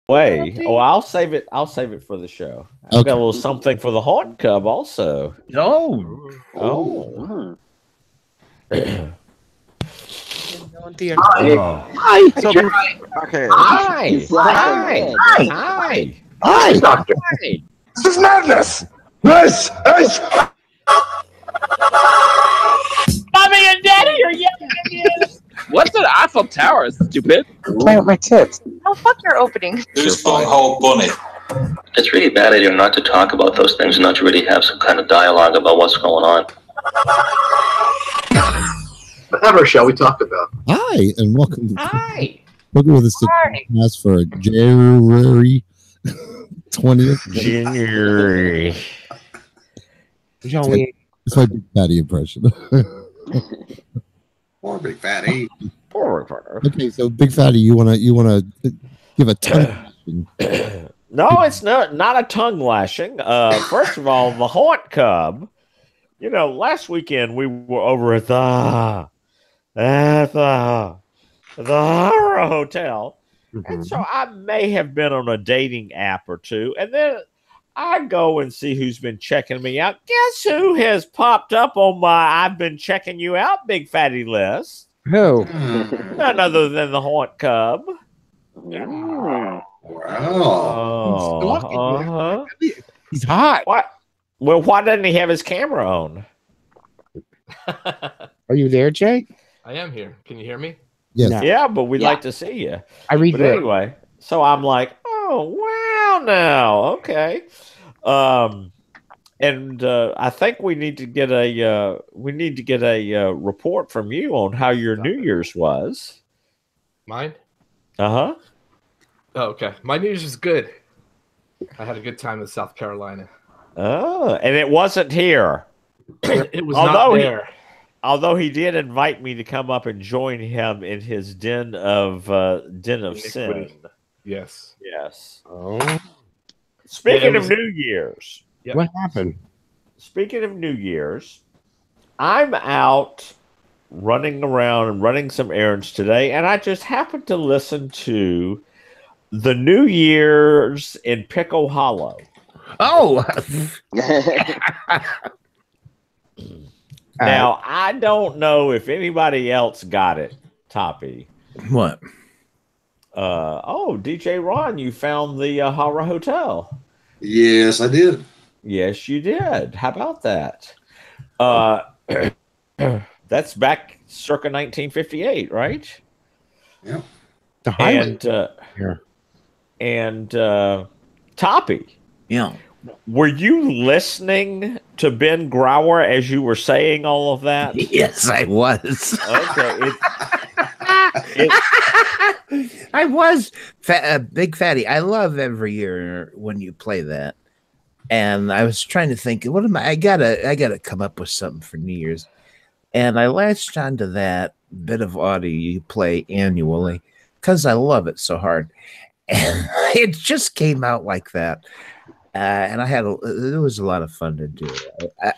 way. Oh, I'll save it. I'll save it for the show. I've got a little something for the Haunt Cub also. Oh. Oh. Hi. So, okay. Hi. Hi, Doctor. Hi. This is madness. This is. Mommy and Daddy are yelling at you. What's an Eiffel Tower, stupid? Playing with my tits. Oh, fuck your opening. Who's Bunghole Bunny? It's really bad idea not to talk about those things and not to really have some kind of dialogue about what's going on. Whatever shall we talk about? Hi, and welcome to Welcome with us to podcast for January 20th. January. It's my big fatty impression. Poor Big Fatty. Okay, so Big Fatty, you wanna give a tongue? No, it's not a tongue lashing. First of all, the Haunt Cub. You know, last weekend we were over at the Horror Hotel, and so I may have been on a dating app or two, and then I go and see who's been checking me out. Guess who has popped up on my "I've been checking you out" big fatty list? Who? None other than the Haunt Cub. Wow. Oh, He's hot. What? Well, why doesn't he have his camera on? Are you there, Jay? I am here. Can you hear me? Yes. No. Yeah, but we'd like to see you. I read But it. anyway, so I'm like, oh wow, now okay, and I think we need to get a report from you on how your New Year's was. Mine? Oh, okay. My New Year's was good. I had a good time in South Carolina. Oh, and it wasn't here. It was not there. Although he did invite me to come up and join him in his den of sin. Iniquity. Yes. Yes. Oh. Speaking Yeah, of New Year's. Yep. What happened? Speaking of New Year's, I'm out running around and running some errands today, and I just happened to listen to the New Year's in Pickle Hollow. Oh. Now, I don't know if anybody else got it, Toppy. What? DJ Ron, you found the Horror Hotel. Yes, I did. Yes, you did. How about that? That's back circa 1958, right? Yeah. The highway. And Toppy. Yeah. Were you listening to Ben Grauer as you were saying all of that? Yes, I was. Okay. I was Big Fatty. I love every year when you play that. And I was trying to think, what am I gotta come up with something for New Year's. And I latched onto that bit of audio you play annually because I love it so hard. And it just came out like that. And it was a lot of fun to do.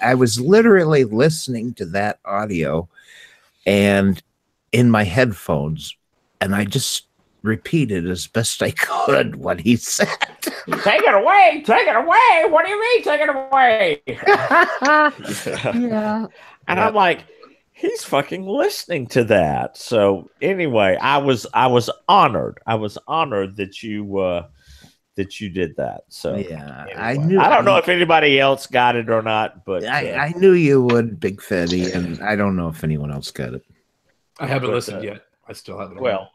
I was literally listening to that audio and in my headphones, and I just repeated as best I could what he said. Take it away! Take it away! What do you mean, take it away? Yeah. And I'm like, he's fucking listening to that. So anyway, I was honored. I was honored that you did that. So Yeah, anyway. I don't know if anybody else got it or not, but I knew you would, Big Fatty, and I don't know if anyone else got it. I haven't listened yet. I still haven't. Well,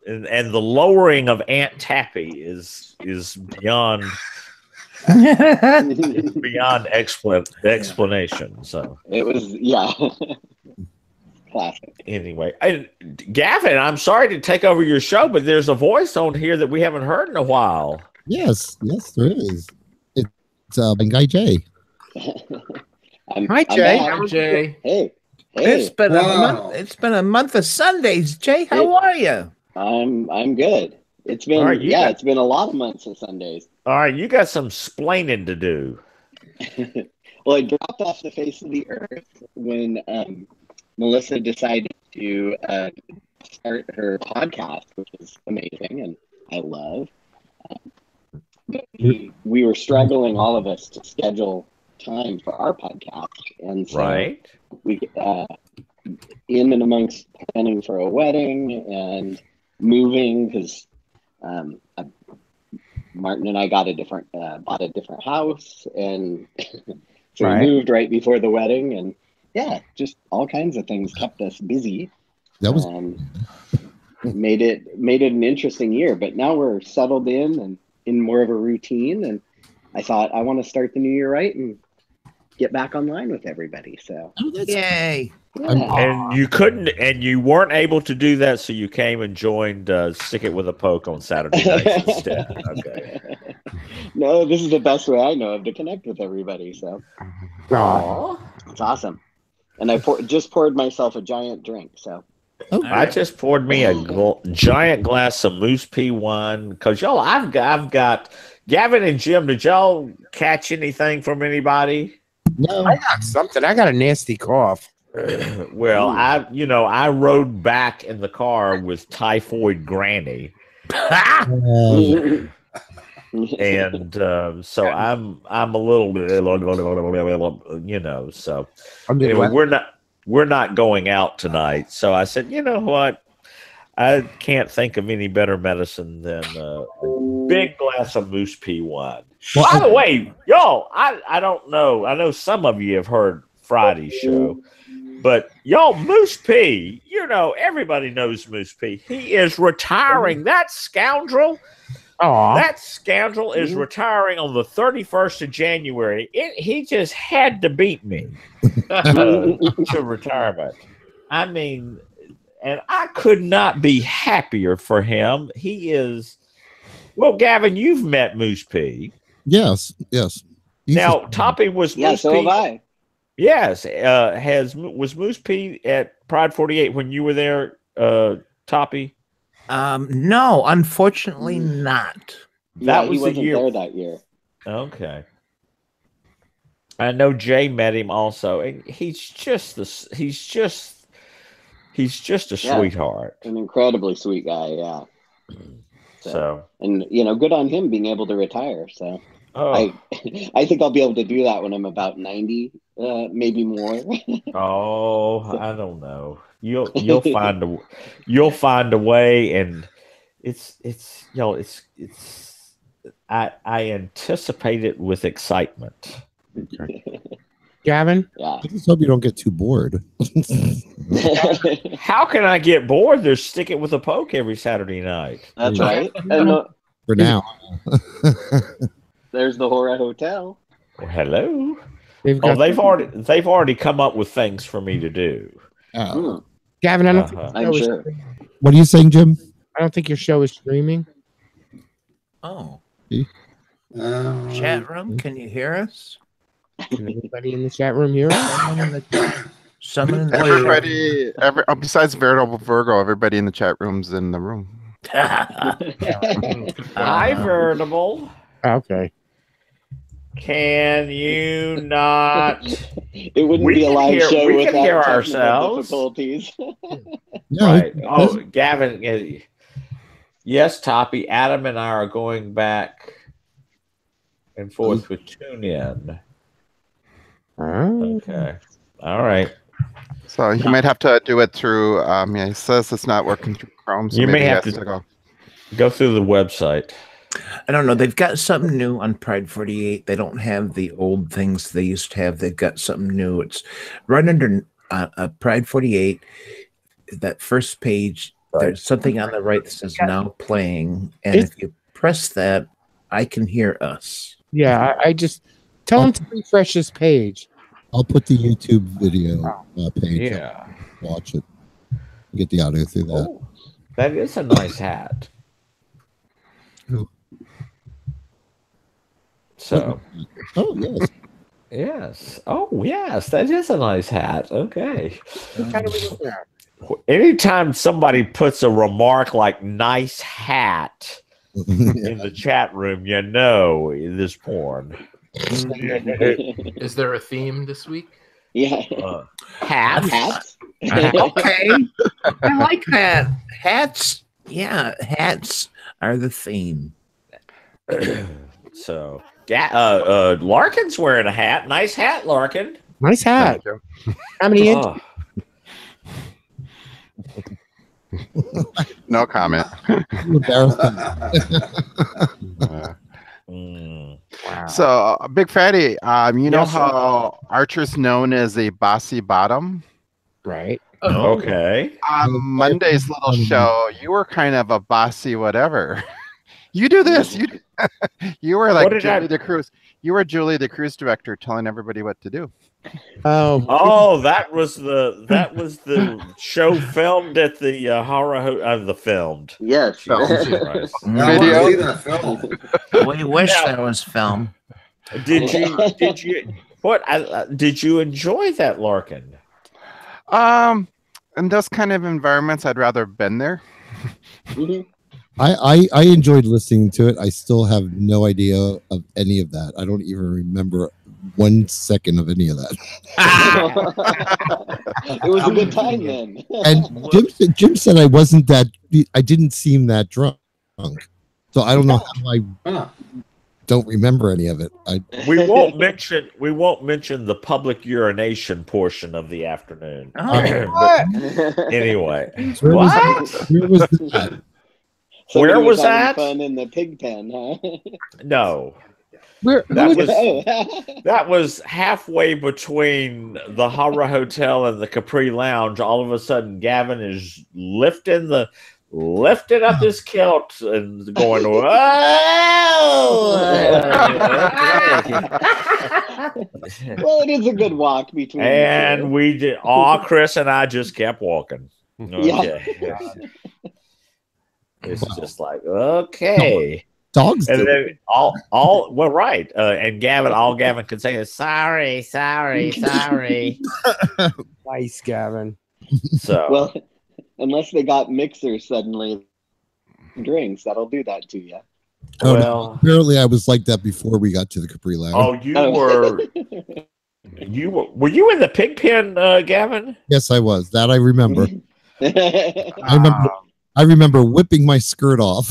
and the lowering of Aunt Tappy is beyond explanation. So It was, classic. Anyway, Gavin, I'm sorry to take over your show, but there's a voice on here that we haven't heard in a while. Yes, there is. It's Guy J. Hi, Jay. Hi, Jay. Hey. It's been a month. It's been a month of Sundays, Jay. How are you? I'm good. It's been it's been a lot of months of Sundays. All right, you got some splaining to do. Well, it dropped off the face of the earth when Melissa decided to start her podcast, which is amazing and I love. we were struggling, all of us, to schedule time for our podcast, and so Right. we in and amongst planning for a wedding and moving, because Martin and I got bought a different house, and so we moved right before the wedding, and yeah, just all kinds of things kept us busy. That was made it an interesting year, but now we're settled in and in more of a routine, and I thought I want to start the new year right and get back online with everybody. So Yay! yeah. And you couldn't, and you weren't able to do that, so you came and joined Stick It With a Poke on Saturday nights instead. Okay. No, this is the best way I know of to connect with everybody. So it's awesome. And I just poured myself a giant drink. So I just poured me a giant glass of Moose Pea wine because y'all, I've got Gavin and Jim. Did y'all catch anything from anybody? no. I got something. I got a nasty cough. Well, I rode back in the car with typhoid granny, and so I'm a little bit, So anyway, we're not going out tonight. So I said, you know what? I can't think of any better medicine than a big glass of Moose Pea wine. By the way, y'all, I don't know. I know some of you have heard Friday's show. But y'all, Moose P, everybody knows Moose P. He is retiring. That scoundrel is retiring on the 31st of January. He just had to beat me to retirement. I mean, and I could not be happier for him. He is, well, Gavin, you've met Moose P. Yes. Now, Toppy was Moose so P. have I. Yes, was Moose P at Pride 48 when you were there, Toppy? No, unfortunately not. That was he wasn't the year there that year. Okay. I know Jay met him also, and he's just a sweetheart. An incredibly sweet guy, yeah. So and good on him being able to retire. So I think I'll be able to do that when I'm about 90, maybe more. I don't know. You'll find a way, and it's I anticipate it with excitement. Gavin? Yeah. I just hope you don't get too bored. How can I get bored? There's Stick It With a Poke every Saturday night. That's right. And For now. there's the Horror Hotel. Well, hello. They've already come up with things for me to do. Gavin, I don't think I'm sure. What are you saying, Jim? I don't think your show is streaming. Oh. Chat room, can you hear us? Can anybody in the chat room hear us? Someone in the Everybody, besides Veritable Virgo, everybody in the chat room's in the room. Hi, Veritable. Okay. Can you not? It wouldn't be a live show we without can hear technical ourselves. difficulties. Right. Oh, Gavin. Yes, Toppy. Adam and I are going back and forth with TuneIn. Okay. All right. So you might have to do it through. Yeah, he says it's not working through Chrome. So You maybe may he have has to go through the website. I don't know. They've got something new on Pride 48. They don't have the old things they used to have. They've got something new. It's right under Pride 48. That first page, there's something on the right that says now playing. And if you press that, I can hear us. Yeah, I just tell him to refresh his page. I'll put the YouTube video page. Yeah. Watch it. Get the audio through that. Oh, that is a nice hat. So. Oh, yes. Yes. Oh, yes. That is a nice hat. Okay. Anytime somebody puts a remark like nice hat in the chat room, you know there's porn. Is there a theme this week? Yeah. Hats. Okay. I like that. Hats. Yeah, hats are the theme. So, Larkin's wearing a hat. Nice hat, Larkin. Nice hat. How many inches? Oh. No comment. Embarrassing. Wow. So, Big Fatty, you know Yes, sir. how Archer's known as a bossy bottom? Right. Okay. On Monday's little show, you were kind of a bossy whatever. You do this. You were like What did Julie the Cruise. You were Julie the Cruise director telling everybody what to do. Oh, that was the show filmed at the the filmed. Yes. Video. That film. We wish that was film. Did you enjoy that, Larkin? In those kind of environments, I'd rather have been there. I enjoyed listening to it. I still have no idea of any of that. I don't even remember 1 second of any of that. It was a good time then. And Jim said I didn't seem that drunk. So I don't know how I don't remember any of it. We won't mention the public urination portion of the afternoon. But anyway, Where was that? Somebody Where was having that? Fun in the pig pen, huh? No. Where? That was halfway between the Horror Hotel and the Capri Lounge. All of a sudden, Gavin is lifting up his kilt and going, "Whoa!" Well, it is a good walk between. And we did. Chris and I just kept walking. Okay. Yeah. It's just like, okay. Dogs And do. then well, right. And all Gavin could say is sorry. Nice, Gavin. So Well, unless they got mixers suddenly, drinks, that'll do that to you. Oh, no. well, Apparently I was like that before we got to the Capri Lounge. were you in the pig pen, Gavin? Yes, I was. That I remember. I remember whipping my skirt off.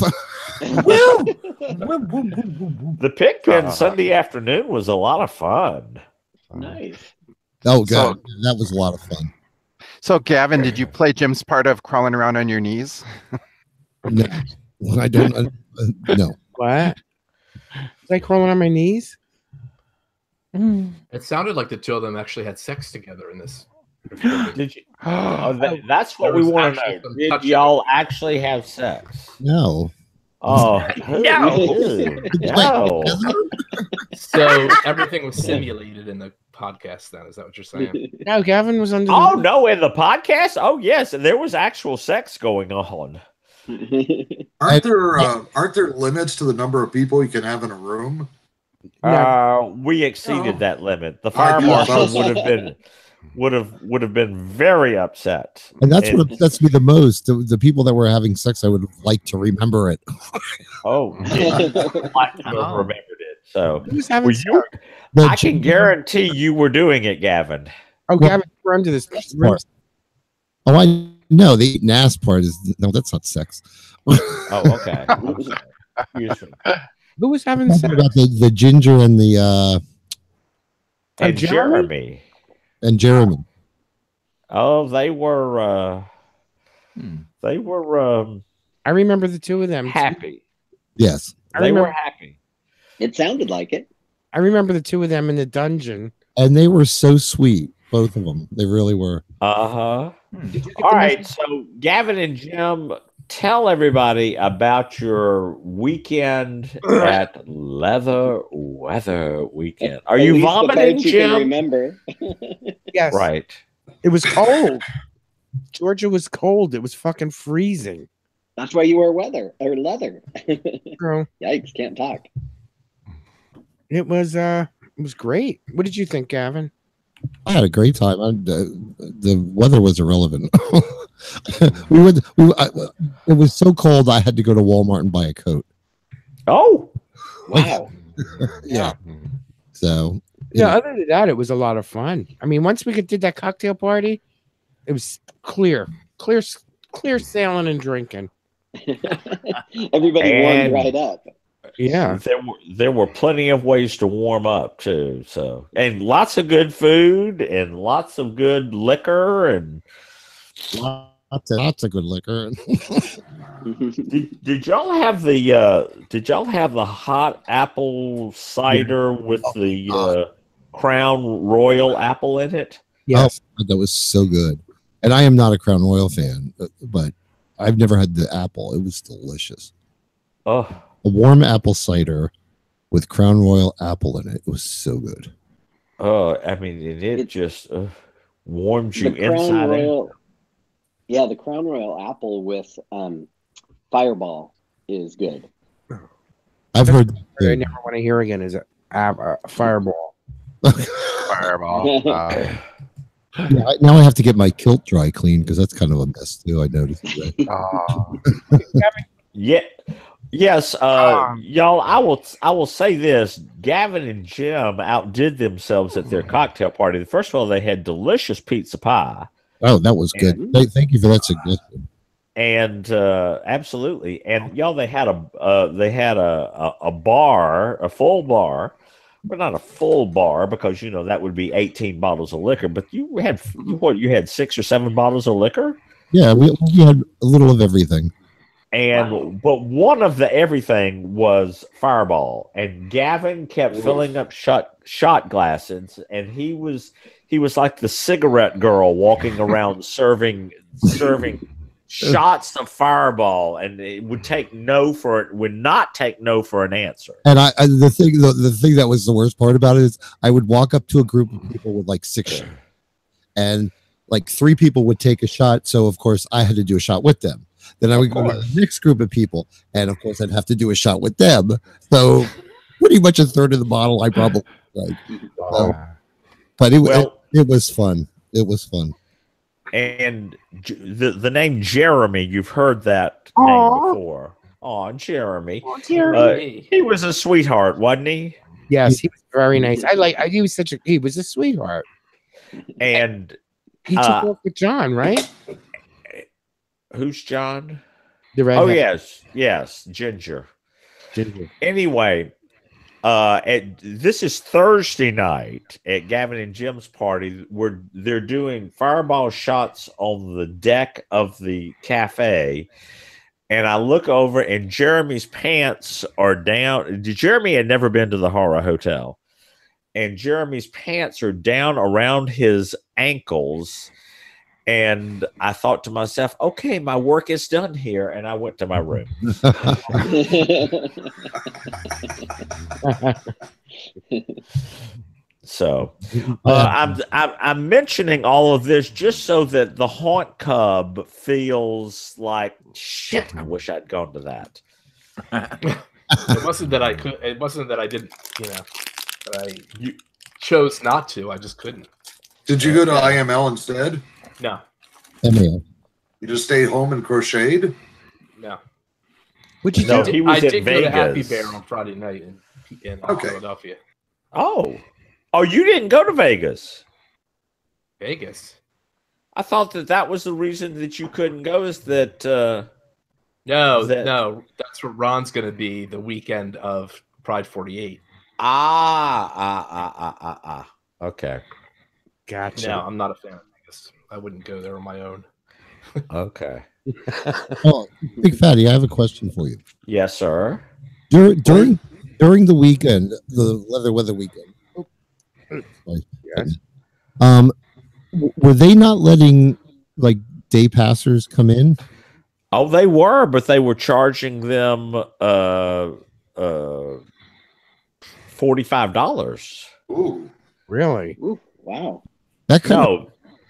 The pig pen Sunday afternoon was a lot of fun. Nice. Oh god, that was a lot of fun. So, Gavin, did you play Jim's part of crawling around on your knees? No, I don't. No. What? Was I crawling on my knees? It sounded like the two of them actually had sex together in this. Did you? That's what we want to know. Did y'all actually have sex? No. Oh No. So everything was simulated in the podcast. Then is that what you're saying? No, Gavin was under. Oh no! In the podcast? Oh yes, there was actual sex going on. Aren't there limits to the number of people you can have in a room? We exceeded that limit. The fire marshal would have been very upset. And that's what upsets me the most. The people that were having sex, I would like to remember it. Oh, yeah. I remembered it. So Who's having sex? I can guarantee you were doing it, Gavin. Oh, Gavin, we're under this part. Oh, I know the eating ass part is no. That's not sex. Oh, okay. Who was having I'm sex? talking about the ginger and the And Jeremy. and Jeremy. Oh, they were. I remember the two of them. Happy. Yes, They were happy. It sounded like it. I remember the two of them in the dungeon. and they were so sweet. Both of them. They really were. All right. So, Gavin and Jim, tell everybody about your weekend at Leather Weather Weekend. Are At you least the vomiting, parts you can Jim? remember. Yes. Right. It was cold. Georgia was cold. It was fucking freezing. That's why you wear leather. True. Yikes! Can't talk. It was great. What did you think, Gavin? I had a great time. The weather was irrelevant. It was so cold. I had to go to Walmart and buy a coat. Oh, wow. Yeah. So Yeah, other than that, it was a lot of fun. I mean, once we did that cocktail party, it was clear sailing and drinking. Everybody And- warmed right up. Yeah. There were plenty of ways to warm up too. So, and lots of good food and lots of good liquor and lots of good liquor. did y'all have the hot apple cider with the Crown Royal apple in it? Yes. Oh, that was so good. And I am not a Crown Royal fan, but I've never had the apple. It was delicious. Oh, a warm apple cider with Crown Royal apple in it. It was so good. Oh, I mean, it just warms you the Crown inside Royal, out. Yeah, the Crown Royal apple with Fireball is good. I've heard. I never want to hear again is a Fireball. Fireball. Yeah, now I have to get my kilt dry cleaned because that's kind of a mess too. I noticed. Yeah. Yes, y'all. I will say this: Gavin and Jim outdid themselves at their cocktail party. First of all, they had delicious pizza pie. Oh, that was good. Thank you for that suggestion. And absolutely, and y'all, they had a bar, a full bar, but not a full bar because that would be 18 bottles of liquor. But you had 6 or 7 bottles of liquor. Yeah, we had a little of everything. And but one of the everything was Fireball, and Gavin kept filling up shot glasses, and he was like the cigarette girl walking around serving shots of Fireball, and it would not take no for an answer. And the thing that was the worst part about it is I would walk up to a group of people with like 6 shots, and like 3 people would take a shot, so of course I had to do a shot with them. Then I would go to the next group of people, and of course I'd have to do a shot with them. So pretty much a third of the bottle I probably like. But it was fun. It was fun. And the name Jeremy, you've heard that name before. Oh, Jeremy. He was a sweetheart, wasn't he? Yes, he was very nice. He was a sweetheart. And he took off with John, right? Who's John? The redhead. Oh, yes, Ginger. Anyway, this is Thursday night at Gavin and Jim's party where they're doing Fireball shots on the deck of the cafe, and I look over and Jeremy's pants are down. Jeremy had never been to the Horror Hotel, and Jeremy's pants are down around his ankles. And I thought to myself, okay, my work is done here. And I went to my room. So I'm mentioning all of this just so that the Haunt Cub feels like, shit, I wish I'd gone to that. It wasn't that I could. It wasn't that I didn't, that I chose not to. I just couldn't. Did you go to IML instead? No. ML. You just stayed home and crocheted? No. What'd you do? He was I did Vegas. go to Happy Bear on Friday night in Philadelphia. Oh, you didn't go to Vegas? Vegas? I thought that was the reason that you couldn't go. Is that no, that's where Ron's going to be the weekend of Pride 48. Okay. Gotcha. No, I'm not a fan of Vegas. I wouldn't go there on my own. Okay. Oh, Big Fatty, I have a question for you. Yes, sir. During the weekend, the weather weekend. Yes. Were they not letting like day passers come in? Oh, they were, but they were charging them $45. Ooh. Really? Ooh, wow.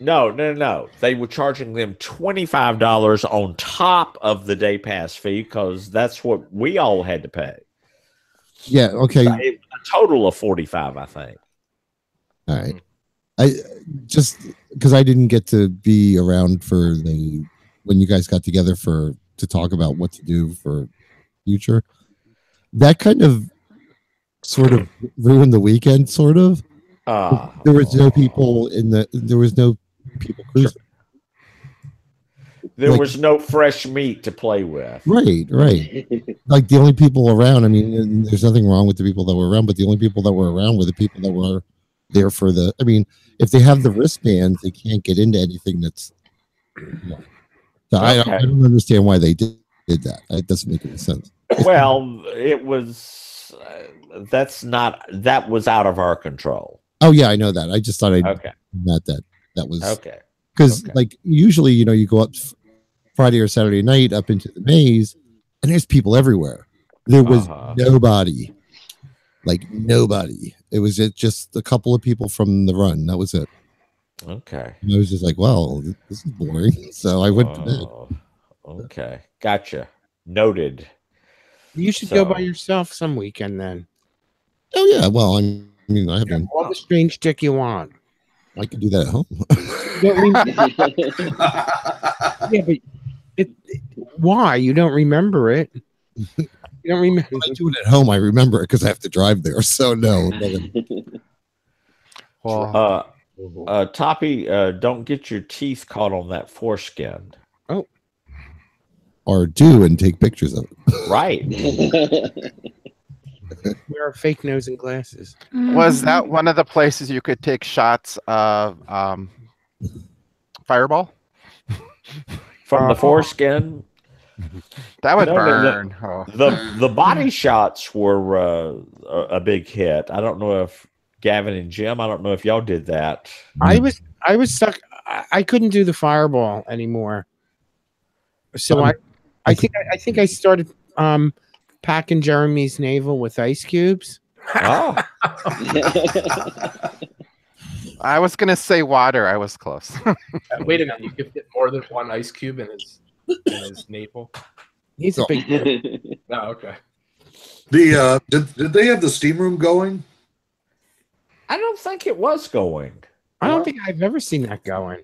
No. They were charging them $25 on top of the day pass fee because that's what we all had to pay. Yeah. Okay. A total of $45, I think. All right. I just because I didn't get to be around for when you guys got together to talk about what to do for future. That kind of sort of ruined the weekend, sort of. There was no people cruising. There like, was no fresh meat to play with. right. Like the only people around. I mean, and there's nothing wrong with the people that were around, but the only people that were around were the people that were there for the. I mean, if they have the wristbands, they can't get into anything that's. So I don't understand why they did that. It doesn't make any sense. Well, it was. That was out of our control. Oh yeah, I know that. I just thought that was okay. Because like usually, you go up Friday or Saturday night up into the maze, and there's people everywhere. There was nobody, like nobody. It was just a couple of people from the run. That was it. Okay. And I was just like, well, this is boring. So I went to bed. Okay, gotcha. Noted. You should go by yourself some weekend then. Oh yeah, well, I mean, I have all the strange dick you want. I can do that at home. Yeah, but why? You don't remember it. You don't remember. When I do it at home, I remember it because I have to drive there. So no. Toppy, don't get your teeth caught on that foreskin. Oh. Or do and take pictures of it. Right. Wear a fake nose and glasses. Was that one of the places you could take shots of Fireball? From the foreskin? That would burn. The body shots were a big hit. I don't know if Gavin and Jim, I don't know if y'all did that. I was stuck. I couldn't do the Fireball anymore. So I think I started packing Jeremy's navel with ice cubes. Oh. I was gonna say water. I was close. Wait a minute, you could fit more than one ice cube in his navel. He's a big. Oh, okay. Did they have the steam room going? I don't think it was going. I don't think I've ever seen that going.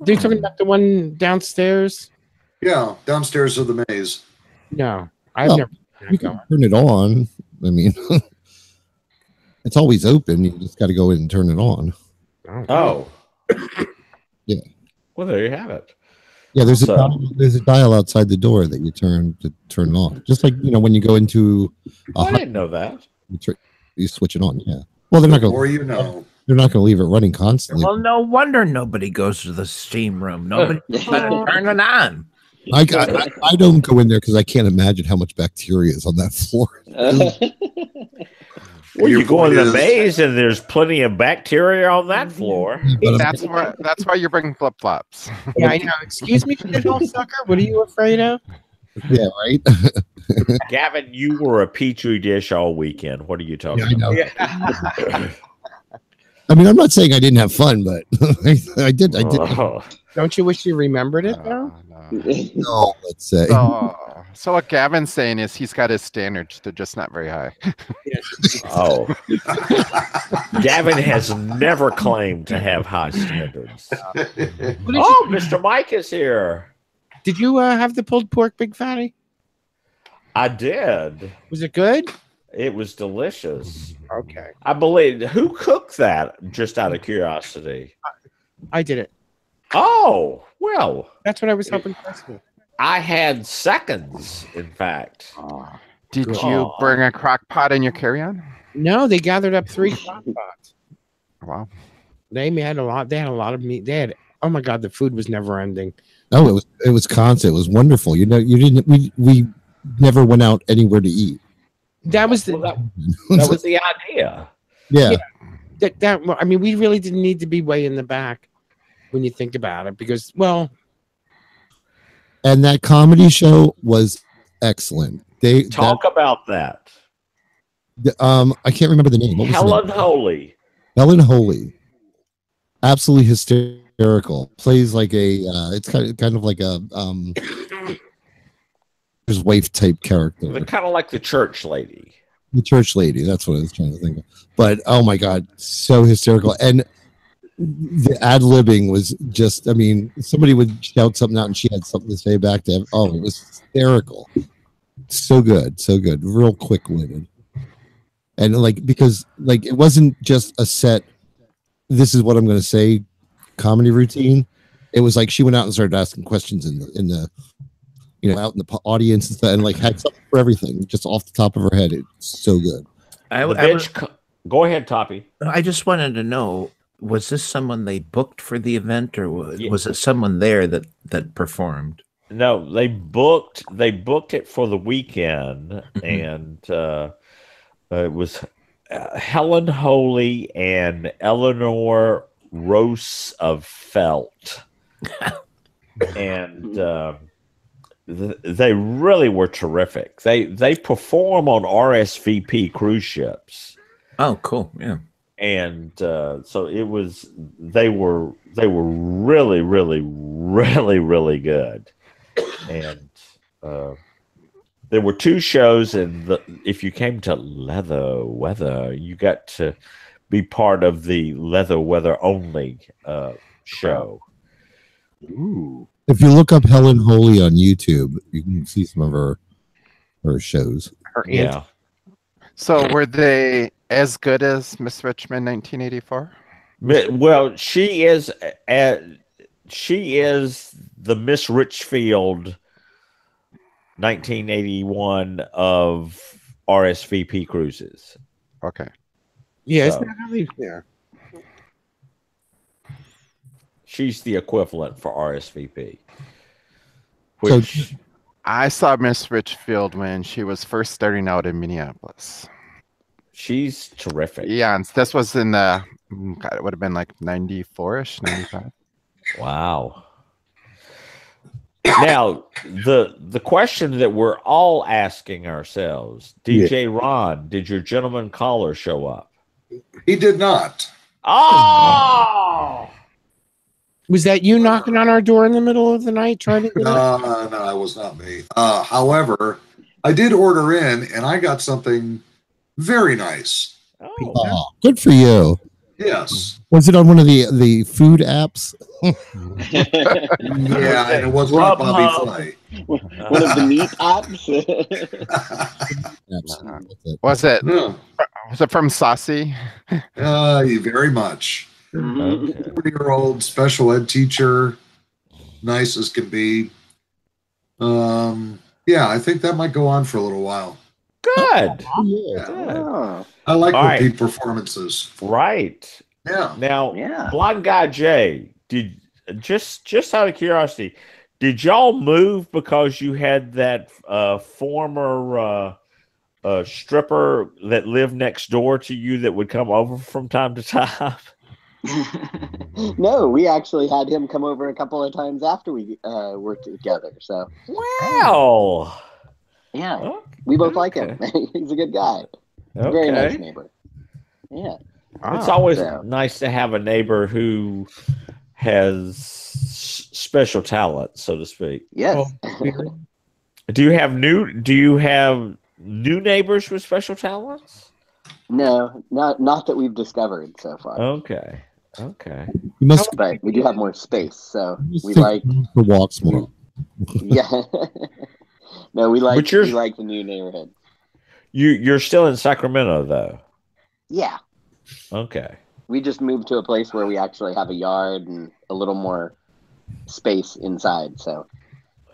Are you talking about the one downstairs? Yeah, downstairs of the maze. No, I've never. You can turn it on. I mean, it's always open. You just got to go in and turn it on. Oh. Yeah. Well, there you have it. Yeah, there's a dial outside the door that you turn to turn it on. Just like when you go into. I didn't know that. You switch it on. Yeah. Well, they're not going. Or they're not going to leave it running constantly. Well, no wonder nobody goes to the steam room. Nobody turn it on. I don't go in there because I can't imagine how much bacteria is on that floor. Well, you go in the maze and there's plenty of bacteria on that floor. That's why you're bringing flip flops. Yeah, I know. Excuse me, little sucker. What are you afraid of? Yeah, right. Gavin, you were a petri dish all weekend. What are you talking about? Yeah. I mean, I'm not saying I didn't have fun, but I did. Don't you wish you remembered it though? No, let's say. So what Gavin's saying is he's got his standards; they're just not very high. Oh, Gavin has never claimed to have high standards. Oh, Mr. Mike is here. Did you have the pulled pork, Big Fatty? I did. Was it good? It was delicious. Okay. I believe. Who cooked that? Just out of curiosity. I did it. Oh, well. That's what I was hoping for. I had seconds, in fact. Did you bring a crock pot in your carry-on? No, they gathered up 3 crock pots. Wow. They had a lot. They had a lot of meat. They had. Oh my God, the food was never ending. Oh, it was constant. It was wonderful. You didn't. We never went out anywhere to eat. That was that was the idea. Yeah. I mean, we really didn't need to be way in the back when you think about it, because and that comedy show was excellent. About that. I can't remember the name. What was Helen Holy. Helen Holy. Absolutely hysterical. Plays like a it's kind of like a his wife type character. Kind of like the church lady. The church lady. That's what I was trying to think of. But oh my God, so hysterical. And the ad-libbing was just, I mean, somebody would shout something out and she had something to say back to him. Oh, it was hysterical. So good. So good. Real quick-witted. And because it wasn't just a set, this is what I'm going to say, comedy routine. it was like she went out and started asking questions in the out in the audience and stuff, and like had something for everything just off the top of her head. It's so good. Go ahead, Toppy. I just wanted to know, was this someone they booked for the event, or was it someone there that performed? No, they booked it for the weekend, and it was Helen Holy and Eleanor Rose of Felt, and they really were terrific. They perform on RSVP cruise ships. Oh, cool! Yeah, and so it was. They were really, really, really, really good, and there were 2 shows. And if you came to Leather Weather, you got to be part of the Leather Weather only show. Ooh. If you look up Helen Holy on YouTube, you can see some of her shows. Yeah. So were they as good as Miss Richmond 1984? Well, she is the Miss Richfield 1981 of RSVP cruises. Okay. Yeah, So, it's not really fair. She's the equivalent for RSVP. So I saw Miss Richfield when she was first starting out in Minneapolis. She's terrific. Yeah, and this was in the, God, it would have been like 94-ish, 95. Wow. Now, the question that we're all asking ourselves, DJ Ron, did your gentleman caller show up? He did not. Oh! Was that you knocking on our door in the middle of the night trying to get No, it was not me. However, I did order in, and I got something very nice. Oh, good for you. Yes. Was it on one of the food apps? Yeah, and it was not Bobby Flay. One of the meat apps. Was it? No. Was it from Saucy? Very much. 40-year-old special ed teacher, nice as can be. Yeah, I think that might go on for a little while. Good. Yeah. Oh. I like All repeat right. performances. Right. Yeah. Now, Yeah. Blind Guy Jay, did just out of curiosity, did y'all move because you had that former stripper that lived next door to you that would come over from time to time? No, we actually had him come over a couple of times after we worked together. So Wow. yeah, Oh, we both like him. He's a good guy. Very nice neighbor. Yeah. It's always So. nice to have a neighbor who has special talent, so to speak. Yes. Do you have new neighbors with special talents? No, not that we've discovered so far. Okay. You must But we do have more space, so we take like for walks more. yeah. No, we like But you're- we like the new neighborhood. You're still in Sacramento though. Yeah. Okay. We just moved to a place where we actually have a yard and a little more space inside. So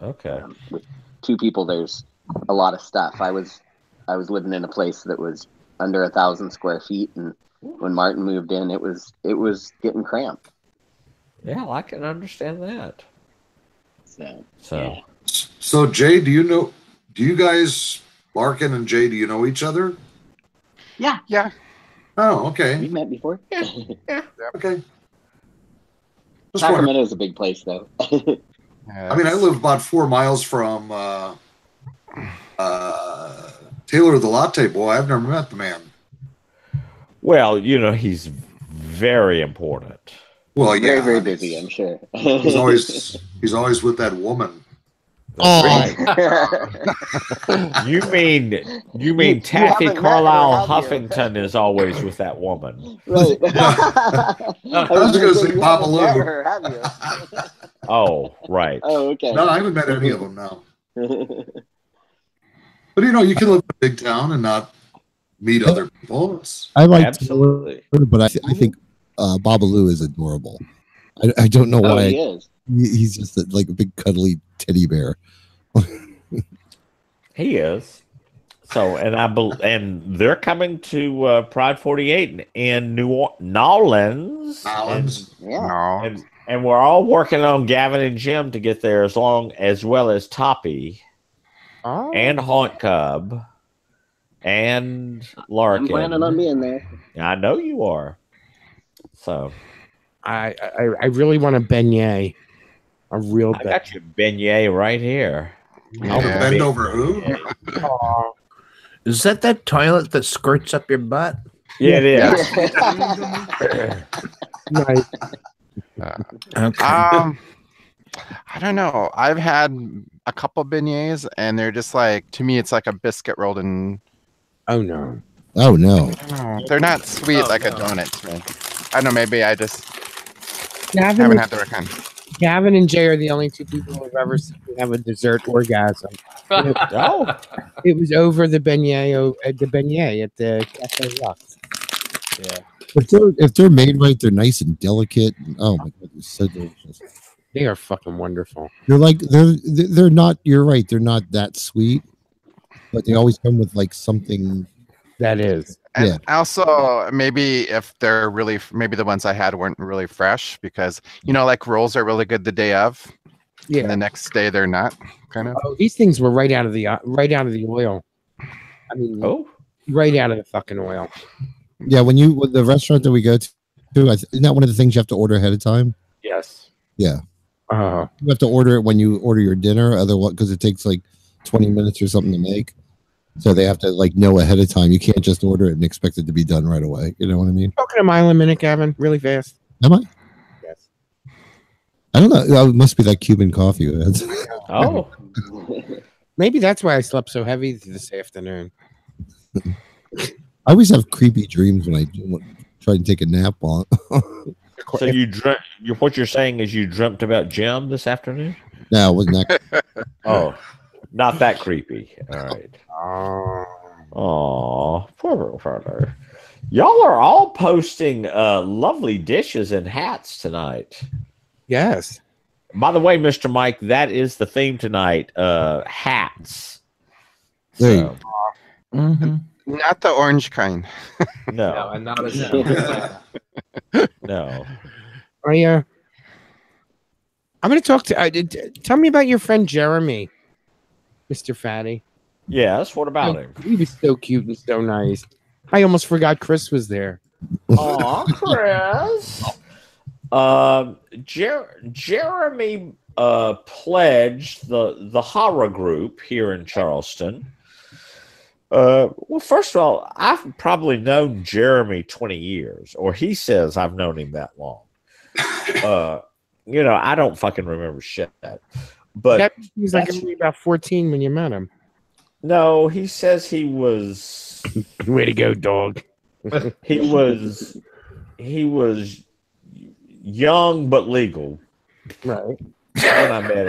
Okay. with 2 people, there's a lot of stuff. I was living in a place that was under 1,000 square feet, and when Martin moved in, it was getting cramped. Yeah, I can understand that. So So Jay, do you guys, Larkin and Jay, do you know each other? Yeah. Yeah. Oh, okay. We met before. Okay. Sacramento is a big place, though. I mean, I live about 4 miles from Taylor the Latte Boy. I've never met the man. well, he's very important. Well, yeah, Very, very busy, I'm sure. he's always with that woman. Right. You mean Taffy haven't met her, Carlisle have you? Huffington is always with that woman. Right. I was going to say you Papa haven't met Lou. her, have you? Oh, right. Oh, okay. No, I haven't met any of them now. But you can live in a big town and not meet other people. I like Absolutely. Taylor, but I think Babalu is adorable. I don't know Oh, why. he is. He's just like a big cuddly teddy bear. He is. So, and they're coming to Pride 48 in New Orleans. Yeah. And we're all working on Gavin and Jim to get there as well as Toppy and Haunt Cub and Larkin. I'm planning on being there. I know you are. So I really want a beignet. A real I got you beignet right here. Yeah. Bend over who? Oh, Is that toilet that squirts up your butt? Yeah, it is. nice. Okay. I don't know. I've had a couple beignets, and they're just like, to me, it's like a biscuit rolled in. Oh no. Oh no. They're not sweet like a donut to me. I don't know. Maybe I just Gavin, haven't had the right kind. Gavin and Jay are the only two people who've ever seen me have a dessert orgasm. Oh, It was over the beignet at the Cafe Lux. yeah. If they're made right, they're nice and delicate. Oh my goodness, so delicious. They are fucking wonderful. They're not. You're right. They're not that sweet, but they always come with like something. That is. And Yeah. also, maybe if they're really, maybe the ones I had weren't really fresh because, like rolls are really good the day of. Yeah. And the next day they're not, kind of. Oh, these things were right out of the oil. I mean, right out of the fucking oil. Yeah, with the restaurant that we go to, isn't that one of the things you have to order ahead of time? Yes. Yeah. Oh. You have to order it when you order your dinner, otherwise, because it takes like 20 minutes or something to make. So they have to like know ahead of time. You can't just order it and expect it to be done right away. You know what I mean? Talking a mile a minute, Gavin, really fast. Am I? Yes. I don't know. It must be that Cuban coffee. Oh. Maybe that's why I slept so heavy this afternoon. I always have creepy dreams when I try to take a nap on. So what you're saying is you dreamt about Jim this afternoon? No, it wasn't that. Oh, not that creepy. All right. Oh, poor brother. Y'all are all posting lovely dishes and hats tonight. Yes. By the way, Mr. Mike, that is the theme tonight. Hats. There you So, Mm-hmm. Not the orange kind. no, No, and not as no. I'm going to talk to. Tell me about your friend Jeremy, Mr. Fatty. Yes. What about him? He was so cute and so nice. I almost forgot Chris was there. Oh, Chris. Jeremy pledged the horror group here in Charleston. Well, first of all, I've probably known Jeremy 20 years, or he says I've known him that long. I don't fucking remember shit. But He was like only about 14 when you met him. no, he says he was. Way to go, dog. He was young but legal. Right. When I met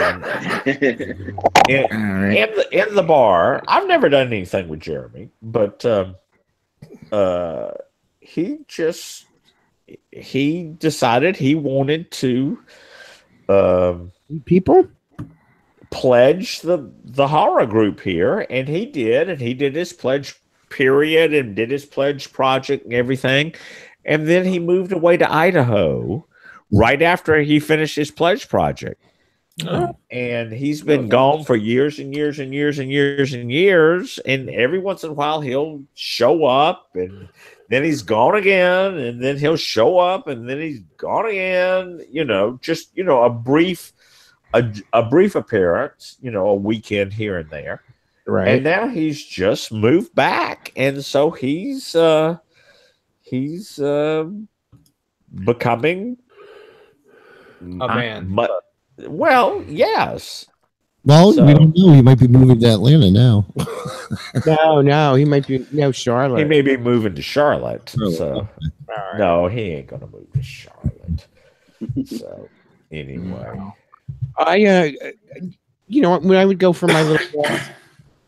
him in the bar. I've never done anything with Jeremy, but he decided he wanted to people pledge the horror group here, and he did his pledge period and did his pledge project and everything, and then he moved away to Idaho right after he finished his pledge project. Oh. And he's been gone for years and years and years and years and years. And every once in a while he'll show up, and then he's gone again, and then he'll show up, and then he's gone again. A brief appearance. A weekend here and there. Right. And now he's just moved back, and so he's becoming a man. Well, yes. Well, we don't know. He might be moving to Atlanta now. No, he might be Charlotte. He may be moving to Charlotte. Charlotte. So right. No, he ain't gonna move to Charlotte. So anyway, when I would go for my little walk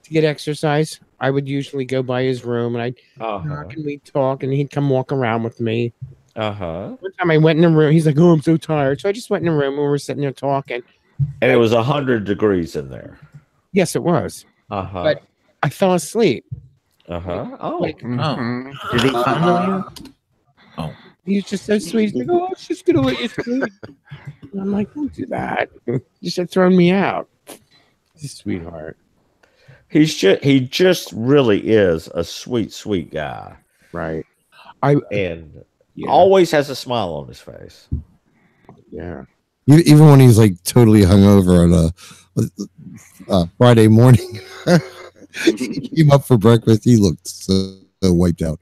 to get exercise, I would usually go by his room and I'd knock and we'd talk, and he'd come walk around with me. One time I went in a room. He's like, "Oh, I'm so tired." So I just went in a room and we were sitting there talking. And it was 100 degrees in there. Yes, it was. But I fell asleep. Oh. Like, Did he fondle you? Oh. He's just so sweet. He's like, "Oh, it's just gonna let you sleep." And I'm like, "Don't do that." You should have thrown me out. He's a sweetheart. He just really is a sweet, sweet guy. Right. And always has a smile on his face. Yeah. Even when he's like totally hungover on a Friday morning, he came up for breakfast. He looked so wiped out.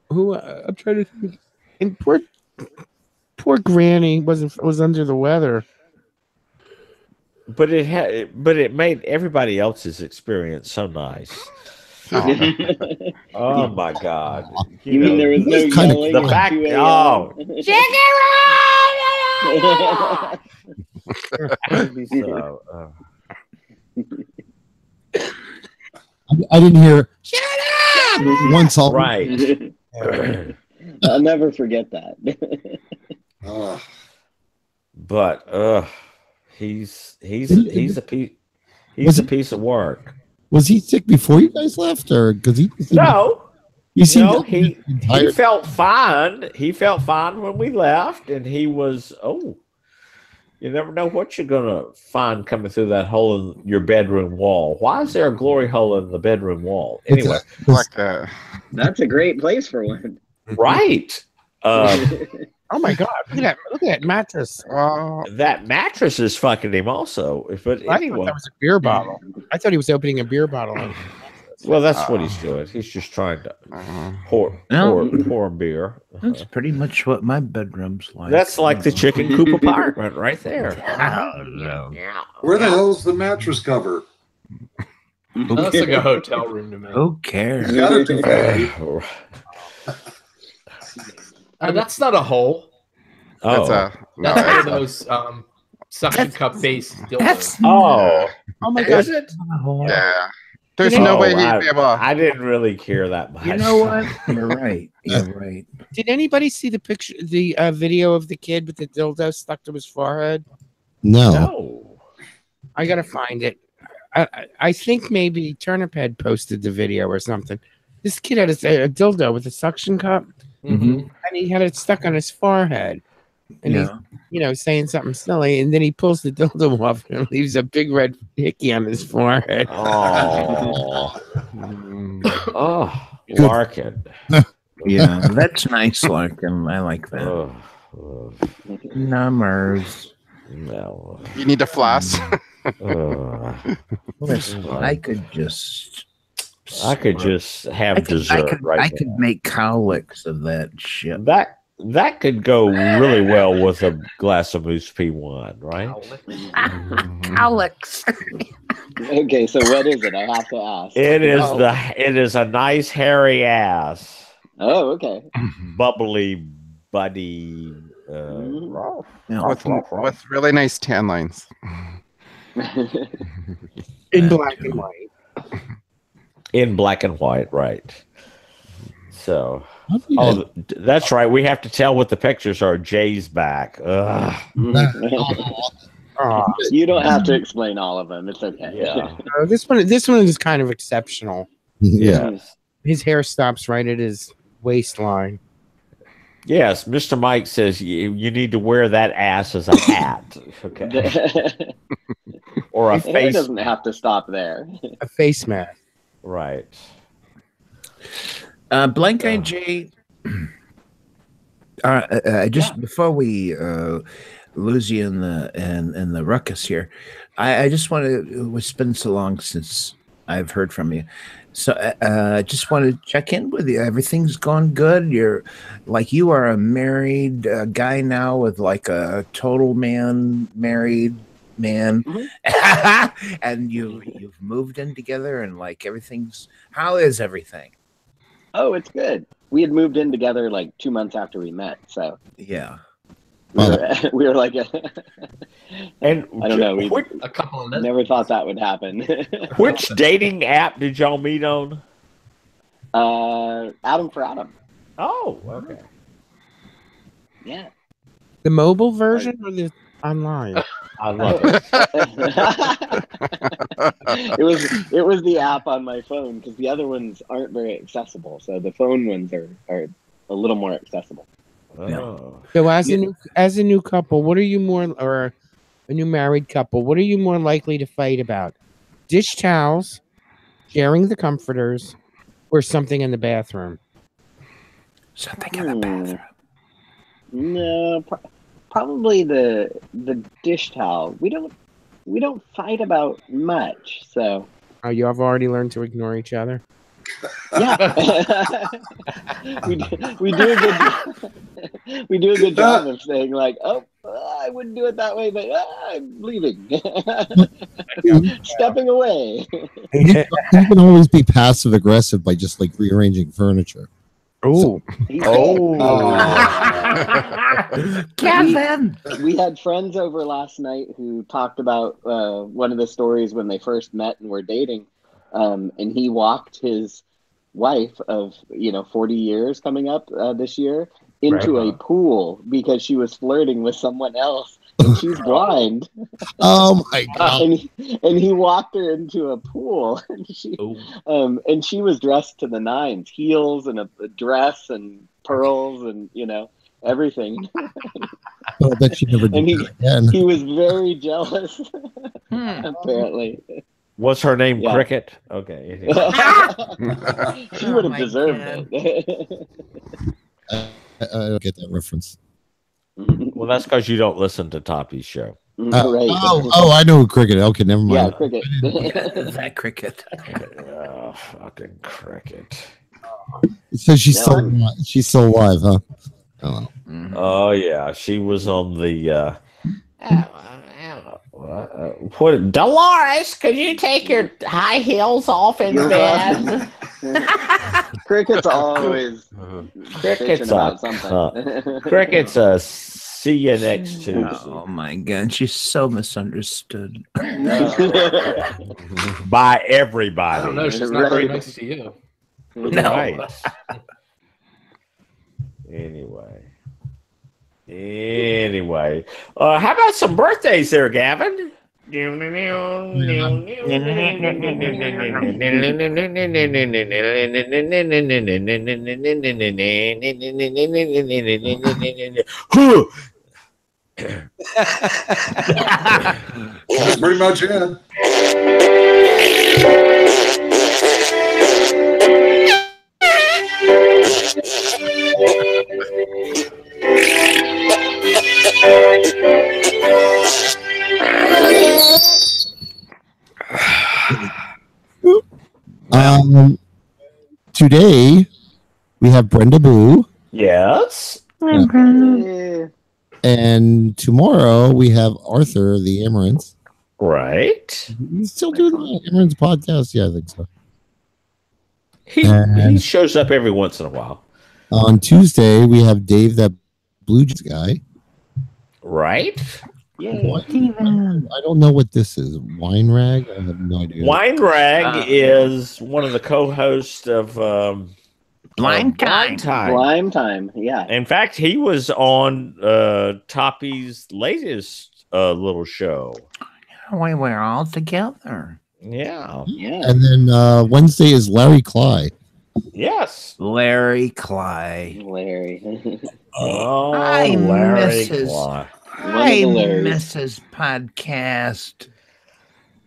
Who I'm trying to think. And poor Granny was under the weather. But it made everybody else's experience so nice. Oh my God! You mean there was no yelling? The fact, I didn't hear. Shut up! Once all right. I'll never forget that. But he's a piece of work. Was he sick before you guys left, or because he? No, he felt fine. He felt fine when we left, and he was. Oh, you never know what you're gonna find coming through that hole in your bedroom wall. Why is there a glory hole in the bedroom wall? Anyway, that's a great place for one. Right. Oh my God! Look at that mattress. That mattress is fucking him also. But I anyway, thought that was a beer bottle. I thought he was opening a beer bottle. Well, that's what he's doing. He's just trying to pour beer. That's pretty much what my bedroom's like. That's like the chicken coop apartment right there. Where the hell's the mattress cover? That's like a hotel room to me. Who cares? That's not a hole. Oh, that's one of those suction cup based dildos. Oh my God! Is it? Yeah. There's no way he'd be able. I didn't really care that much. You know what? You're right. You're right. Did anybody see the picture, the video of the kid with the dildo stuck to his forehead? No. I gotta find it. I think maybe Turniphead posted the video or something. This kid had a dildo with a suction cup, and he had it stuck on his forehead. And he's, saying something silly, and then he pulls the dildo off and leaves a big red hickey on his forehead. Larkin. Yeah, that's nice, Larkin. I like that. Numbers. No. You need to floss. Listen, I could just have dessert right I could make cowlicks of that shit. That could go really well with a glass of Moose P1, right? Cowlicks. Okay, so what is it? I have to ask. It is a nice hairy ass. Oh, okay. Bubbly buddy. With really nice tan lines. In black and white. In black and white, right. So, that's right. We have to tell what the pictures are. Jay's back. You don't have to explain all of them. It's okay. Yeah. This one is kind of exceptional. Yeah. His hair stops right at his waistline. Yes, Mr. Mike says you need to wear that ass as a hat. Okay. Or a face. It doesn't have to stop there. A face mask. Right. Blank Eye Jay. Just before we lose you in the ruckus here, I just want to. It's been so long since I've heard from you, so I just want to check in with you. Everything's gone good. You are a married guy now with like a total married man, and you've moved in together and like everything's. How is everything? Oh, it's good. We had moved in together like 2 months after we met, so yeah, we were like, and I don't know, a couple of minutes. Never thought that would happen. Which dating app did y'all meet on? Adam for Adam. Oh, okay. Yeah. The mobile version or the online? I love it. It was the app on my phone because the other ones aren't very accessible. So the phone ones are a little more accessible. Oh. So as a new couple, what are you more, or a new married couple, what are you more likely to fight about? Dish towels, sharing the comforters, or something in the bathroom? Something in the bathroom. No, probably the dish towel. We don't fight about much. So Oh, you have already learned to ignore each other? yeah, we do a good job of saying like, oh, I wouldn't do it that way, but I'm leaving, stepping away. You can always be passive aggressive by just like rearranging furniture. Oh, Kevin. We had friends over last night who talked about one of the stories when they first met and were dating, and he walked his wife of 40 years coming up this year into a pool because she was flirting with someone else, and she's blind. Oh my god! and he walked her into a pool, and she was dressed to the nines, heels and a dress and pearls and everything. Well, I bet she never did And that again. he was very jealous, apparently. What's her name? Yeah. Cricket? Okay. She would have deserved it. I don't get that reference. Well, that's because you don't listen to Toppy's show. Right. Oh, I know Cricket. Okay, never mind. Yeah, Cricket. That Cricket. Oh, fucking Cricket. So she's still alive, huh? Oh. Oh yeah, she was on the. What, Dolores? Could you take your high heels off in bed? Cricket's always Cricket's about something. Cricket's a see you next Tuesday. Oh my god, she's so misunderstood by everybody. I don't know. She's not very nice to you. No. Right. Anyway, how about some birthdays there, Gavin? That's pretty much it. Today we have Brenda Boo. Yes. And tomorrow we have Arthur the Amaranth. Right. He's still doing the Amaranth podcast. Yeah, I think so. He shows up every once in a while. On Tuesday we have Dave, that Blue Jays guy. Right. Yeah. I don't know what this is. Wine Rag? I have no idea. Wine Rag is one of the co-hosts of Blind Time. Blind Time, yeah. In fact, he was on Toppy's latest little show. We were all together. Yeah. And then Wednesday is Larry Cly. Yes. Larry Cly. Larry. Oh, Larry Cly. I miss his podcast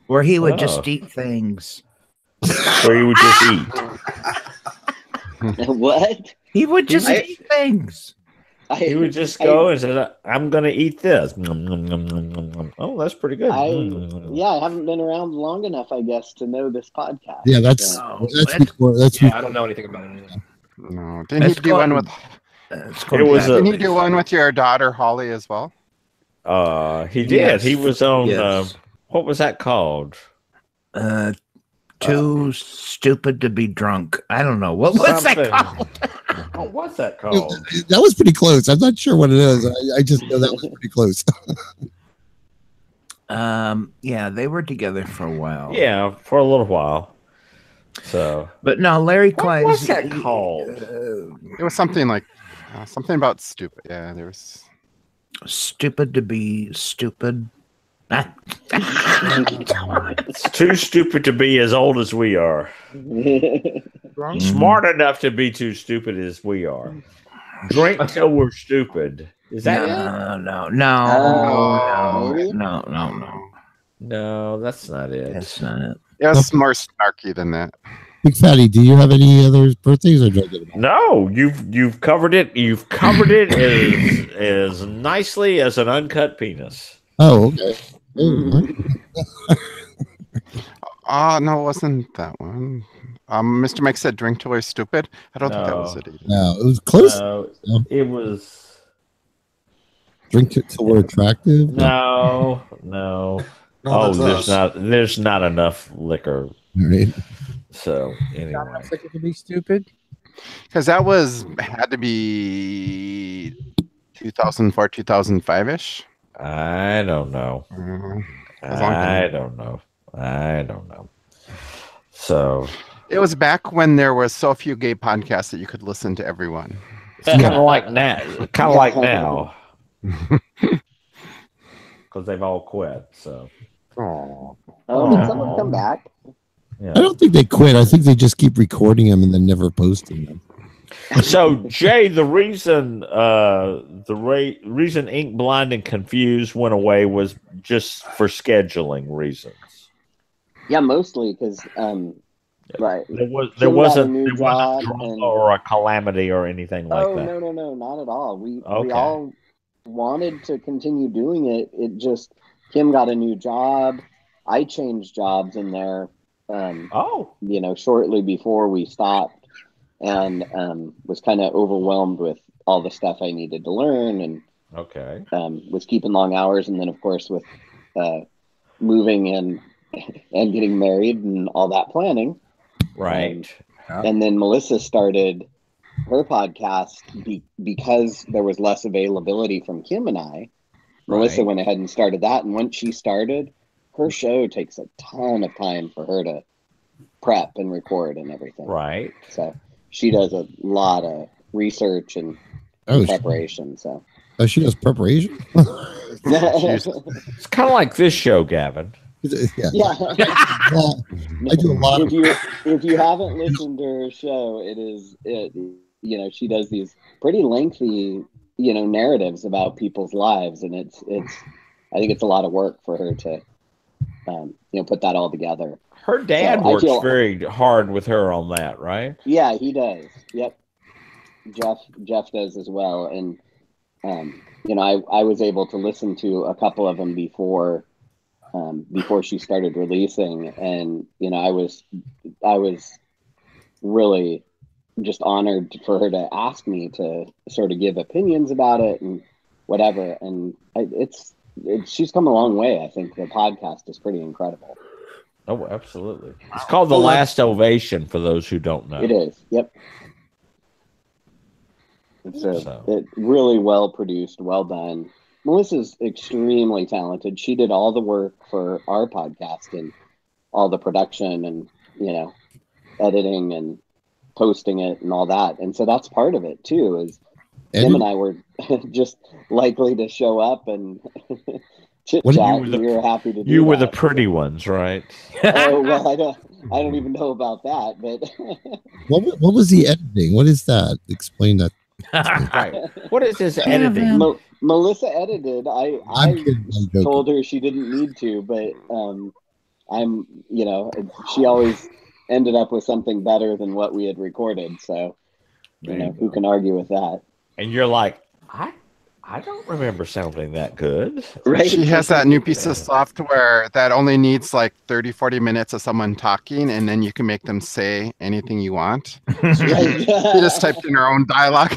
where he would just eat things. Where he would just eat. What? He would just eat things. He would just go and say, I'm going to eat this. Oh, that's pretty good. I haven't been around long enough, I guess, to know this podcast. Yeah, that's I don't know anything about it. No, didn't he do one with? Didn't he do one with your daughter Holly as well? He did. Yes. He was on. What was that called? Too stupid to be drunk. I don't know. What was that called? What's that called? That was pretty close. I'm not sure what it is. I just know that was pretty close. Yeah, they were together for a while. Yeah, for a little while. So, But no, Larry Klein. what's that called? It was something like something about stupid. Yeah, there was Stupid to be stupid. It's too stupid to be as old as we are. Smart enough to be too stupid as we are. Drink till we're stupid. Is that it? No, that's not it. That's not it. it was more snarky than that. Big Fatty, do you have any other birthdays or did I get them all? No, you've covered it. You've covered it as nicely as an uncut penis. Oh, okay. No, it wasn't that one. Mr. Mike said drink till we're stupid. I don't think that was it either. No, it was close. It was Drink it till we're attractive. no. Oh, that's us. there's not enough liquor. Right. So anyway, Sounds like it could be stupid. Because that had to be 2004, 2005 ish. I don't know. I don't know. So it was back when there were so few gay podcasts that you could listen to everyone. It's kind of like now. Kind of like now. Because they've all quit. So. Oh, did someone come back? Yeah. I don't think they quit. I think they just keep recording them and then never posting them. So Jay, the reason reason Ink Blind and Confused went away was just for scheduling reasons. Yeah, mostly because right. There wasn't drama or a calamity or anything like that. No, not at all. We all wanted to continue doing it. It just Kim got a new job. I changed jobs in there. Shortly before we stopped, and was kind of overwhelmed with all the stuff I needed to learn, and was keeping long hours, and then of course with moving and getting married and all that planning, right? And then Melissa started her podcast because there was less availability from Kim and I. Melissa went ahead and started that, and once she started, her show takes a ton of time for her to prep and record and everything. Right. So she does a lot of research and preparation. So she does preparation. It's kind of like this show, Gavin. Yeah. I do a lot. If you haven't listened to her show, she does these pretty lengthy, narratives about people's lives, and I think it's a lot of work for her to put that all together. Her dad works very hard with her on that, right? Yeah, he does. Yep. Jeff does as well. And, I was able to listen to a couple of them before she started releasing. And, I was really just honored for her to ask me to sort of give opinions about it and whatever. And she's come a long way. I think the podcast is pretty incredible. Oh, absolutely. It's called The Last Ovation for those who don't know. It is. Yep. It's really well produced, well done. Melissa's extremely talented. She did all the work for our podcast and all the production and, editing and posting it and all that. And so that's part of it too, is Tim and I were just likely to show up and chit chat. We were happy to do You were the pretty ones, right? Oh, well, I don't even know about that, but what was the editing? What is that? Explain that. Right. What is this editing? Melissa edited. I told her she didn't need to, but she always ended up with something better than what we had recorded. So, who can argue with that? And you're like, I don't remember sounding that good. Right. She has that new piece of software that only needs like 30, 40 minutes of someone talking, and then you can make them say anything you want. She just typed in her own dialogue.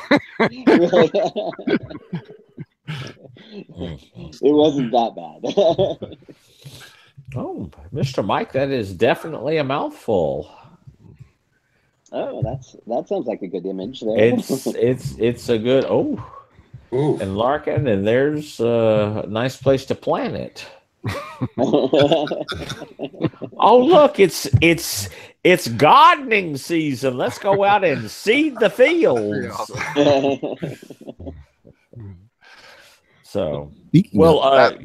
It wasn't that bad. Oh, Mr. Mike, that is definitely a mouthful. Oh, that sounds like a good image there. It's a good Ooh. And Larkin, and there's a nice place to plant it. Oh, look, it's It's gardening season. Let's go out and seed the fields. So, Speaking well, of-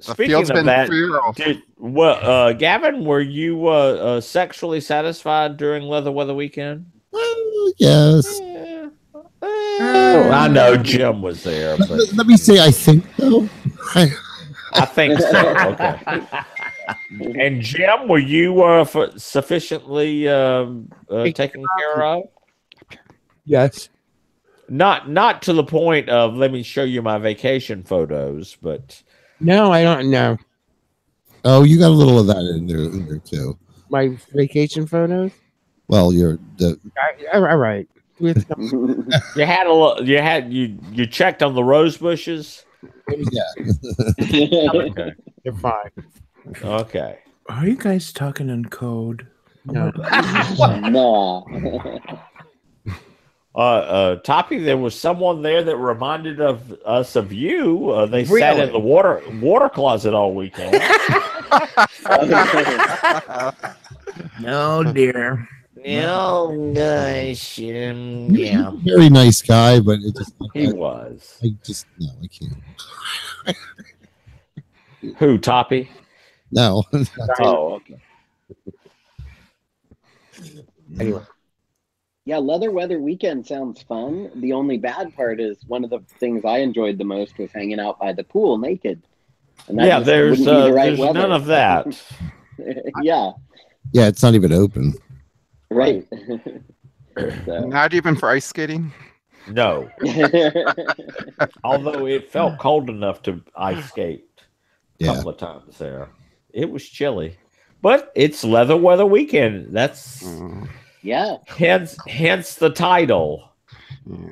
speaking of that, Gavin, were you sexually satisfied during Leather Weather Weekend? Yes. I know Jim was there. But Let me say, I think so. I think so. Okay. And Jim, were you sufficiently taken care of? Yes. Not to the point of let me show you my vacation photos, but No, I don't know. Oh, you got a little of that in there too. My vacation photos. Well, All right. you had you checked on the rose bushes. Yeah. Okay. They're fine. Okay. Are you guys talking in code? No. No. Toppy, there was someone there that reminded us of you. They sat in the water closet all weekend. No, dear. Oh gosh, yeah. Very nice guy, but it just He was. I can't. Who, Toppy? No. Oh, okay. Anyway. Yeah, Leather Weather Weekend sounds fun. The only bad part is one of the things I enjoyed the most was hanging out by the pool naked. And that Yeah, just there's wouldn't be the right there's weather. none of that. Yeah, Yeah, it's not even open. right. Not even for ice skating. No. Although it felt cold enough to ice skate a couple of times there. It was chilly. But it's Leather Weather Weekend. That's Yeah. hence the title.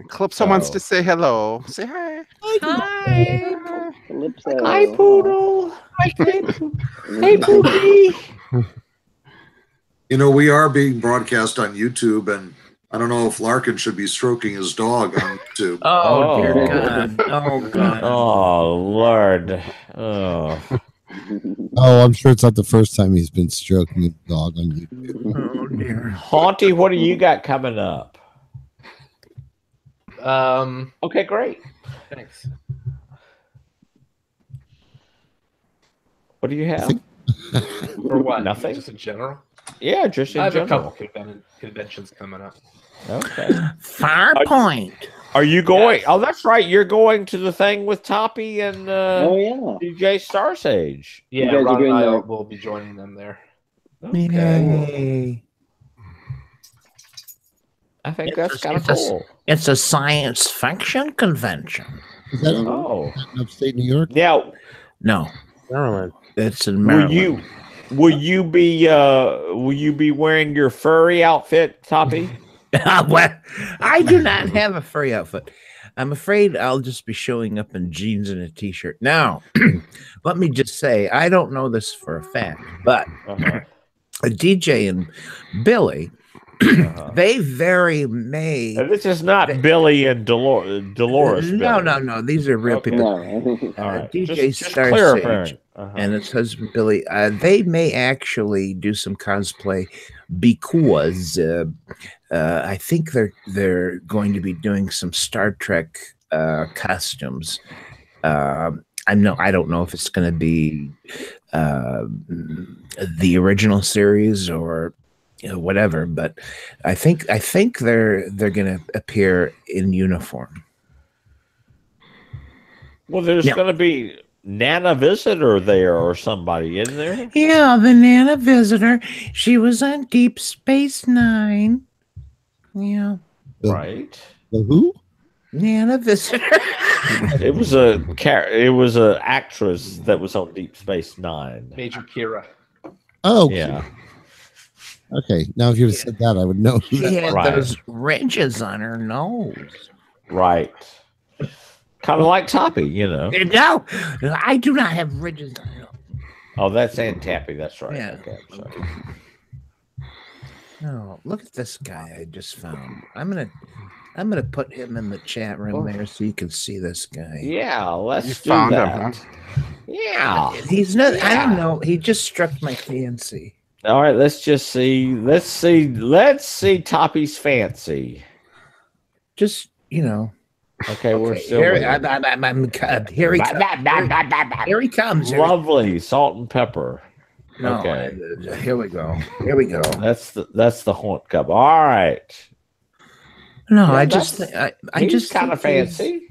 Calypso wants to say hello. Say hi. Hi. Calypso. Hi, Poodle. Hey, Poopy. You know, we are being broadcast on YouTube, and I don't know if Larkin should be stroking his dog on YouTube. Oh, dear God. Oh, God. Oh, Lord. Oh. Oh, I'm sure it's not the first time he's been stroking a dog on YouTube. Oh, dear. Haunty, what do you got coming up? Okay, great. Thanks. What do you have? For what? Nothing? Just in general? Yeah, just in I have general. a couple conventions coming up. Okay. Farpoint. Are you going? Yes. Oh, that's right. You're going to the thing with Toppy and Oh, yeah. DJ Starsage. Yeah, guys are Ron doing and I the- will be joining them there. Okay. Yay. I think It's that's a- kind of it's a- cool. It's a science fiction convention. Is that Oh. in upstate New York? Now, No, Maryland. it's in Maryland. will you be wearing your furry outfit, Toppy? Well, I do not have a furry outfit. I'm afraid I'll just be showing up in jeans and a t-shirt. Now, let me just say, I don't know this for a fact, but a DJ and Billy, they very may. Now, this is not Billy and Dolores. No, Billy. no. These are real people. No. All right. DJ Just Star clarifying. Sage and his husband Billy. They may actually do some cosplay because I think they're going to be doing some Star Trek costumes. I don't know if it's going to be the original series or whatever, but I think they're going to appear in uniform. Well, there's going to be Nana Visitor there or somebody in there. Yeah, the Nana Visitor. She was on Deep Space Nine. Yeah. Right. The who? Nana Visitor. It was a actress that was on Deep Space Nine. Major Kira. Oh, yeah. Okay. Now, if you had said that, I would know. She had Right. those ridges on her nose. Right. Kind of like Toppy, you know. No, I do not have ridges on her. Oh, that's Aunt Tappy. That's right. Yeah. Okay, I'm sorry. No, look at this guy I just found. I'm gonna put him in the chat room there so you can see this guy. Yeah, let's You do found that. him, huh? Yeah. He's not. I don't know. He just struck my fancy. All right, let's just see. Let's see Toppy's fancy. Just, you know. Okay, we're still here, waiting. here he comes. Here he comes. Lovely salt and pepper. No, Okay. Here we go. Here we go. That's the haunt cup. All right. No, Yeah, I just kind of fancy.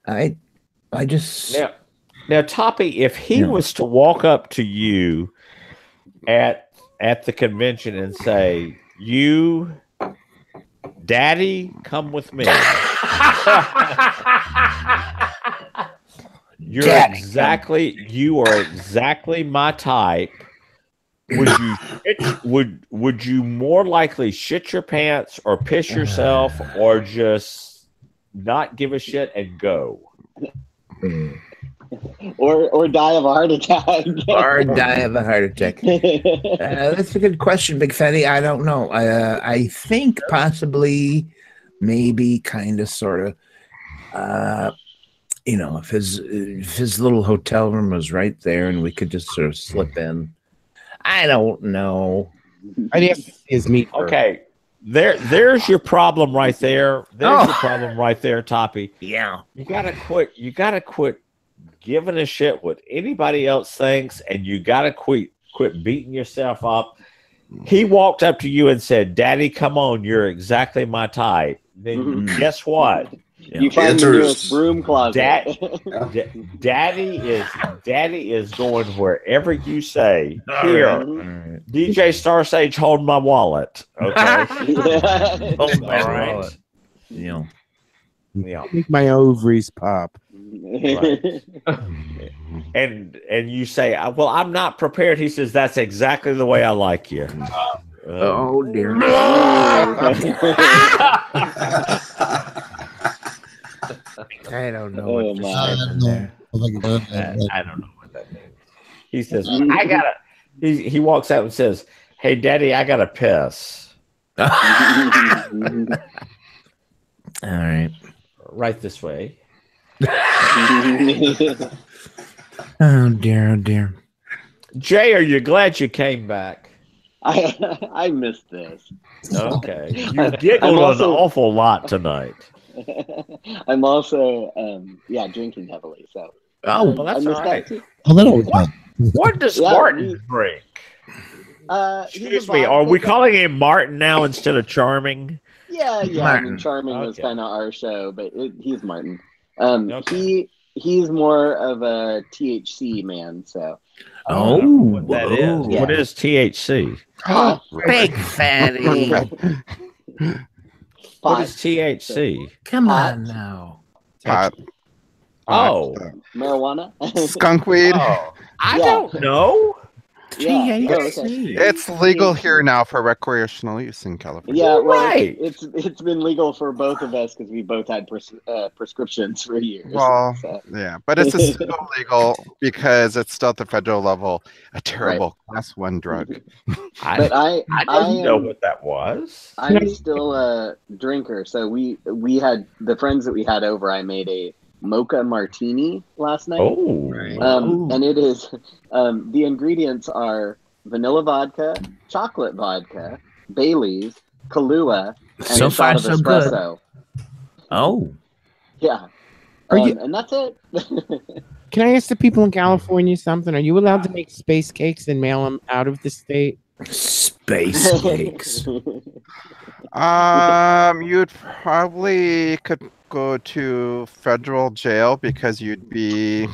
I just now Toppy, if he was to walk up to you at the convention and say, "You, Daddy, come with me." You are exactly my type. Would you more likely shit your pants or piss yourself or just not give a shit and go? Or die of a heart attack. Or die of a heart attack. That's a good question, Big Fatty. I don't know. I think possibly, maybe, kind of, sort of. You know, if his little hotel room was right there and we could just sort of slip in. I don't know. I'd have to see his meat. Okay. There's your problem right there. There's your problem right there, Toppy. Yeah. You gotta quit giving a shit what anybody else thinks, and you gotta quit beating yourself up. He walked up to you and said, "Daddy, come on, you're exactly my type." Then guess what? You find the newest broom closet. Daddy is going wherever you say. Here, right. DJ Star Sage, hold my wallet. Okay. Hold my wallet. Yeah. Make my ovaries pop. Right. and you say, "Well, I'm not prepared." He says, "That's exactly the way I like you." Oh dear. I don't know what just happened there. I don't know what that means. He says, "I gotta." He walks out and says, "Hey, Daddy, I gotta piss." All right. Right this way. Oh dear, oh dear. Jay, are you glad you came back? I missed this. Okay. You giggled an awful lot tonight. I'm also drinking heavily, so well, that's all right. What does Martin drink? Excuse me, are we calling him Martin now instead of Charming? Yeah. Martin. I mean, Charming was kind of our show, but he's Martin. He's more of a THC man, so. What that is? Yeah. What is THC? Big Fatty. What is THC? Come on now. Pot. Marijuana? Skunk weed. I don't know. THC. It's legal here now for recreational use in California. Yeah, well, right. It's been legal for both of us because we both had prescriptions for years. Well, so. yeah, but it's still legal because it's still at the federal level a terrible class 1 drug. I didn't know what that was. I'm still a drinker, so we had the friends that we had over. I made a mocha martini last night. And it is the ingredients are vanilla vodka, chocolate vodka, Bailey's, Kahlua, and so a far shot of so espresso. good. Oh. Yeah. And that's it. Can I ask the people in California something? Are you allowed to make space cakes and mail them out of the state? Space cakes. You'd probably could go to federal jail because you'd be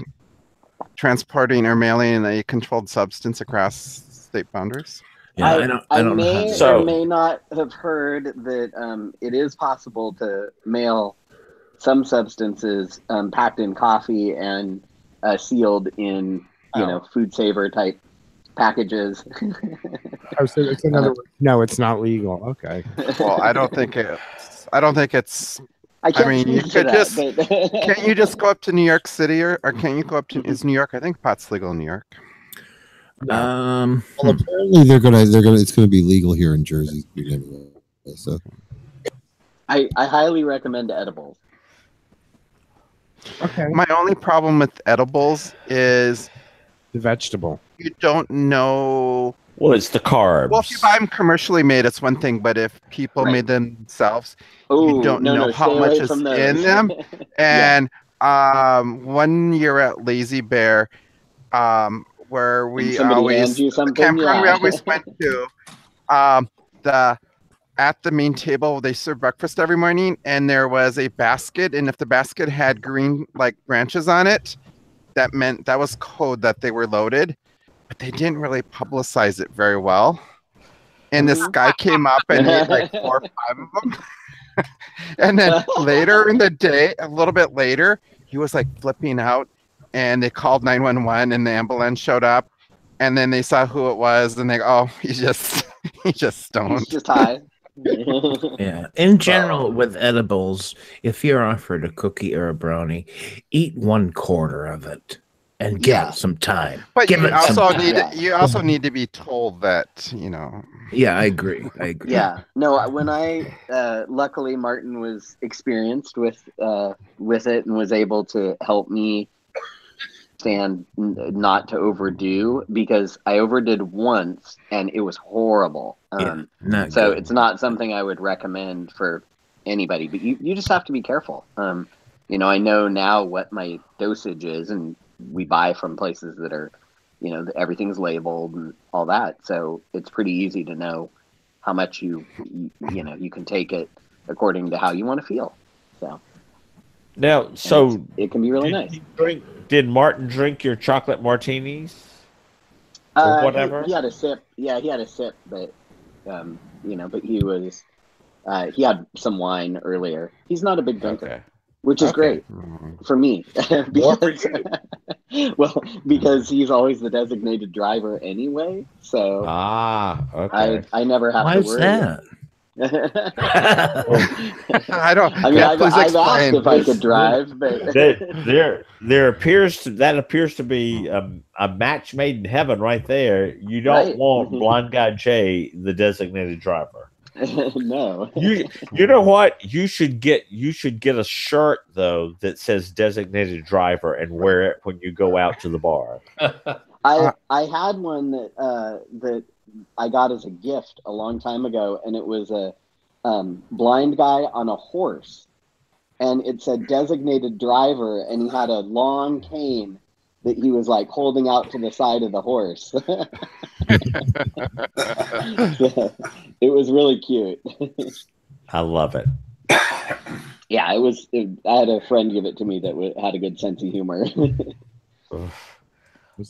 transporting or mailing a controlled substance across state boundaries. Yeah, I may or may not have heard that it is possible to mail some substances packed in coffee and sealed in food saver type packages. So it's another word. No, it's not legal. Okay. Well, I don't think it's. I mean, you could just. Can't you just go up to New York City or can't you go up to? Is New York? I think pot's legal in New York. Well, apparently they're gonna. It's gonna be legal here in Jersey anyway. So. I highly recommend edibles. Okay. My only problem with edibles is the vegetable. You don't know. Well, it's the carbs. Well, if you buy them commercially made, it's one thing. But if people made them themselves, you don't know how stay much away is from those. in them. And 1 year at Lazy Bear, where we always the campground we always went to, at the main table they serve breakfast every morning, and there was a basket, and if the basket had green branches on it, that meant that was code that they were loaded. But they didn't really publicize it very well. And this guy came up and ate like 4 or 5 of them. And then later in the day, a little bit later, he was like flipping out, and they called 911 and the ambulance showed up, and then they saw who it was, and they go, oh, he's just stoned. He's just high. Yeah. In general, with edibles, if you're offered a cookie or a brownie, eat 1/4 of it and give it some time. But give you it also some need time. you also need to be told that, you know. Yeah, I agree. Yeah. No, when I luckily Martin was experienced with it and was able to help me stand not to overdo, because I overdid once and it was horrible. Not so good. it's not something I would recommend for anybody, but you just have to be careful. You know, I know now what my dosage is, and we buy from places that are, you know, everything's labeled and all that. So it's pretty easy to know how much you can take it according to how you want to feel. So now, so it can be really nice. Did Martin drink your chocolate martinis or whatever? He had a sip. Yeah, he had a sip, but but he was he had some wine earlier. He's not a big drinker, which is great for me. because he's always the designated driver anyway. So okay. I never have Why to is worry. that? I don't. I mean, I've asked if I could drive, but there appears to be a match made in heaven right there. You don't want Blind Guy Jay, the designated driver. No. You know what? You should get a shirt though that says designated driver and wear it when you go out to the bar. I had one that I got as a gift a long time ago, and it was a blind guy on a horse, and it said designated driver, and he had a long cane that he was like holding out to the side of the horse. So, it was really cute. I love it. Yeah, I had a friend give it to me that had a good sense of humor.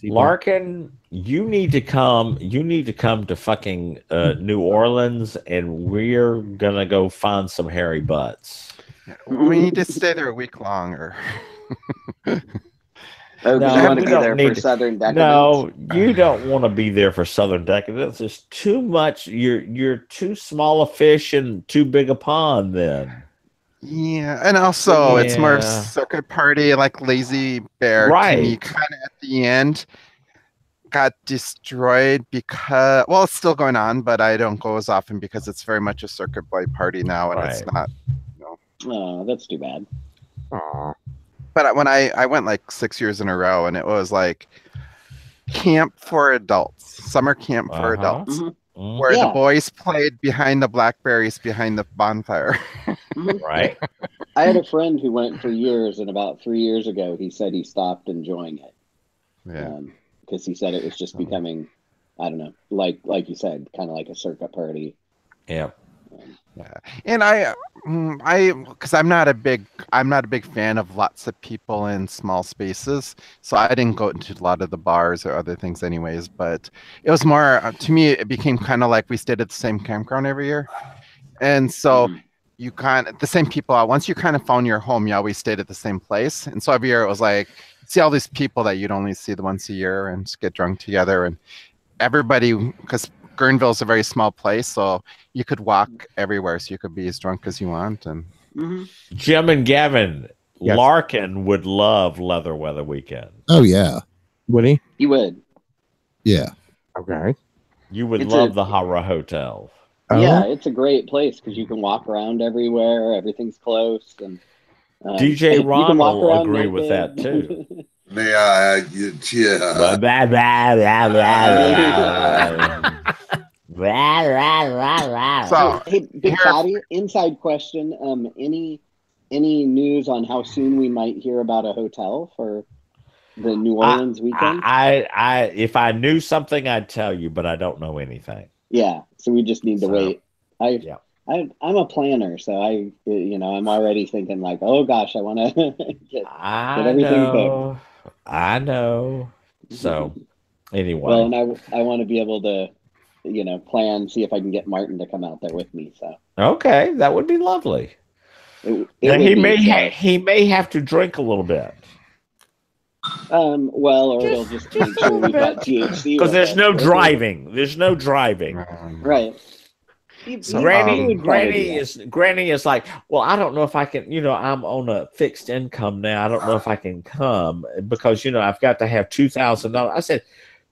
Larkin, you need to come to fucking New Orleans, and we're gonna go find some hairy butts. We need to stay there a week longer. You want to be there for Southern Decadence? No, you don't want to be there for Southern Decadence. It's too much. You're too small a fish and too big a pond then. Yeah, and also it's more circuit party, like Lazy Bear. Right. To me, kind of at the end got destroyed because, well, it's still going on, but I don't go as often because it's very much a circuit boy party now, and it's not. Oh, that's too bad. Aww. But when I went like 6 years in a row, and it was like camp for adults, summer camp for adults, where the boys played behind the blackberries behind the bonfire. Right. I had a friend who went for years, and about 3 years ago, he said he stopped enjoying it. Yeah. Because he said it was just becoming, I don't know, like you said, kind of like a circuit party. Yeah. Yeah, and I, because I'm not a big fan of lots of people in small spaces, so I didn't go into a lot of the bars or other things, anyways. But it was more to me. It became kind of like we stayed at the same campground every year, and so you the same people. Once you kind of found your home, you always stayed at the same place, and so every year it was like see all these people that you'd only see once a year and just get drunk together, and everybody because Guerneville's a very small place, so you could walk everywhere, so you could be as drunk as you want. And Jim and Gavin, Larkin would love Leather Weather Weekend. Oh yeah, would he? He would. Yeah. Okay. You would love the Hara Hotel. Yeah, it's a great place because you can walk around everywhere. Everything's close, and DJ Ron will agree naked. with that too. Yeah. Blah, blah, blah, blah, blah. So Hey, Big here- Fatty, inside question. Any news on how soon we might hear about a hotel for the New Orleans weekend? If I knew something, I'd tell you, but I don't know anything. Yeah, so we just need to So, wait. yeah. I'm a planner, so I'm already thinking like, oh gosh, I want to get everything picked. I know. So anyway, Well, and I want to be able to, plan, see if I can get Martin to come out there with me. So okay, that would be lovely. it Now, would he may have to drink a little bit. Well, or he'll just make sure we've got THC Because there's with no us. driving. There's no driving. Right. So He would probably Granny is like, well, I don't know if I can, I'm on a fixed income now. I don't know if I can come because I've got to have $2,000. I said,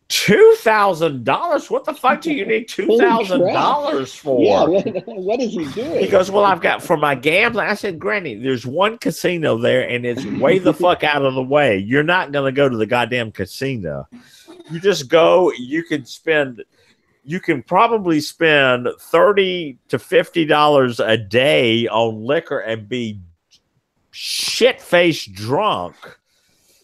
$2,000? What the fuck do you need $2,000 for? Yeah, what is he doing? He goes, well, I've got for my gambling. I said, Granny, there's one casino there and it's way the fuck out of the way. You're not going to go to the goddamn casino. You just go, you can probably spend $30 to $50 a day on liquor and be shit-faced drunk.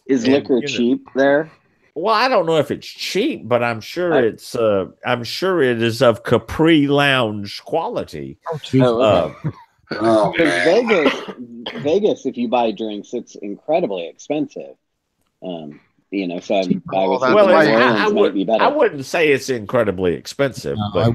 Is liquor cheap there? Well, I don't know if it's cheap, but I'm sure it is of Capri Lounge quality. Because Vegas, if you buy drinks, it's incredibly expensive. So I wouldn't say it's incredibly expensive, but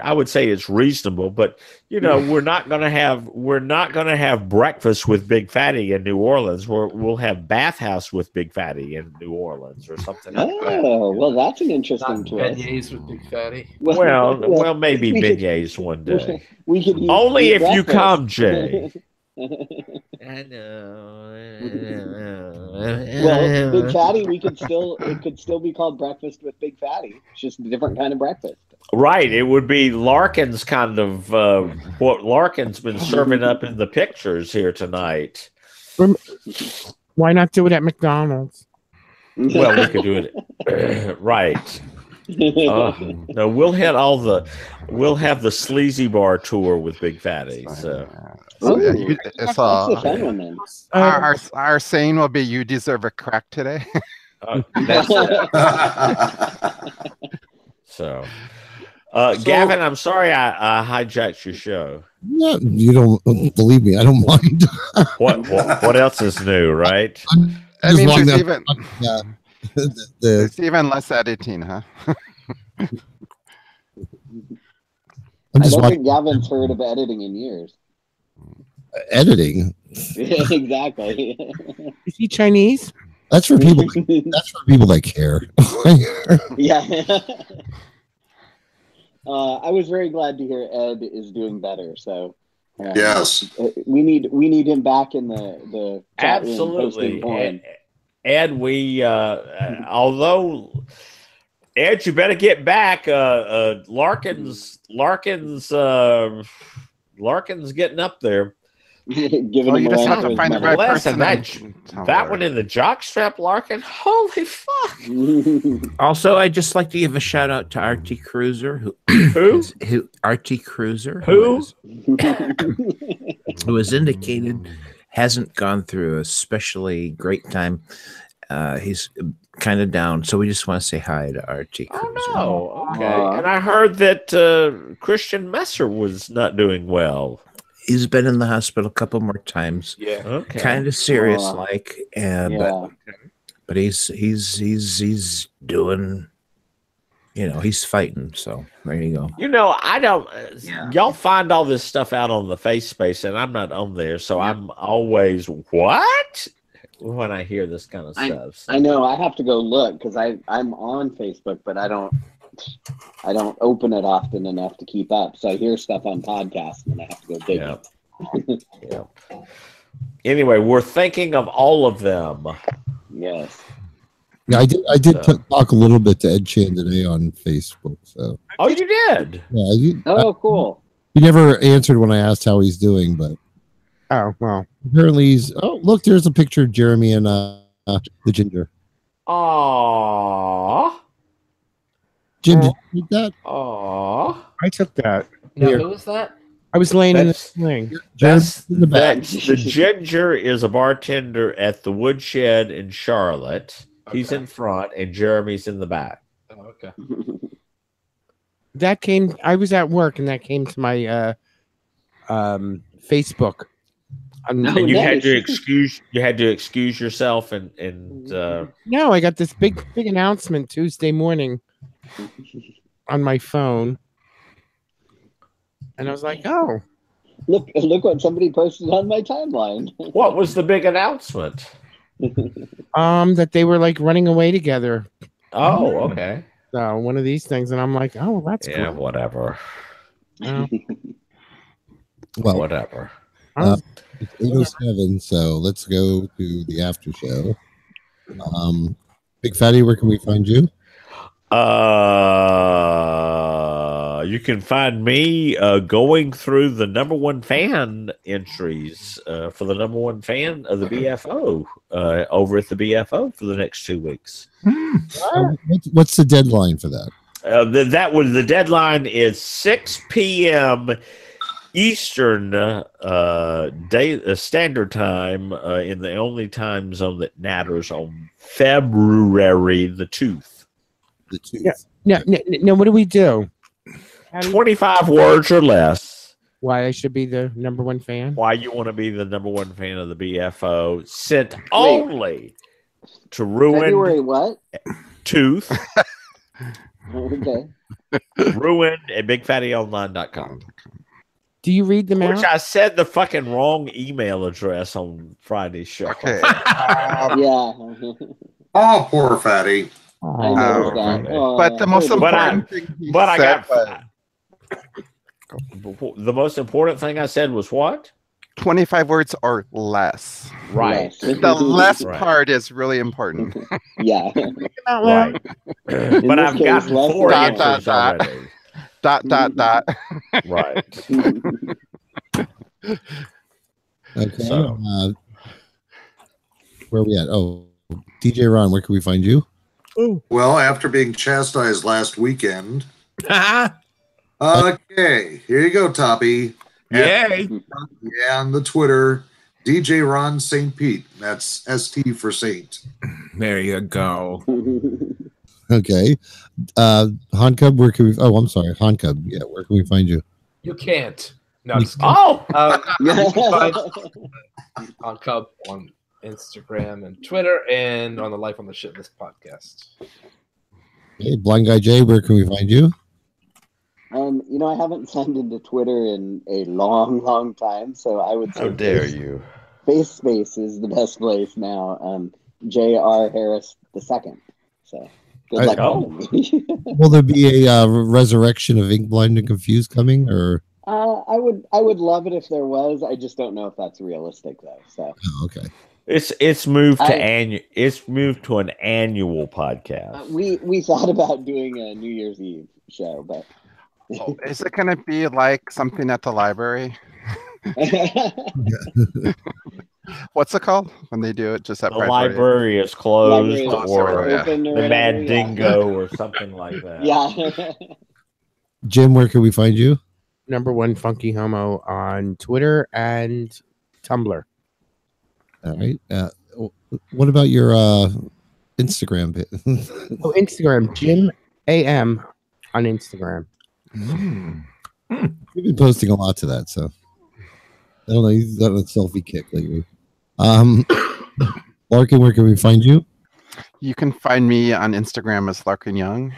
I would say it's reasonable. But we're not gonna have breakfast with Big Fatty in New Orleans. We'll have bathhouse with Big Fatty in New Orleans or something. Well, that's an interesting twist. Beignets with Big Fatty. Well, maybe beignets one day. We could only if breakfast. you come, Jay. I know. Well, Big Fatty, it could still be called breakfast with Big Fatty. It's just a different kind of breakfast. Right. It would be Larkin's kind of what Larkin's been serving up in the pictures here tonight. Why not do it at McDonald's? Well, we could do it. Right. No, we'll have the sleazy bar tour with Big Fatty. So that's a fun one then. Our saying will be, "You deserve a crack today." So, Gavin, I'm sorry I hijacked your show. No, you don't believe me. I don't mind. What else is new, right? I mean, there's even less editing, huh? I don't think Gavin's heard of editing in years. Editing? Exactly. Is he Chinese? That's for people. That's for people that care. Yeah. I was very glad to hear Ed is doing better. So yes, we need him back in the chat absolutely. Room Ed, although Ed, you better get back. Larkin's getting up there. Giving him you just have to find the right person. That one in the jockstrap, Larkin. Holy fuck! Also, I'd just like to give a shout out to Archie Cruiser, who Archie Cruiser, who was indicated hasn't gone through a especially great time. He's kind of down, so we just want to say hi to Archie Cruiser. Oh, no. Okay. And I heard that Christian Messer was not doing well. He's been in the hospital a couple more times. Yeah. Okay. Kind of serious, but he's doing. He's fighting. So there you go. I don't. Y'all find all this stuff out on the face space, and I'm not on there, so I'm always what when I hear this kind of stuff. So. I know. I have to go look because I'm on Facebook, but I don't open it often enough to keep up. So I hear stuff on podcasts and I have to go dig it. Yeah. Anyway, we're thinking of all of them. Yes. Yeah, I did talk a little bit to Ed Chan today on Facebook. So. Oh, you did? Yeah. Cool. He never answered when I asked how he's doing, but. Oh, well. Apparently he's. Oh, look! There's a picture of Jeremy and the ginger. Aww. Jim, did you eat that? Aww. I took that. Now, Here. who was that? I was laying in the That's- sling. That's in the back. the ginger is a bartender at the Woodshed in Charlotte. He's Okay. in front, and Jeremy's in the back. Oh, okay. That came. I was at work, and that came to my Facebook. No. And you had to nice. excuse yourself, and No, I got this big announcement Tuesday morning on my phone, and I was like, "Oh, Look what somebody posted on my timeline. what was the big announcement? that they were like running away together." Oh, okay. So one of these things, and I'm like, "Oh, well, that's Yeah, cool." whatever. Well, Well, Whatever. it's 8:07, so let's go to the after show. Big Fatty, where can we find you? You can find me going through the number one fan entries for the number one fan of the BFO over at the BFO for the next 2 weeks. What's the deadline for that? The deadline is 6 p.m. Eastern standard time in the only time zone that matters on February the 2nd. The tooth. no, what do we do? How do you- 25 words or less. why I should be the number one fan? Why you want to be the number one fan of the BFO? Sent only to February Ruined what? Tooth. Okay. Ruined at BigFattyOnline.com. Do you read them Which out? I said the fucking wrong email address on Friday's show. Okay. Yeah. Oh, poor fatty. I noticed that. okay. Oh, But the most poor But I- important thing he But I said got was the most important thing I said was what? 25 words or less. Right. Yes. The less Right. part is really important. Yeah. Right. In But this I've got case, less 4 dot, entries dot. already. Dot. Right. Okay. So- Where are we at? Oh, DJ Ron, where can we find you? Well, after being chastised last weekend. Okay, here you go, Toppy. Yay! Yeah, on the Twitter, DJ Ron St. Pete. That's ST for Saint. There you go. Okay. Han Cub, where can we? Oh, I'm sorry, Han Cub. Yeah, where can we find you? You can't. No, just kidding. Oh, You can find on Cub on Instagram and Twitter and on the Life on the Shitlist podcast. Hey, Blind Guy Jay, where can we find you? I haven't signed into Twitter in a long time, so I would say how dare you? Space is the best place now. J.R. Harris II. So good luck Oh. finding me. Will there be a resurrection of Ink Blind and Confused coming, or? I would love it if there was. I just don't know if that's realistic though. So Oh, okay. It's moved to I- It's moved to an annual podcast. we thought about doing a New Year's Eve show, but Oh, is it going to be like something at the library? What's it called when they do it just at The Bradbury? library is closed, Library is or yeah. open or the Mad whatever, yeah. Dingo, or something like that. Yeah. Jim, where can we find you? Number one funky homo on Twitter and Tumblr. All right. What about your Instagram bit? Oh, Instagram, Jim AM on Instagram. You've been posting a lot to that, so I don't know. He's got a selfie kick lately. Larkin, where can we find you? You can find me on Instagram as Larkin Young.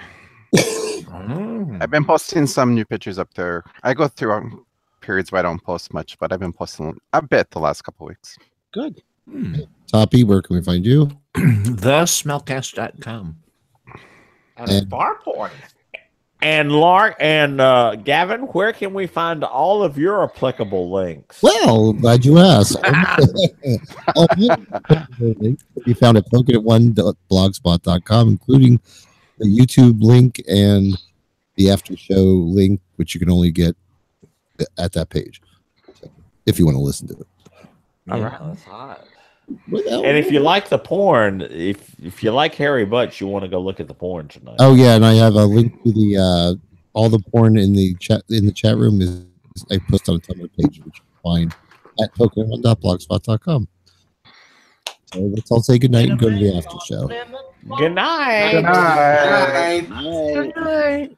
I've been posting some new pictures up there. I go through periods where I don't post much, but I've been posting a bit the last couple of weeks. Good. Toppy, where can we find you? TheSmellcast.com. And Farpoint. And Gavin, where can we find all of your applicable links? Well, glad you asked. All links can be found at pokinit1.blogspot.com, including the YouTube link and the after show link, which you can only get at that page, so, if you want to listen to it. All right. That's hot. And if you like the porn, if you like hairy butts, you want to go look at the porn tonight. Oh yeah, and I have a link to the all the porn in the chat room is I post on a Tumblr page, which you can find at pokinit.blogspot.com. So let's all say goodnight and go to the after show. Good night. Good night. Night. night.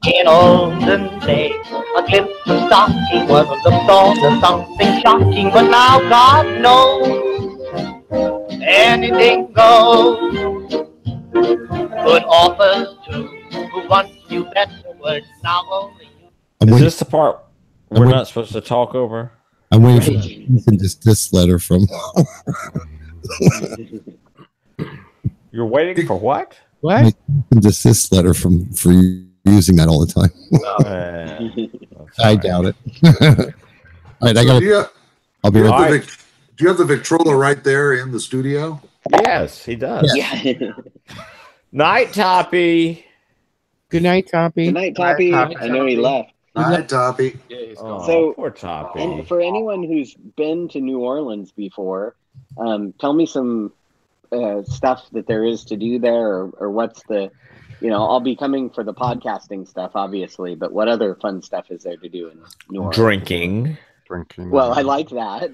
In olden days, a clip of stocking was the thought of something shocking, but now God knows anything goes. Good authors too, who once knew better words, now only you. Is this the part we're not supposed to talk over? I'm waiting for this letter from. You're waiting for what? What? Desist letter from for using that all the time. I doubt it. All right, I got it. I'll be right back. Do you have the Victrola right there in the studio? Yes, he does. Yeah. Night, Toppy. Good night, Toppy. Good night, Toppy. I know he left. Night, Toppy. Yeah, he's gone. So, poor Toppy. And for anyone who's been to New Orleans before, tell me some stuff that there is to do there, or what's the, I'll be coming for the podcasting stuff, obviously, but what other fun stuff is there to do in New Orleans? Drinking. Well, I like that.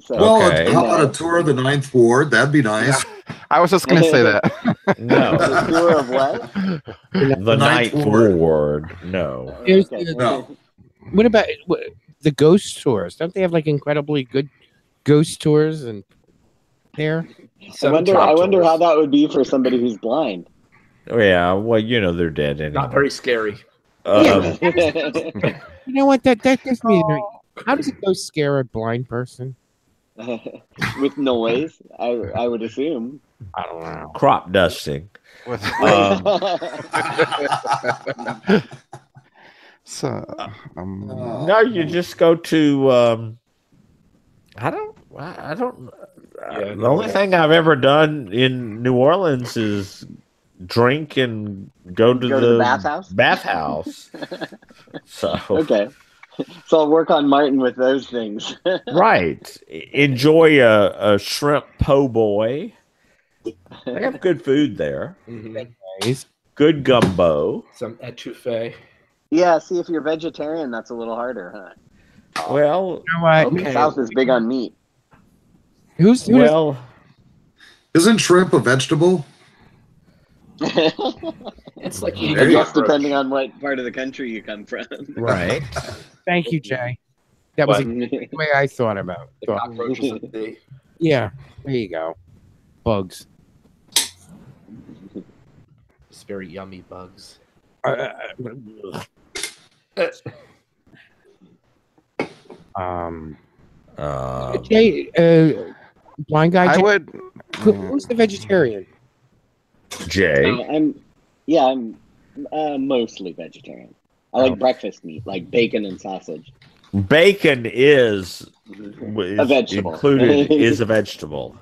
So, Well, how about a tour of the Ninth Ward? That'd be nice. Yeah. I was just going to say that. No. A tour of what? The Ninth Ward. No. Okay. No. What about the ghost tours? Don't they have like incredibly good ghost tours and there? I wonder how that would be for somebody who's blind. Oh, yeah. Well, they're dead anyway. Not very scary. You know what? That gives me. How does a ghost scare a blind person? With noise, I would assume. I don't know. Crop dusting. No, you just go to. The only thing I've ever done in New Orleans is drink and go to the bathhouse. So okay. So I'll work on Martin with those things. Right. Enjoy a shrimp po' boy. They have good food there. Mm-hmm. Good gumbo. Some etouffee. Yeah, see, if you're vegetarian, that's a little harder, huh? Well, The South is big on meat. Isn't shrimp a vegetable? It's like I guess depending on what part of the country you come from. Right. Thank you, Jay. That was the way I thought about it. Cockroaches of the day. Yeah, there you go. Bugs. It's very yummy bugs. Jay, blind guy. I Jay, would. Who's the vegetarian? Jay. I'm mostly vegetarian. I like breakfast meat, like bacon and sausage. Bacon is a vegetable. Included is a vegetable.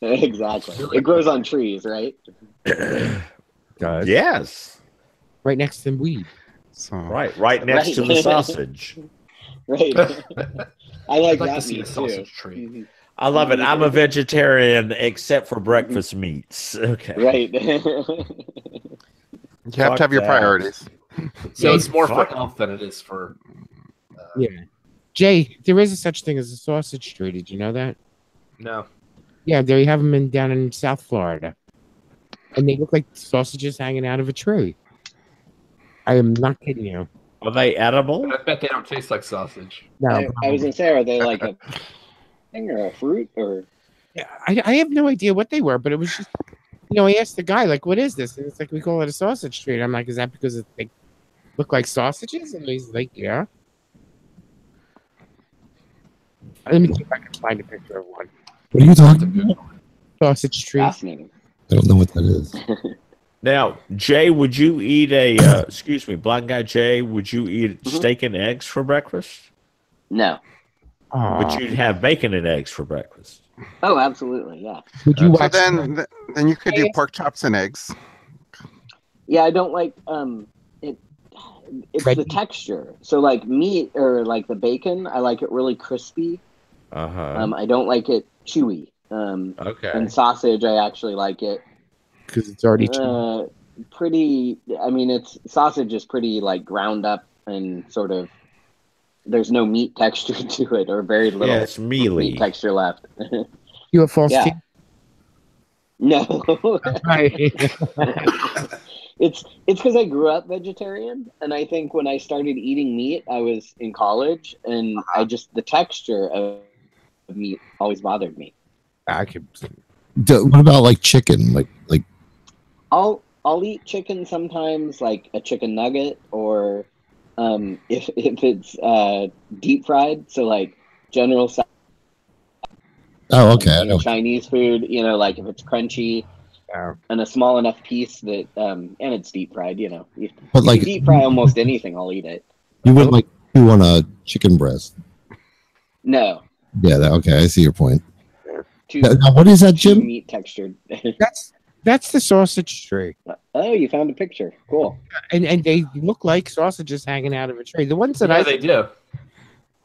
Exactly. It grows on trees, right? Yes. Right next to weed. So. Right next to the sausage. Right. I like I'd like that to see meat a sausage too. tree. I love it. I'm a vegetarian except for breakfast meats. Okay. Right. You have to have your priorities. So it's more for health than it is for. Yeah. Jay, there is a such thing as a sausage tree. Did you know that? No. Yeah, they have them down in South Florida. And they look like sausages hanging out of a tree. I am not kidding you. Are they edible? I bet they don't taste like sausage. No. I was going to say, are they like a thing or a fruit or? Yeah, I have no idea what they were, but it was just, I asked the guy, like, what is this? And it's like, we call it a sausage tree. And I'm like, is that because they look like sausages? And he's like, yeah. Let me see if I can find a picture of one. What are you talking about? Sausage tree. Fascinating. I don't know what that is. Now, Jay, would you eat excuse me, blind guy Jay, would you eat steak and eggs for breakfast? No. But you'd have bacon and eggs for breakfast. Oh, absolutely, yeah. Would you watch then you could do pork chops and eggs. Yeah, I don't like it's the texture. So like meat or like the bacon, I like it really crispy. Uh-huh. I don't like it chewy. Okay. And sausage, I actually like it. Because it's already cheap. Pretty. I mean, it's sausage is pretty like ground up and sort of. There's no meat texture to it, or very little Yeah, it's mealy. meat texture left. You have false Yeah. teeth? No. Right. It's because I grew up vegetarian, and I think when I started eating meat, I was in college, and I just the texture of meat always bothered me. I could. What about like chicken? Like I'll eat chicken sometimes, like a chicken nugget, or if it's deep fried. So like General Tso, oh, okay, I know. Chinese food, like if it's crunchy and a small enough piece that and it's deep fried, If But like you deep fry almost anything, I'll eat it. you wouldn't like chew on a chicken breast. No, Yeah, okay, I see your point. too, Now, what is that, too Jim? meat textured. That's the sausage tray. Oh, you found a picture. Cool. And they look like sausages hanging out of a tray. The ones that Yeah, they do.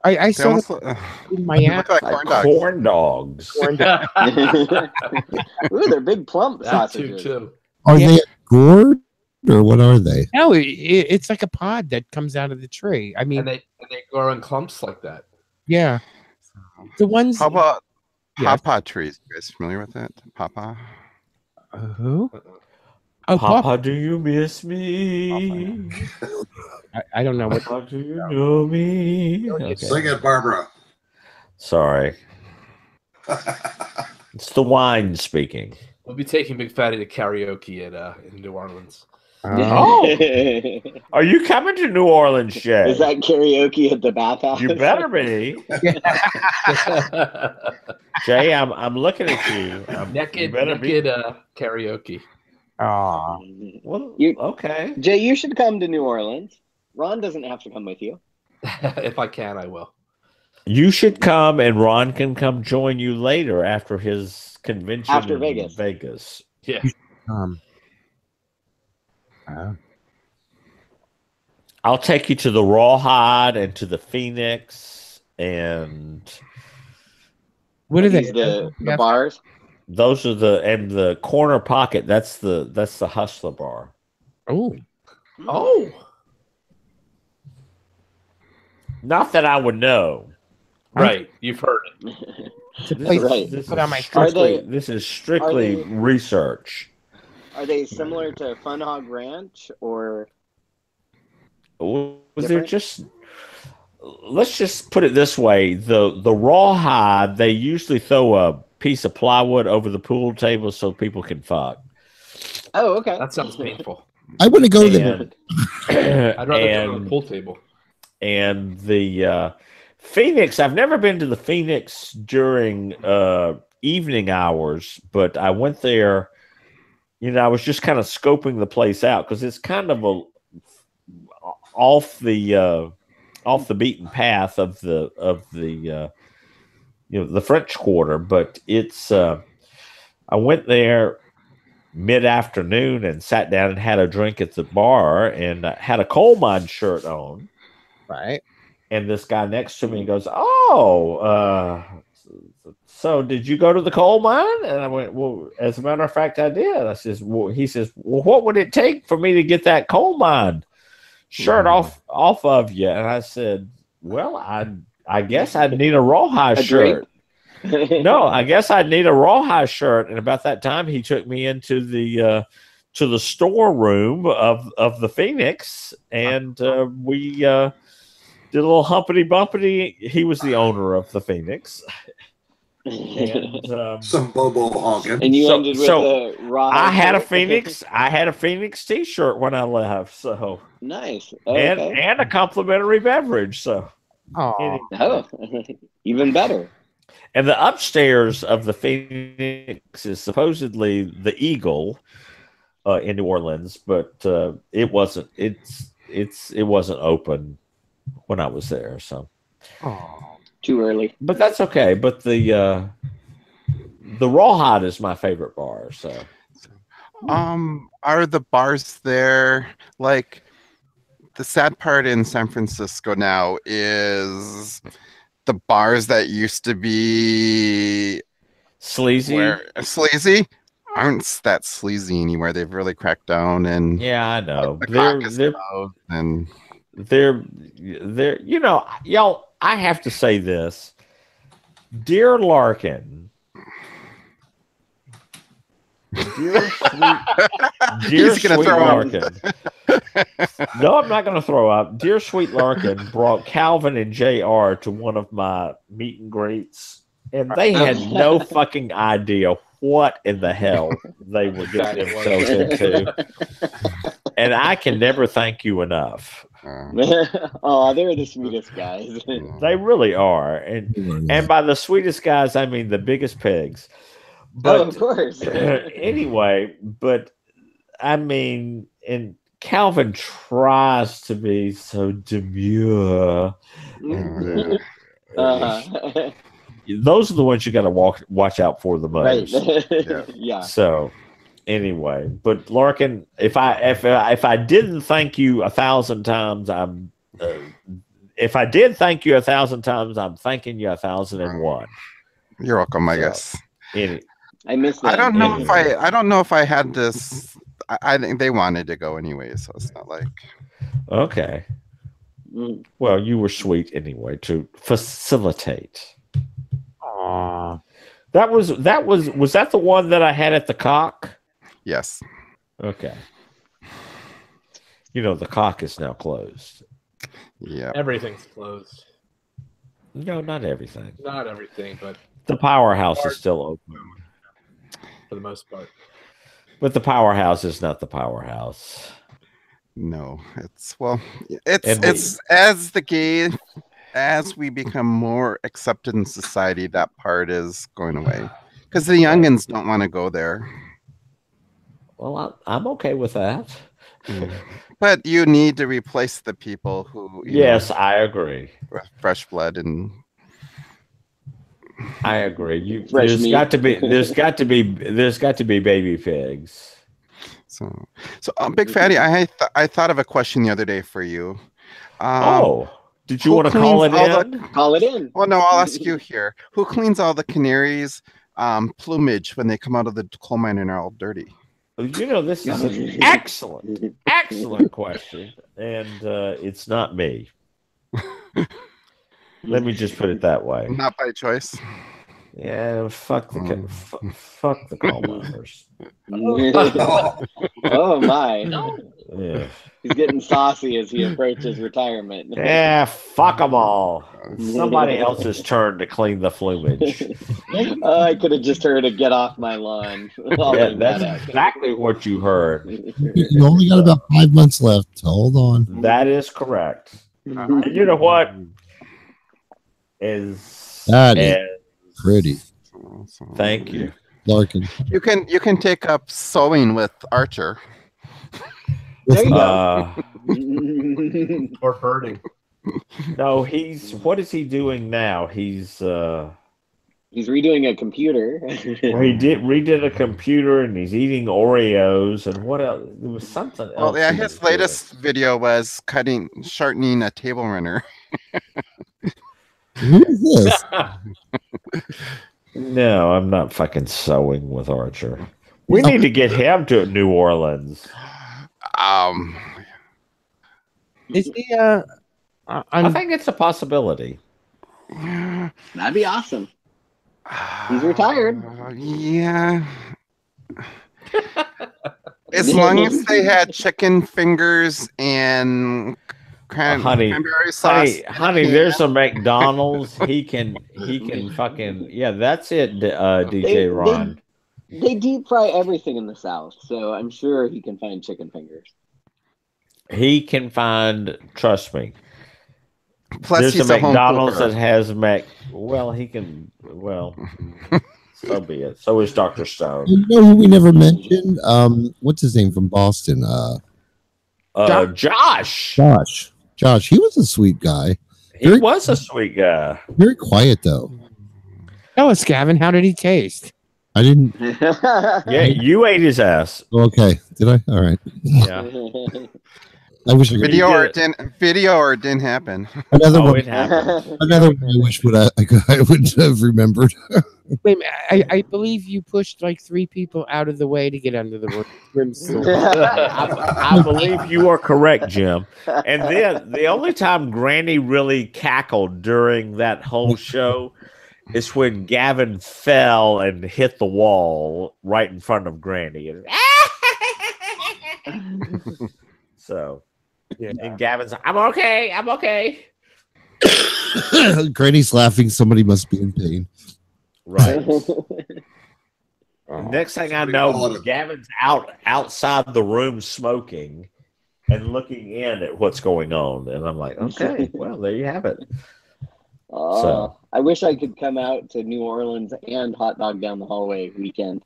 I They saw almost them look, in my they app. look like corn dogs. Corn dogs. Ooh, they're big plump That sausages. too. Are they gourd or what are they? No, it's like a pod that comes out of the tray. I mean, And they grow in clumps like that. yeah. The ones. How about Yes. pawpaw trees? You guys familiar with it? Pawpaw? Who? Oh, Papa, do you miss me? I don't know what. Papa, do you know me? Okay. Sing it, Barbara. Sorry. It's the wine speaking. We'll be taking Big Fatty to karaoke in New Orleans. Oh, are you coming to New Orleans, Jay? Is that karaoke at the bathhouse? You better be. Jay, I'm looking at you. Naked karaoke. Aw. Well, okay. Jay, you should come to New Orleans. Ron doesn't have to come with you. If I can, I will. You should come, and Ron can come join you later after his convention After in Vegas. Vegas. Yeah. I'll take you to the Rawhide and to the Phoenix, and What are they? The bars? those are the corner pocket. That's the Hustler bar. Oh. Oh. Not that I would know. Right. You've heard it. This is strictly research. Are they similar to Fun Hog Ranch or? They're just. Let's just put it this way: the Rawhide, they usually throw a piece of plywood over the pool table so people can fuck. Oh, okay. That sounds painful. I want to go there. I'd rather go to the pool table. And the Phoenix, I've never been to the Phoenix during evening hours, but I went there. I was just kind of scoping the place out because it's kind of off the beaten path of the French Quarter, but it's. I went there mid-afternoon and sat down and had a drink at the bar and had a coal mine shirt on. Right. And this guy next to me goes, "Oh, so did you go to the coal mine?" And I went, "Well, as a matter of fact, I did." I says, "Well," he says, "Well, what would it take for me to get that coal mine shirt off of you?" And I said, "Well, I guess I'd need a rawhide shirt." No, I guess I'd need a rawhide shirt. And about that time, he took me into the storeroom of the Phoenix, and we did a little humpity bumpity. He was the owner of the Phoenix. And, some bobo honking. And you ended with a raw. I had a Phoenix T-shirt when I left. So nice. Okay. And a complimentary beverage. So even better. And the upstairs of the Phoenix is supposedly the Eagle in New Orleans, but it wasn't. It wasn't open when I was there. So too early. But that's okay. But the Rawhide is my favorite bar. So are the bars there like? The sad part in San Francisco now is the bars that used to be Sleazy. Where sleazy aren't that sleazy anymore. They've really cracked down, and Yeah, I know. the cock is out, and they're you know, y'all, I have to say this. Dear Larkin, dear sweet Larkin. No, I'm not going to throw up. Dear sweet Larkin brought Calvin and JR to one of my meet and greets, and they had no fucking idea what in the hell they were getting themselves into. And I can never thank you enough. Oh, they're the sweetest guys. They really are. And by the sweetest guys, I mean the biggest pigs. But of course. Anyway, but I mean, and Calvin tries to be so demure. Those are the ones you got to watch out for the most. Right. Yeah. So anyway, but Larkin, if I didn't thank you 1,000 times, I'm. If I did thank you 1,000 times, I'm thanking you 1,001. You're welcome, I guess. I miss that. I don't know if I had this. I think they wanted to go anyway, so it's not like. Okay. Well, you were sweet anyway to facilitate. Aww. Was that the one that I had at the cock? Yes. Okay. You know, the cock is now closed. Yeah. Everything's closed. No, not everything. Not everything, but the powerhouse is still open. For the most part. But the powerhouse is not the powerhouse. No, it's as we become more accepted in society, that part is going away. Because the youngins don't want to go there. Well, I'm okay with that. But you need to replace the people who. Yes, I agree. Fresh blood and. I agree. There's got to be baby pigs. So Big Fatty, I thought of a question the other day for you. Did you want to call it in? Call it in. Well, no, I'll ask you here. Who cleans all the canaries' plumage when they come out of the coal mine and are all dirty? You know, this is an excellent question, and it's not me. Let me just put it that way. Not by choice. Yeah, fuck the coal miners. Oh my! Yeah. He's getting saucy as he approaches retirement. Yeah, fuck them all. Somebody else's turn to clean the plumage. I could have just heard a "get off my lawn." Yeah, that's exactly what you heard. You only got about 5 months left. Hold on. That is correct. You know what? That is pretty. Thank you, Larkin. You can take up sewing with Archer. There you go. Or birding. No, what is he doing now? He's redoing a computer. redid a computer, and he's eating Oreos, and what else? There was something else. Well, yeah, his latest video was shortening a table runner. Who is this? No, I'm not fucking sewing with Archer. We need to get him to New Orleans. Is he? I think it's a possibility. That'd be awesome. He's retired. Yeah. As long as they had chicken fingers and cranberry sauce. Honey, there's a McDonald's. He can fucking that's it. DJ Ron. They deep fry everything in the South, so I'm sure he can find chicken fingers. He can find. Trust me. Plus, there's he's a McDonald's that has Well, he can. Well, so be it. So is Dr. Stone. You know who we never mentioned? What's his name from Boston? Josh. Josh. He was a sweet guy. He was a sweet guy. Very quiet though. Tell us, Gavin. How did he taste? I didn't. Yeah, you ate his ass. Okay, did I? All right. Yeah. I wish I could. Video or it didn't happen. Another one. It happened. Another one I wish I would have remembered. Wait a minute, I believe you pushed like 3 people out of the way to get under the rim sword. I believe you are correct, Jim. And then the only time Granny really cackled during that whole show is when Gavin fell and hit the wall right in front of Granny. So, Yeah. and Gavin's like, I'm okay. I'm okay. Granny's laughing. Somebody must be in pain. Right. Oh. Next thing I know, Gavin's outside the room smoking and looking in at what's going on. And I'm like, okay, well, there you have it. So I wish I could come out to New Orleans and hot dog down the hallway weekend.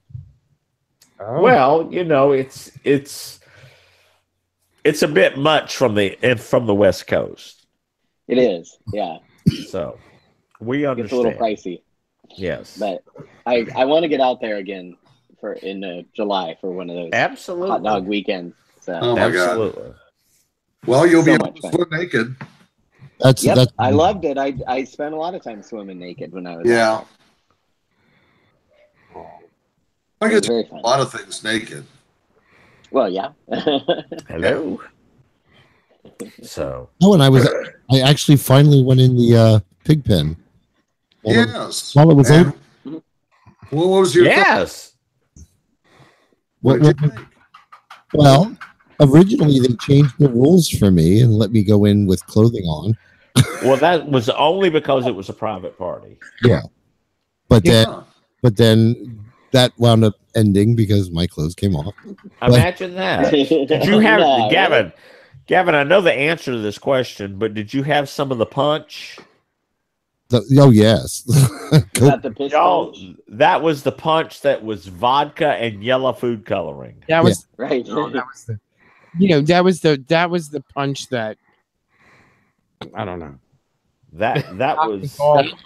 Oh. well, you know, it's a bit much from the West Coast. It is, yeah. So we It's a understand. little pricey, Yes. but I want to get out there again in July for one of those Absolutely. hot dog weekends. So Oh my Absolutely. God. Well, you'll So be much able fun. to swim naked. That's yep, that's I loved it. I spent a lot of time swimming naked when I was Yeah. out I there. It guess was very a fun. lot of things naked. Well, yeah. Hello. So no. And I actually finally went in the pig pen. Yes. While it was And open. what was your yes. What did you think? Well, originally they changed the rules for me and let me go in with clothing on. Well, that was only because it was a private party. Yeah. But Yeah. then that wound up ending because my clothes came off. Imagine that. Did you have No, Gavin? Gavin, I know the answer to this question, but did you have some of the punch? Oh yes. Is that the piss Y'all, punch? that was the punch that was vodka and yellow food coloring. That was Right. no, that was the that was the punch that I don't know. That was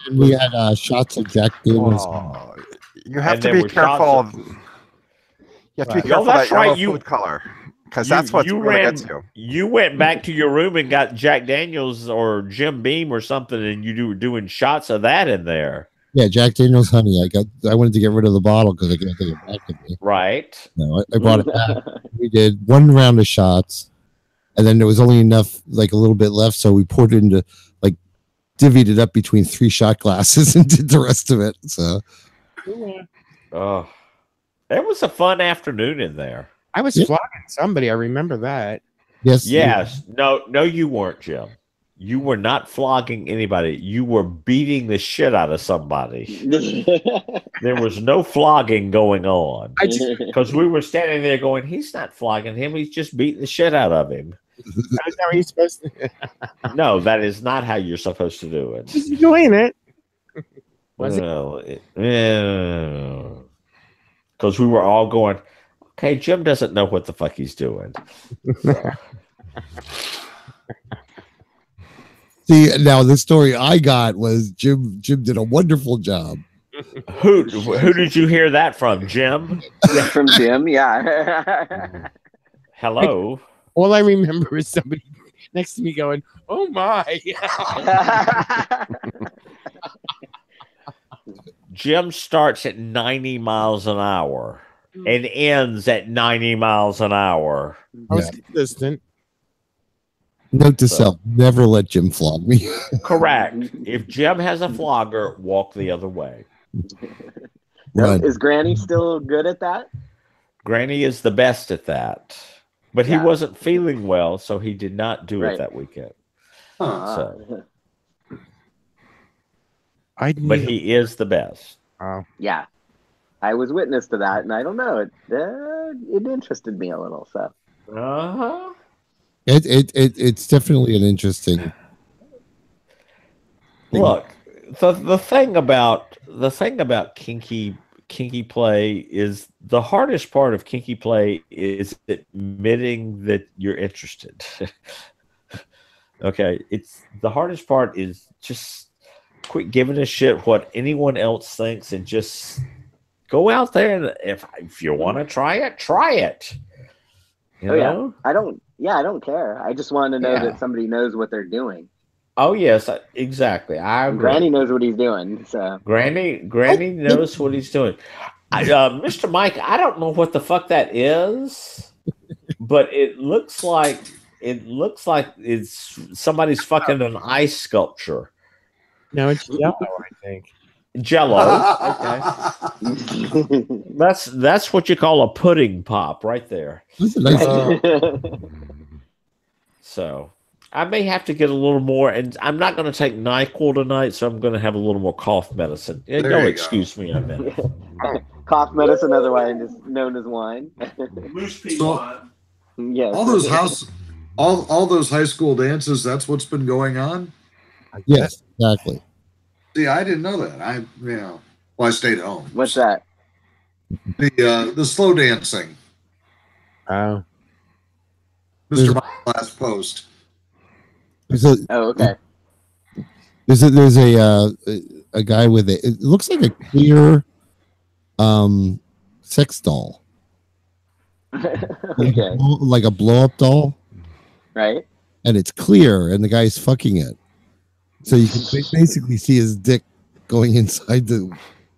And we had shots of Jack Daniels. Oh, you have And to there be were shots careful. of- You have to Right. be careful that's that yellow right, you- food color, because that's what's really gets you. You went back to your room and got Jack Daniels or Jim Beam or something, and you were doing shots of that in there. Yeah, Jack Daniels honey. I wanted to get rid of the bottle because I couldn't take it back with me. Right. No, I brought it back. We did one round of shots, and then there was only enough, like a little bit left, so we poured it into, like, divvied it up between 3 shot glasses and did the rest of it. So Oh, it was a fun afternoon in there. I was Yeah. flogging somebody. I remember that. yes, Yes. No, you weren't, Jim. You were not flogging anybody. You were beating the shit out of somebody. There was no flogging going on I just because we were standing there going, he's not flogging him. He's just beating the shit out of him. that's how he's supposed to. No, that is not how you're supposed to do it. He's enjoying it. Was it? Well, because we were all going, okay, Jim doesn't know what the fuck he's doing. See, now the story I got was Jim did a wonderful job. Who did you hear that from, Jim? From Jim, yeah. Hello. All I remember is somebody next to me going, "Oh my!" Jim starts at 90 miles an hour and ends at 90 miles an hour. I was consistent. Note to self, never let Jim flog me. Correct. If Jim has a flogger, walk the other way. Run. Is Granny still good at that? Granny is the best at that. But he Yeah. wasn't feeling well, so he did not do Right. it that weekend. Huh. So, But he is the best. Yeah. I was witness to that, and I don't know. It interested me a little. So Uh-huh. It's definitely an interesting thing. Look, the thing about kinky play is the hardest part of kinky play is admitting that you're interested. Okay, it's the hardest part is just quit giving a shit what anyone else thinks and just go out there and if you want to try it, try it. You know? I don't care. I just want to know that somebody knows what they're doing. Oh yes, exactly. I And agree. Granny knows what he's doing. So Granny knows what he's doing. Mr. Mike, I don't know what the fuck that is, but it looks like it's somebody's fucking an ice sculpture. No, it's yellow, I think. Jello. Okay. That's what you call a pudding pop right there. That's a nice. So I may have to get a little more, and I'm not going to take NyQuil tonight, so I'm going to have a little more cough medicine. There Don't you excuse me a minute. cough medicine, otherwise known as wine. Moose pea So- wine. Yes. all those high school dances, that's what's been going on? Yes, exactly. See, I didn't know that. I stayed home. What's that? The slow dancing. Oh. Mr. Mike's last post. Oh, okay. There's a guy with it looks like a clear sex doll. Okay. Like a blow up doll. Right. And it's clear and the guy's fucking it. So you can basically see his dick going inside the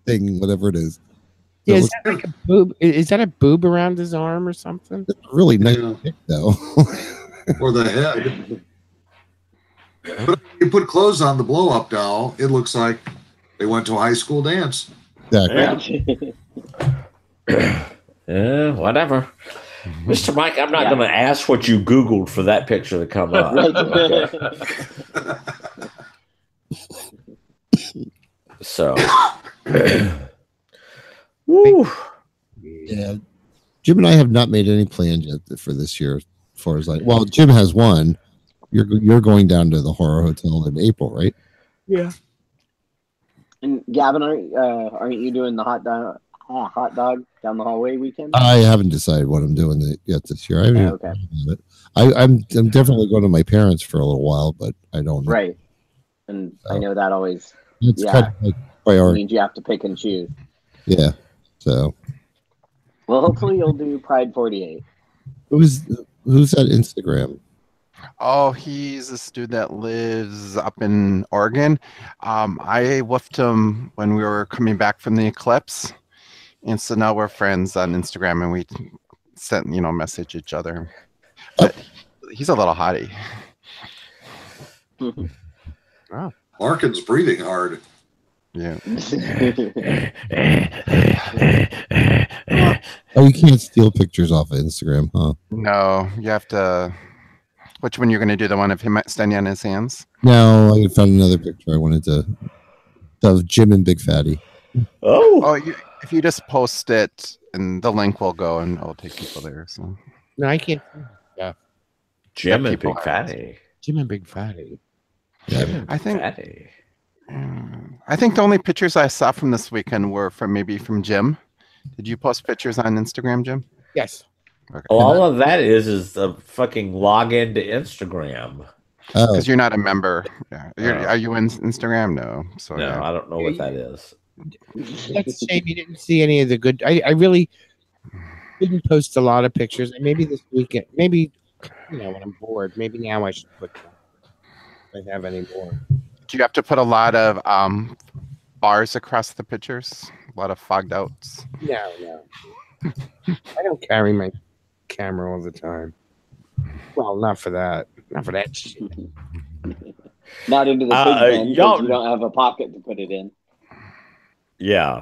thing, whatever it is. Yeah, is that like a boob? Is that a boob around his arm or something? It's really nice dick, though. Or the head. But if you put clothes on the blow up doll, it looks like they went to a high school dance. Exactly. Whatever. Mr. Mike, I'm not going to ask what you Googled for that picture to come up. So, woo. Yeah, Jim and I have not made any plans yet for this year. As far as well, Jim has one. You're going down to the horror hotel in April, right? Yeah. And Gavin, aren't you doing the hot dog down the hallway weekend? I haven't decided what I'm doing yet this year. I haven't okay. it. I'm definitely going to my parents for a little while, but I don't know. Right. And I know that always It's kind of like priority. means you have to pick and choose. Yeah. So Well, hopefully you'll do Pride 48. who's that Instagram? Oh, he's this dude that lives up in Oregon. I woofed him when we were coming back from the eclipse, and so now we're friends on Instagram, and we sent message each other. But he's a little hottie. Wow. Larkin's breathing hard. Yeah. Oh, you can't steal pictures off of Instagram, huh? No, you have to. Which one you're going to do? The one of him standing on his hands? No, I found another picture. I wanted to of Jim and Big Fatty. Oh, if you just post it, and the link will go, and it'll take people there. So No, I can't. Yeah. Jim and people Big are- Fatty. Jim and Big Fatty. I think Fatty. I think the only pictures I saw from this weekend were from Jim. Did you post pictures on Instagram, Jim? Yes. Okay. Well, all of that is the fucking login to Instagram. Oh, Because you're not a member. Yeah. Oh. Are you in Instagram? No. So No, yeah. I don't know what that is. That's a shame you didn't see any of the good. I really didn't post a lot of pictures. And maybe this weekend, maybe when I'm bored, maybe now I should put them. If I have any more. Do you have to put a lot of bars across the pictures? A lot of fogged outs? No. I don't carry my camera all the time. Well, not for that. Not for that shit. Not into the big pen because y'all- you don't have a pocket to put it in. Yeah.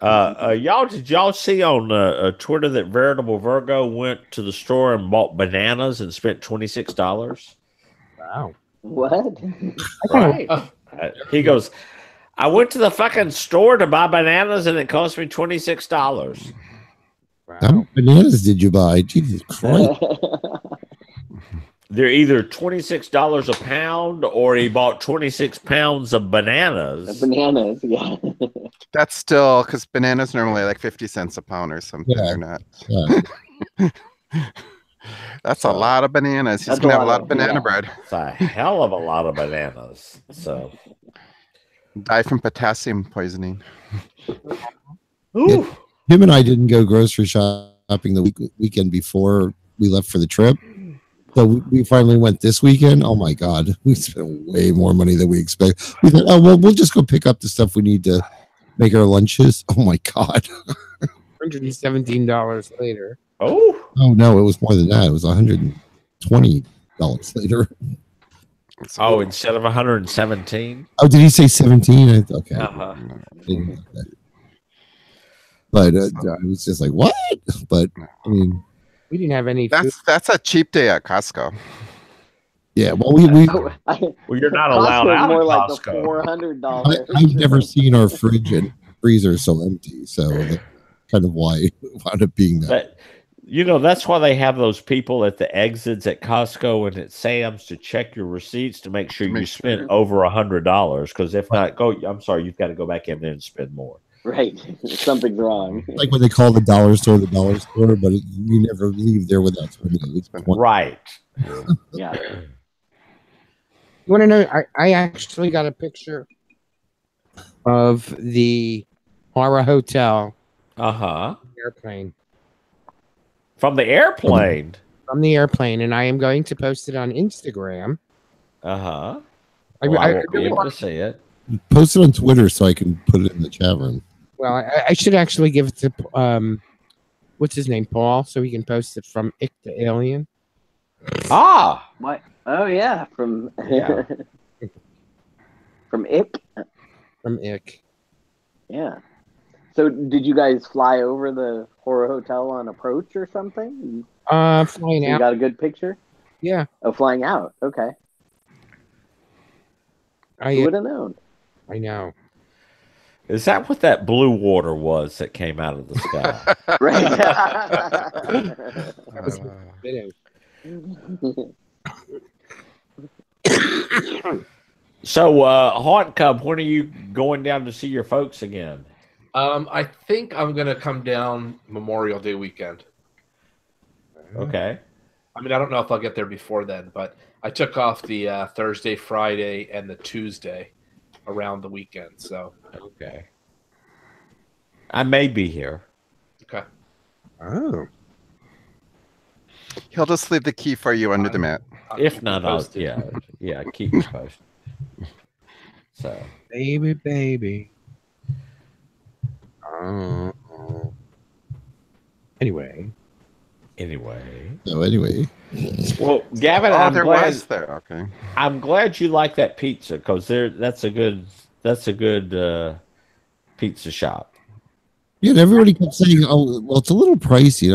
Did y'all see on Twitter that Veritable Virgo went to the store and bought bananas and spent $26? Wow. What? Right. He goes, I went to the fucking store to buy bananas and it cost me $26. how many bananas did you buy? Jesus Christ. They're either $26 a pound or he bought 26 pounds of bananas. Bananas, yeah. That's still because bananas normally like 50 cents a pound or something. Yeah. They're not. Yeah. That's a lot of bananas. He's That's gonna a have a lot lot of of- banana yeah. bread. It's a hell of a lot of bananas. So, Die from potassium poisoning. ooh. Jim and I didn't go grocery shopping the weekend before we left for the trip. So we finally went this weekend. Oh my God, we spent way more money than we expect. We thought, oh well, we'll just go pick up the stuff we need to make our lunches. Oh my God. $117 later. Oh no, it was more than that. It was $120 later. oh, instead of 117. Oh, did he say 17? Okay. Uh-huh. But I was just like, what? But I mean, we didn't have any food. That's a cheap day at Costco. Yeah, well, we well, you're not allowed Costco's out more of like the Costco. $400. I've never seen our fridge and freezer so empty, so that's kind of why it wound up being that. That's why they have those people at the exits at Costco and at Sam's to check your receipts to make sure you spent over $100. Because if not, I'm sorry, you've got to go back in there and spend more. Right, something's wrong. Like when they call the dollar store, but you never leave there without spending at least one. Right. Yeah. You want to know? I actually got a picture of the Horror Hotel. Airplane. From the airplane. From the airplane, and I am going to post it on Instagram. I won't be able to see it. Post it on Twitter so I can put it in the chat room. Well, I should actually give it to what's his name, Paul, so he can post it from Ick to Alien. What? Oh yeah, from from Ick. From Ick. Yeah. So did you guys fly over the Horror Hotel on approach or something? Flying out. You got a good picture? Yeah. Oh, flying out. Okay. Who would have known? I know. Is that what that blue water was that came out of the sky? Right. So, Haunt Cub, when are you going down to see your folks again? I think I'm gonna come down Memorial Day weekend. Okay. I mean, I don't know if I'll get there before then, but I took off the Thursday, Friday, and the Tuesday around the weekend. So okay, I may be here. Okay. Oh. He'll just leave the key for you under the mat. If not, I'll keep you posted. So, baby. Anyway. Well, Gavin, I'm glad. Okay. I'm glad you like that pizza because that's a good pizza shop. Yeah, and everybody kept saying, "Oh, well, it's a little pricey."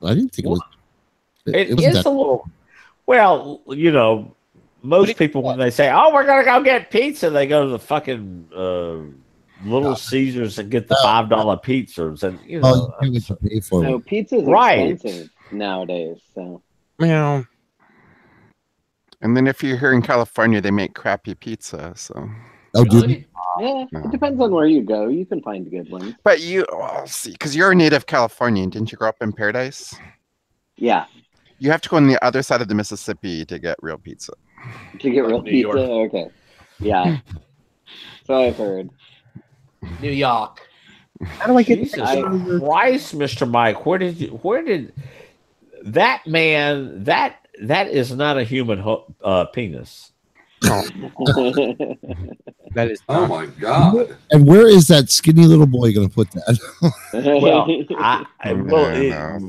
I didn't think it was. It is a little. Well, most people when they say, "Oh, we're gonna go get pizza," they go to the fucking Little Caesars and get the $5 pizzas, and you get to pay for So pizza's expensive nowadays. So well, and then if you're here in California, they make crappy pizza. So really? Yeah, it depends on where you go. You can find good ones. But see, because you're a native Californian, didn't you grow up in Paradise? Yeah. You have to go on the other side of the Mississippi to get real pizza. To get real pizza, okay. Yeah. So I've heard. New York. How do I get Jesus Christ, Mr. Mike? Where did that man? That is not a human penis. That is. Oh my God! And where is that skinny little boy going to put that?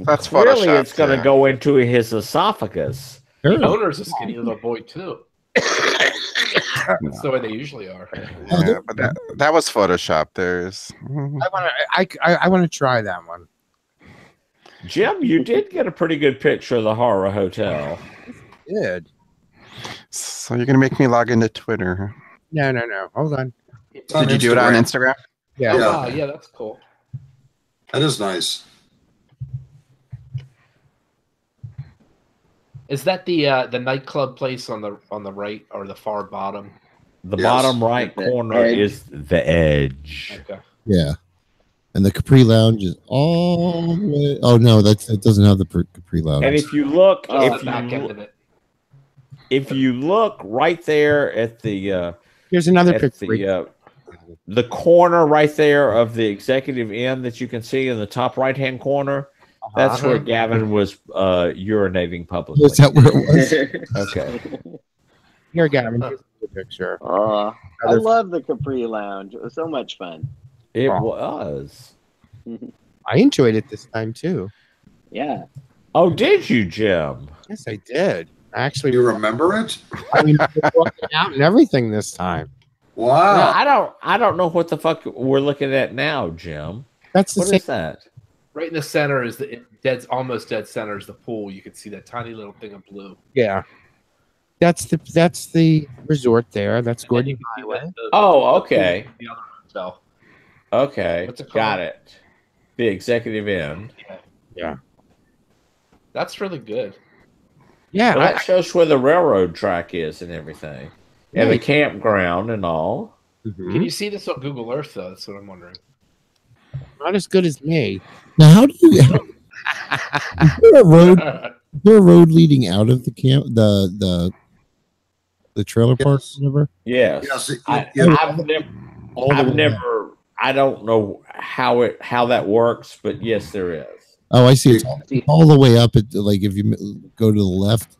That's clearly Photoshop, it's going to go into his esophagus. The owner's a skinny little boy too. That's the way they usually are. Yeah, but that was Photoshop. There's. I want to try that one. Jim, you did get a pretty good picture of the Horror Hotel. Good. So you're gonna make me log into Twitter? No. Hold on. Did you do it on Instagram? Yeah. Oh, wow, yeah, that's cool. That is nice. Is that the nightclub place on the right or the far bottom? The bottom right corner is the Edge. Okay. Yeah, and the Capri Lounge is all the way. Oh no, it doesn't have the Capri Lounge. And if you look, if you look right there at the here's another picture. The corner right there of the Executive Inn that you can see in the top right hand corner, That's where Gavin was urinating publicly. Is that where it was? Okay. Here, Gavin, here's the picture. Oh, I love the Capri Lounge. It was so much fun. It was. I enjoyed it this time too. Yeah. Oh, did you, Jim? Yes, I did. Actually, You remember it? I mean, walking out and everything this time. Wow. No, I don't know what the fuck we're looking at now, Jim. That's the What same. is that? Right in the center is almost dead center is the pool. You can see that tiny little thing of blue. Yeah, that's the resort there. That's And Gordon you can see Highway. Oh, okay. The other hotel. Okay. What's it called? Got it. The executive end. Yeah, That's really good. yeah. Well, that shows where the railroad track is and everything. And the campground and all. Can you see this on Google Earth though? That's what I'm wondering. Not as good as me. Now, how do you? Is there a road leading out of the camp? The trailer park? Whatever. Yes. Yes, I've never. I don't know how that works, but yes, there is. Oh, I see. It's all the way up. At like if you go to the left,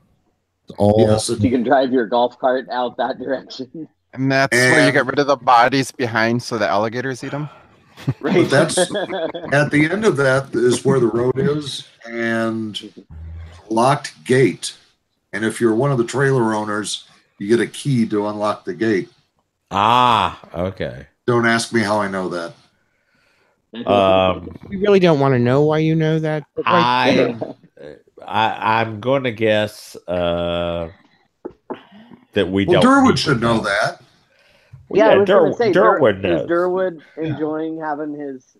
it's all. Yes, You can drive your golf cart out that direction. And that's where you get rid of the bodies behind so the alligators eat them. Right. But that's at the end of that is where the road is and locked gate. And if you're one of the trailer owners, you get a key to unlock the gate. Ah, okay. Don't ask me how I know that. We really don't want to know why you know that. But I'm going to guess that we Well, don't. Durwood should know that. Yeah, I was going to say, Durwood is knows. Durwood enjoying having his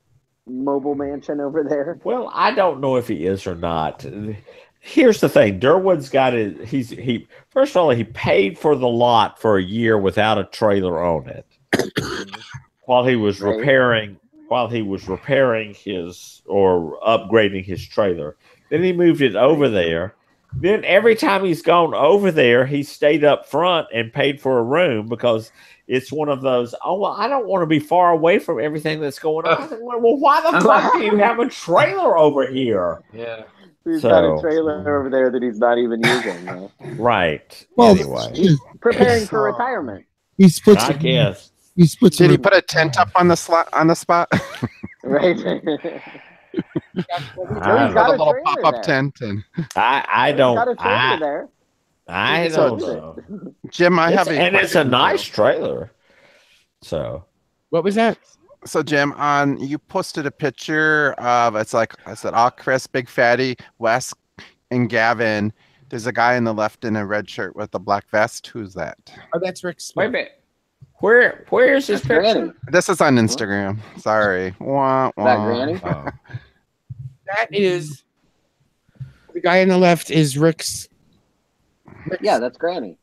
mobile mansion over there? Well, I don't know if he is or not. Here's the thing: Durwood's got it. He first of all, he paid for the lot for a year without a trailer on it, while he was repairing his or upgrading his trailer. Then he moved it over there. Then every time he's gone over there, he stayed up front and paid for a room because it's one of those, oh, well, I don't want to be far away from everything that's going on. I said, well, why the fuck do you have a trailer over here? Yeah. He's got a trailer over there that he's not even using. Right. Well, anyway. He's preparing for retirement. He's put. I guess. He's put. Did he put a tent up on the spot? Right. He's got a little pop-up tent, and I don't. Got a trailer there. I don't know. Jim, it's a nice trailer. So, what was that? So Jim, you posted a picture of I said, "Oh, Chris, Big Fatty, Wes, and Gavin." There's a guy on the left in a red shirt with a black vest. Who's that? Oh, that's Rick Smith. Wait a minute. Where is this picture? Granny. This is on Instagram. Sorry. Wah, wah. That Granny? Oh. That is the guy on the left is Rick's. Yeah, that's Granny.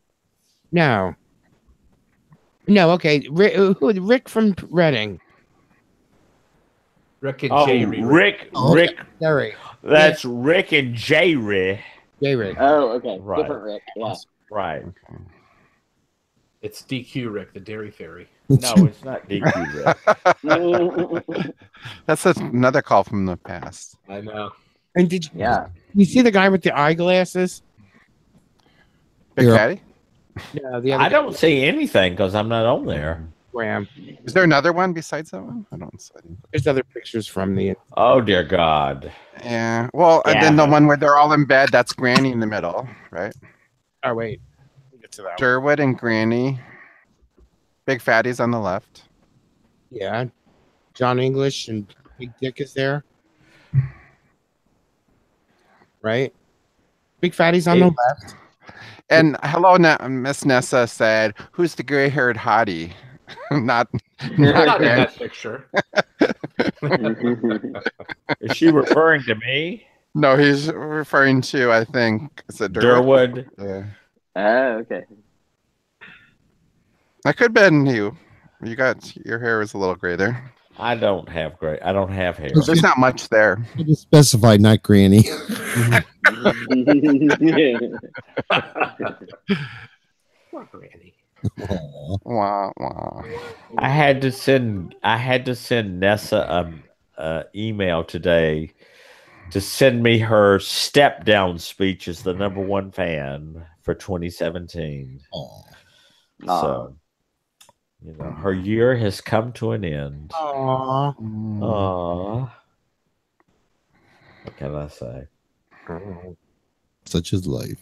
No, okay. Rick from Reading. Rick and Oh, Jay. Rick. Sorry. That's Rick and Jay Rick. Rick. Oh, okay. Right. Different Rick. Yeah. Right. It's DQ Rick, the Dairy Fairy. No, it's not DQ Rick. That's another call from the past. I know. And did you see the guy with the eyeglasses? Big Fatty? No, the other I don't see anything because I'm not on there. Graham. Is there another one besides that one? I don't see. There's other pictures from the. Oh dear God. Yeah. Well, and then the one where they're all in bed, that's Granny in the middle, right? Oh wait. We'll get to that. Durwood and Granny. Big Fatty's on the left. Yeah. John English and Big Dick is there. Right? Big Fatty's on the left. And hello, Miss Nessa said, "Who's the gray-haired hottie?" not in that picture. Is she referring to me? No, he's referring to, I think, is it Durwood? Yeah. Oh, okay. That could have been you. Your hair is a little gray there. I don't have hair. There's not much there. I just specified not Granny. Poor Granny. Wah, wah. I had to send Nessa a email today to send me her step down speech as the #1 fan for 2017. So, you know, her year has come to an end. Aww. Aww. What can I say? Such is life.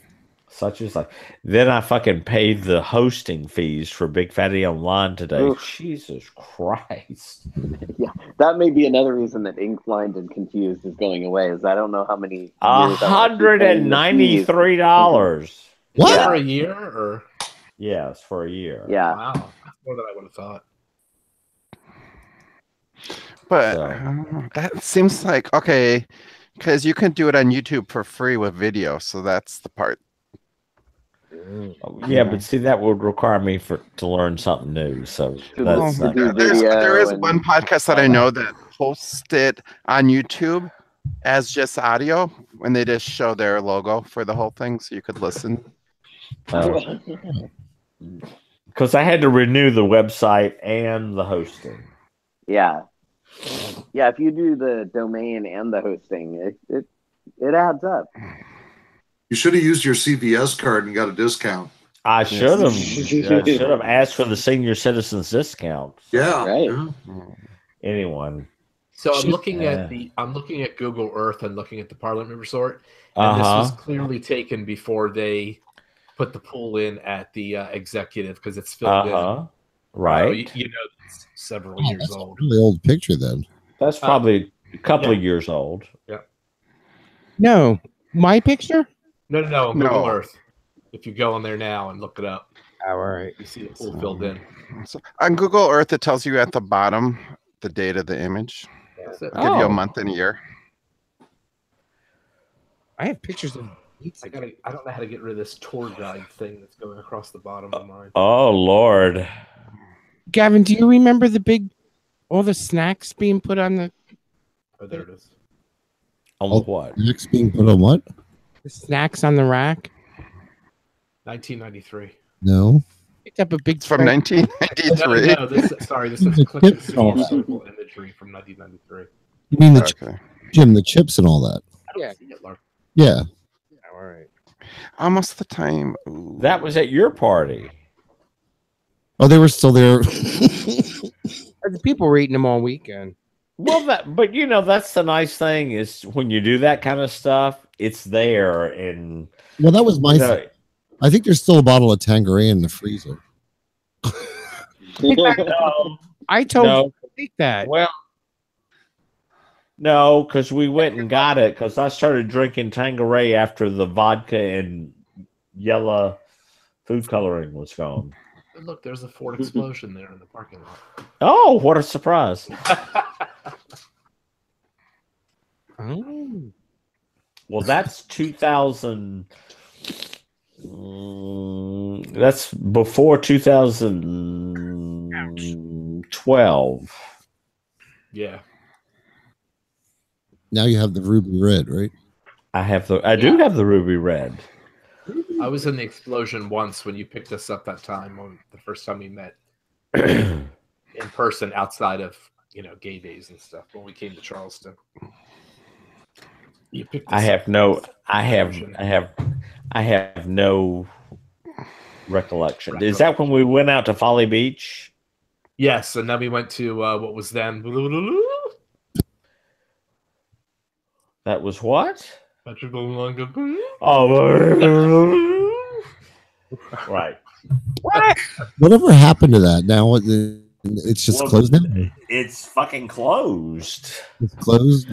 Such is life. Then I fucking paid the hosting fees for Big Fatty Online today. Oof. Jesus Christ. Yeah, that may be another reason that Inclined and Confused is going away. Is I don't know how many. years I was paying the fees. $193. What? For a year or? Yes, for a year. Yeah. Wow, that's more than I would have thought. But So. that seems like okay, because you can do it on YouTube for free with video, so that's the part. Yeah, but see, that would require me to learn something new. So that's not there is one podcast that I know that posts it on YouTube as just audio when they just show their logo for the whole thing, so you could listen. because I had to renew the website and the hosting. Yeah. Yeah, if you do the domain and the hosting, it adds up. You should have used your CVS card and got a discount. I should have asked for the senior citizens discount. Yeah. Right. Yeah. Anyone. So I'm looking at Google Earth and looking at the Parliament Resort, and this was clearly taken before they put the pool in at the executive because it's filled in. Right. You know, it's several years old. Really old picture then. That's probably a couple of years old. Yeah. No, my picture? No, on Google Earth. If you go on there now and look it up, all right, you see the pool filled in. So on Google Earth, it tells you at the bottom the date of the image. It'll give you a month and a year. I have pictures of. I don't know how to get rid of this tour guide thing that's going across the bottom of mine. Oh Lord, Gavin, do you remember all the snacks being put on the? Oh, there it is. On what? Snacks being put on what? The snacks on the rack. 1993. No. Picked up a big. It's from 1993. No, this is click and see circle imagery from 1993. You mean Jim, the chips and all that? Yeah. Yeah. All right. Almost the time. Ooh. That was at your party. Oh, they were still there. The people were eating them all weekend. Well, but you know, that's the nice thing is when you do that kind of stuff, it's there. And well, that was my thing. I think there's still a bottle of Tanqueray in the freezer. No, I told you to take that. Well, no, because we went and got it because I started drinking Tanqueray after the vodka and yellow food coloring was gone. Look, there's a Ford explosion there in the parking lot. Oh, what a surprise. Oh. Well, that's 2000. That's before 2012. Yeah. Now you have the ruby red, right? I do have the ruby red. I was in the explosion once when you picked us up that time on the first time we met in person outside of gay days and stuff when we came to Charleston. You picked us I have up no recollection. Is that when we went out to Folly Beach? Yes, and then we went to what was then That was what? Oh, right. What? Whatever happened to that? Now it's just closed now. It's fucking closed. It's closed.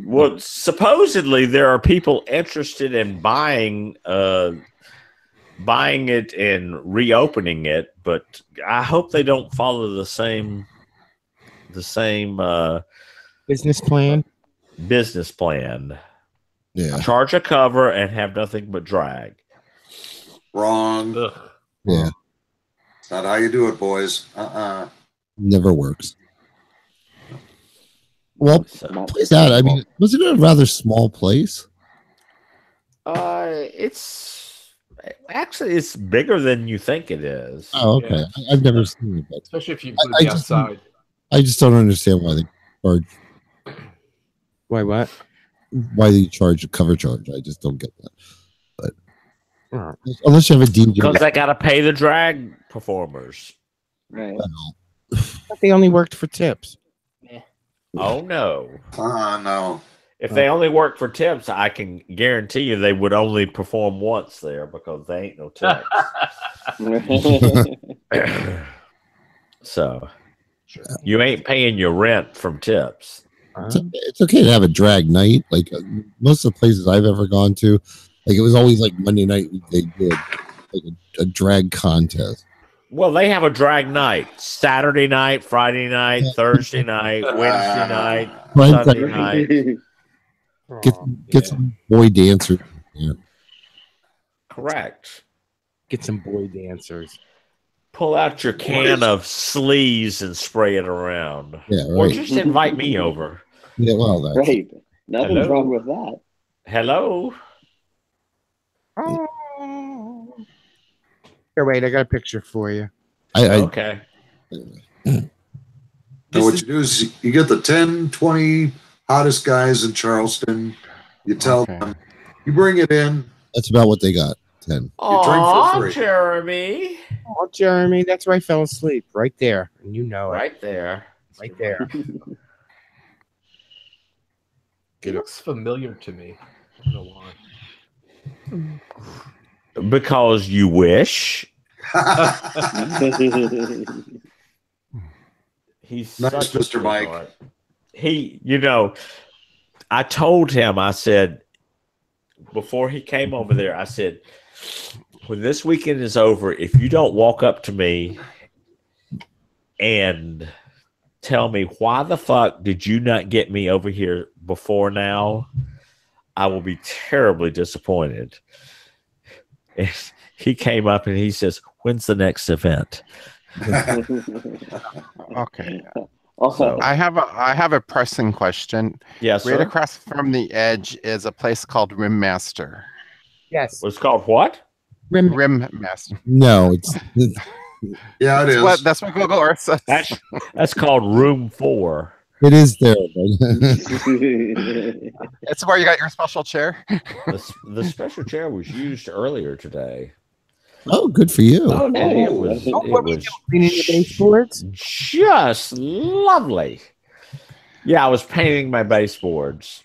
Well, supposedly there are people interested in buying it and reopening it, but I hope they don't follow the same business plan. Yeah. Charge a cover and have nothing but drag. Wrong. Ugh. Yeah. It's not how you do it, boys. Never works. Well, place that. I mean, wasn't it a rather small place? It's bigger than you think it is. Oh, okay. Yeah. I've never seen it, but especially if you include the outside. I just don't understand why they charge. Why what? why they charge a cover charge. I just don't get that. But unless you have a DJ, because they got to pay the drag performers. Right. But they only worked for tips. Oh no. No. If they only worked for tips, I can guarantee you they would only perform once there because they ain't no tips. So you ain't paying your rent from tips. it's okay to have a drag night. Like most of the places I've ever gone to, like it was always like Monday night they did like a drag contest. Well, they have a drag night: Saturday night, Friday night, Thursday night, Wednesday night, Sunday night. Get some boy dancers. Yeah. Correct. Get some boy dancers. Pull out your can of sleaze and spray it around. Yeah, right. Or just invite me over. Yeah, well, that's Right. Nothing's Hello? wrong with that. Hello. Here, wait, I got a picture for you. Okay. And what you do is you get the 10, 20 hottest guys in Charleston. You tell them, you bring it in. That's about what they got. 10. Oh, Jeremy. Oh, Jeremy, that's where I fell asleep. Right there. And you know it. Right there. Right there. It looks familiar to me. I don't know why. Because you wish. He's Nice, such a Mr. Mike. sweetheart. He, I told him, I said, before he came over there, I said, when this weekend is over, if you don't walk up to me and tell me why the fuck did you not get me over here before now, I will be terribly disappointed. And he came up and he says, when's the next event? Okay. So, I have a pressing question. yes, Right sir. across from the edge is a place called Rim Master. Yes. It's called what? Rim Master. No, it's Yeah, it is. That's what Google Earth says. That's called Room 4. it is there. But It's where you got your special chair. The special chair was used earlier today. oh, good for you. Oh, no. And it was Cleaning the baseboards? just lovely. Yeah, I was painting my baseboards.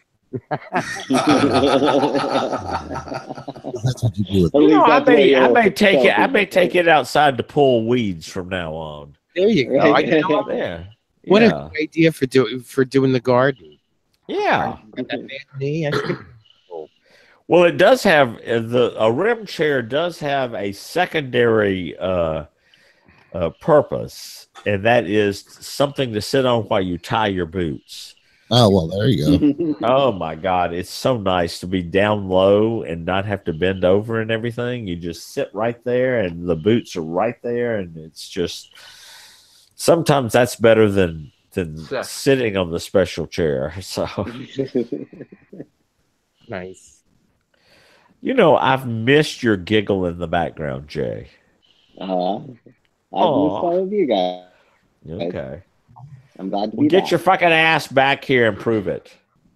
That's what you do. You know, I That's where may you'll take it. I start. may take it outside to pull weeds from now on. There you go. Right. I know. Yeah. What yeah. a good idea for doing the garden. Yeah. Got that bad knee. I think- Well, it does have a rim chair does have a secondary purpose, and that is something to sit on while you tie your boots. Oh, well, there you go. Oh my God, it's so nice to be down low and not have to bend over and everything. You just sit right there, and the boots are right there, and it's just sometimes that's better than sitting on the special chair. So Nice. I've missed your giggle in the background, Jay. I've missed all of you guys. Okay. I'm glad to Well, be get back. your fucking ass back here and prove it.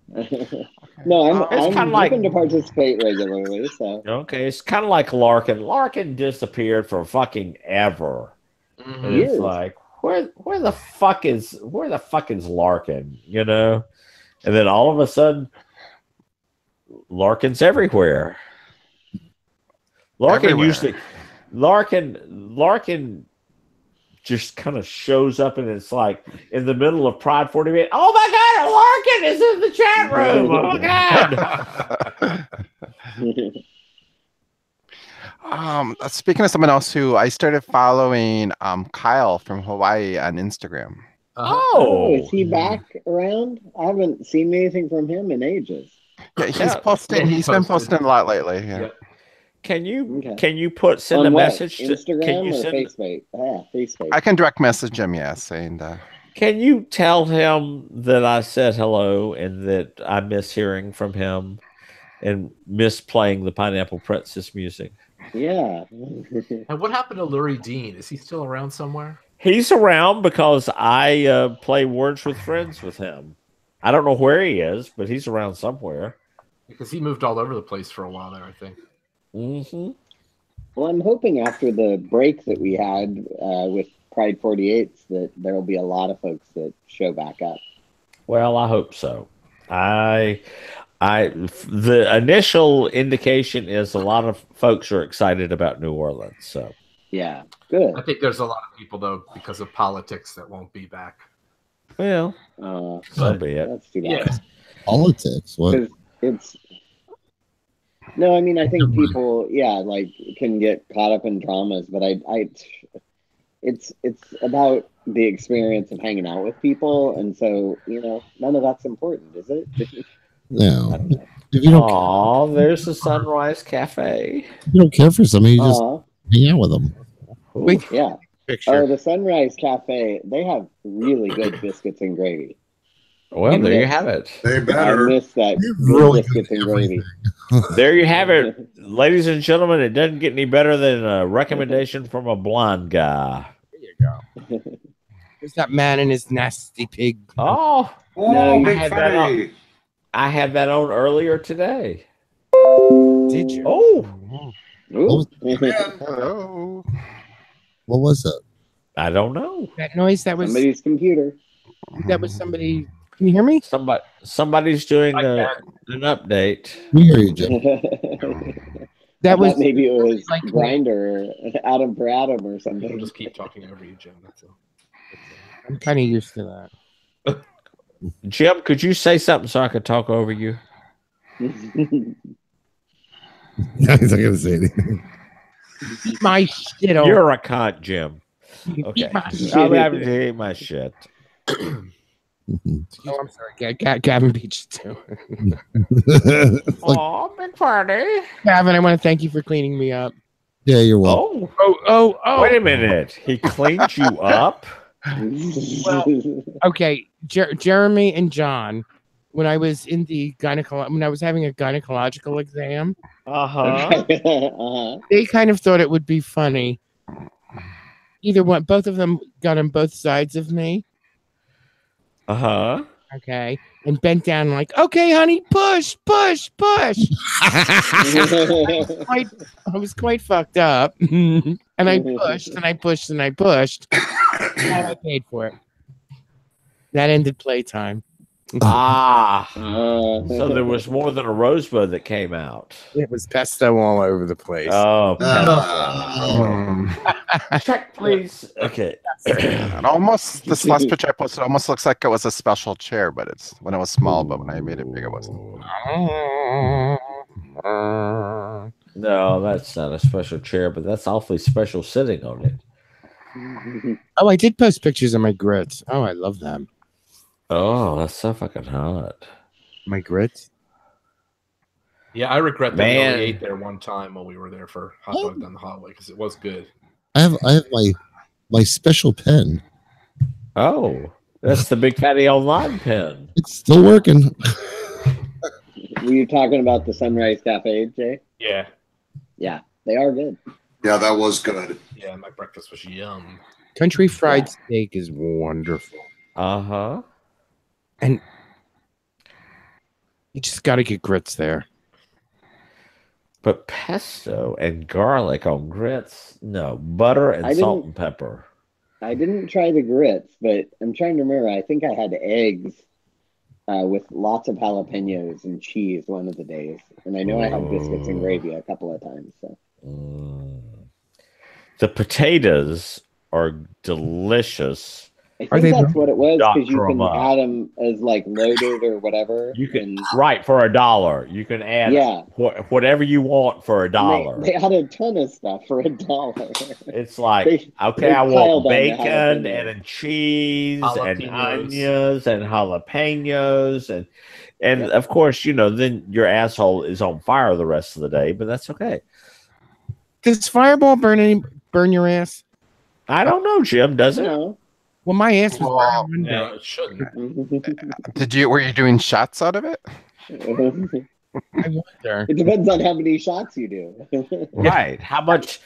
No, It's I'm kinda like- looking to participate regularly. So Okay, it's kind of like Larkin. Larkin disappeared for fucking ever. And it's Years. like, where the fuck is Larkin? And then all of a sudden, Larkin's everywhere. Larkin just kind of shows up, and it's like in the middle of Pride 48. Oh my God, Larkin is in the chat room. Oh my God. Speaking of someone else who I started following, Kyle from Hawaii on Instagram. Oh, is he back around? I haven't seen anything from him in ages. Yeah, he's posting. He's been posting a lot lately. Yeah. Yep. Can you Okay. send On a what? message to Instagram can you or send Facebook? Facebook. I can direct message him. Yeah, saying Can you tell him that I said hello and that I miss hearing from him and miss playing the Pineapple Princess music? Yeah. And what happened to Lurie Dean? Is he still around somewhere? He's around because I play Words with Friends with him. I don't know where he is, but he's around somewhere. Because he moved all over the place for a while there, I think. Mm-hmm. Well, I'm hoping after the break that we had with Pride 48s that there will be a lot of folks that show back up. Well, I hope so. The initial indication is a lot of folks are excited about New Orleans. So yeah, good. I think there's a lot of people though because of politics that won't be back. Well, so be it. That's too bad. Yeah. Politics. What? No, I mean I think people, like can get caught up in dramas, but it's about the experience of hanging out with people, and so none of that's important, is it? No. If you don't there's the Sunrise Cafe. You don't care for somebody, you just hang out with them. Yeah. Picture. Oh, the Sunrise Cafe, they have really good biscuits and gravy. Well, there you have it. They I better. miss that really biscuits and gravy. There you have it, ladies and gentlemen. It doesn't get any better than a recommendation from a blonde guy. There you go. There's that man and his nasty pig. Oh, Oh, you big had that fatty. I had that on earlier today. Did you? Oh, Ooh. Hello. What was that? I don't know. That noise, that was Somebody's computer. somebody. Can you hear me? Somebody's doing an update. We hear you, Jim. That was maybe it was like Grinder, Adam for Adam or We'll something. just keep talking over you, Jim. That's all. I'm kind of used to that. Jim, could you say something so I could talk over you? He's not going to say anything. Eat my shit over. You're a cunt, Jim. Eat Okay, my shit. I'm having to eat my shit. Oh, I'm sorry. Gavin beat you too. Oh, big party. Gavin, I want to thank you for cleaning me up. Yeah, you're welcome. Oh. Wait a minute. He cleaned you up? Okay, Jeremy and John, when I was in the when I was having a gynecological exam, they kind of thought it would be funny. Both of them got on both sides of me. Okay, and bent down like, okay, honey, push. I was quite fucked up, and I pushed and I pushed and I pushed, and I paid for it. That ended playtime. So there was more than a rosebud that came out. It was pesto all over the place. Oh, check, please. Okay. And almost this last picture I posted almost looks like it was a special chair, but it's when it was small, but when I made it big, it wasn't. No, that's not a special chair, but that's awfully special sitting on it. Oh, I did post pictures of my grits. Oh, I love them. Oh, that's so fucking hot. My grits? Yeah, I regret that we Man. only ate there one time when we were there for hot dog down the hallway because it was good. I have my special pen. Oh, that's the Big Fatty Online pen. It's still working. Were you talking about the Sunrise Cafe, Jay? Yeah. Yeah, they are good. Yeah, that was good. Yeah, my breakfast was yum. Country fried steak is wonderful. And you just got to get grits there. But pesto and garlic on grits? No, butter and salt and pepper. I didn't try the grits, but I'm trying to remember. I think I had eggs with lots of jalapenos and cheese one of the days. And I know I had biscuits and gravy a couple of times. So. The potatoes are delicious. I think that's what it was, because you can add them as like loaded or whatever. You can for $1. You can add whatever you want for $1. They had a ton of stuff for $1. It's like I want bacon and cheese and onions and jalapenos and of course then your asshole is on fire the rest of the day, but that's okay. Does Fireball burn your ass? I don't know, Jim. Does it? No. Well, my ass was burning. No, it shouldn't. Were you doing shots out of it? I wonder. It depends on how many shots you do. Right. How much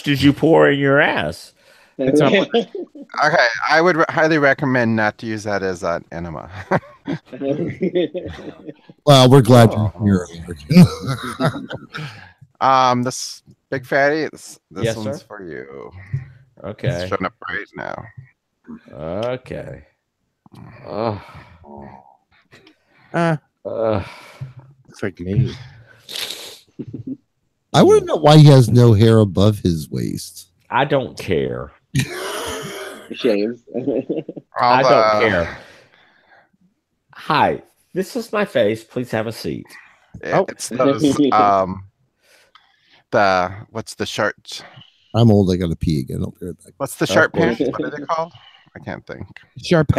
did you pour in your ass? It's okay, I would highly recommend not to use that as an enema. Well, we're glad you're here. This big fatty, this Yes, one's sir? for you. Okay. It's showing up right now. Okay. Looks like me. I want to know why he has no hair above his waist. I don't care. Shaves. I don't care. Hi, this is my face. Please have a seat. It's those the what's the shirt? I'm old. I gotta pee again. I'll be right back. What's the sharp pants? What are they called? I can't think. Sharp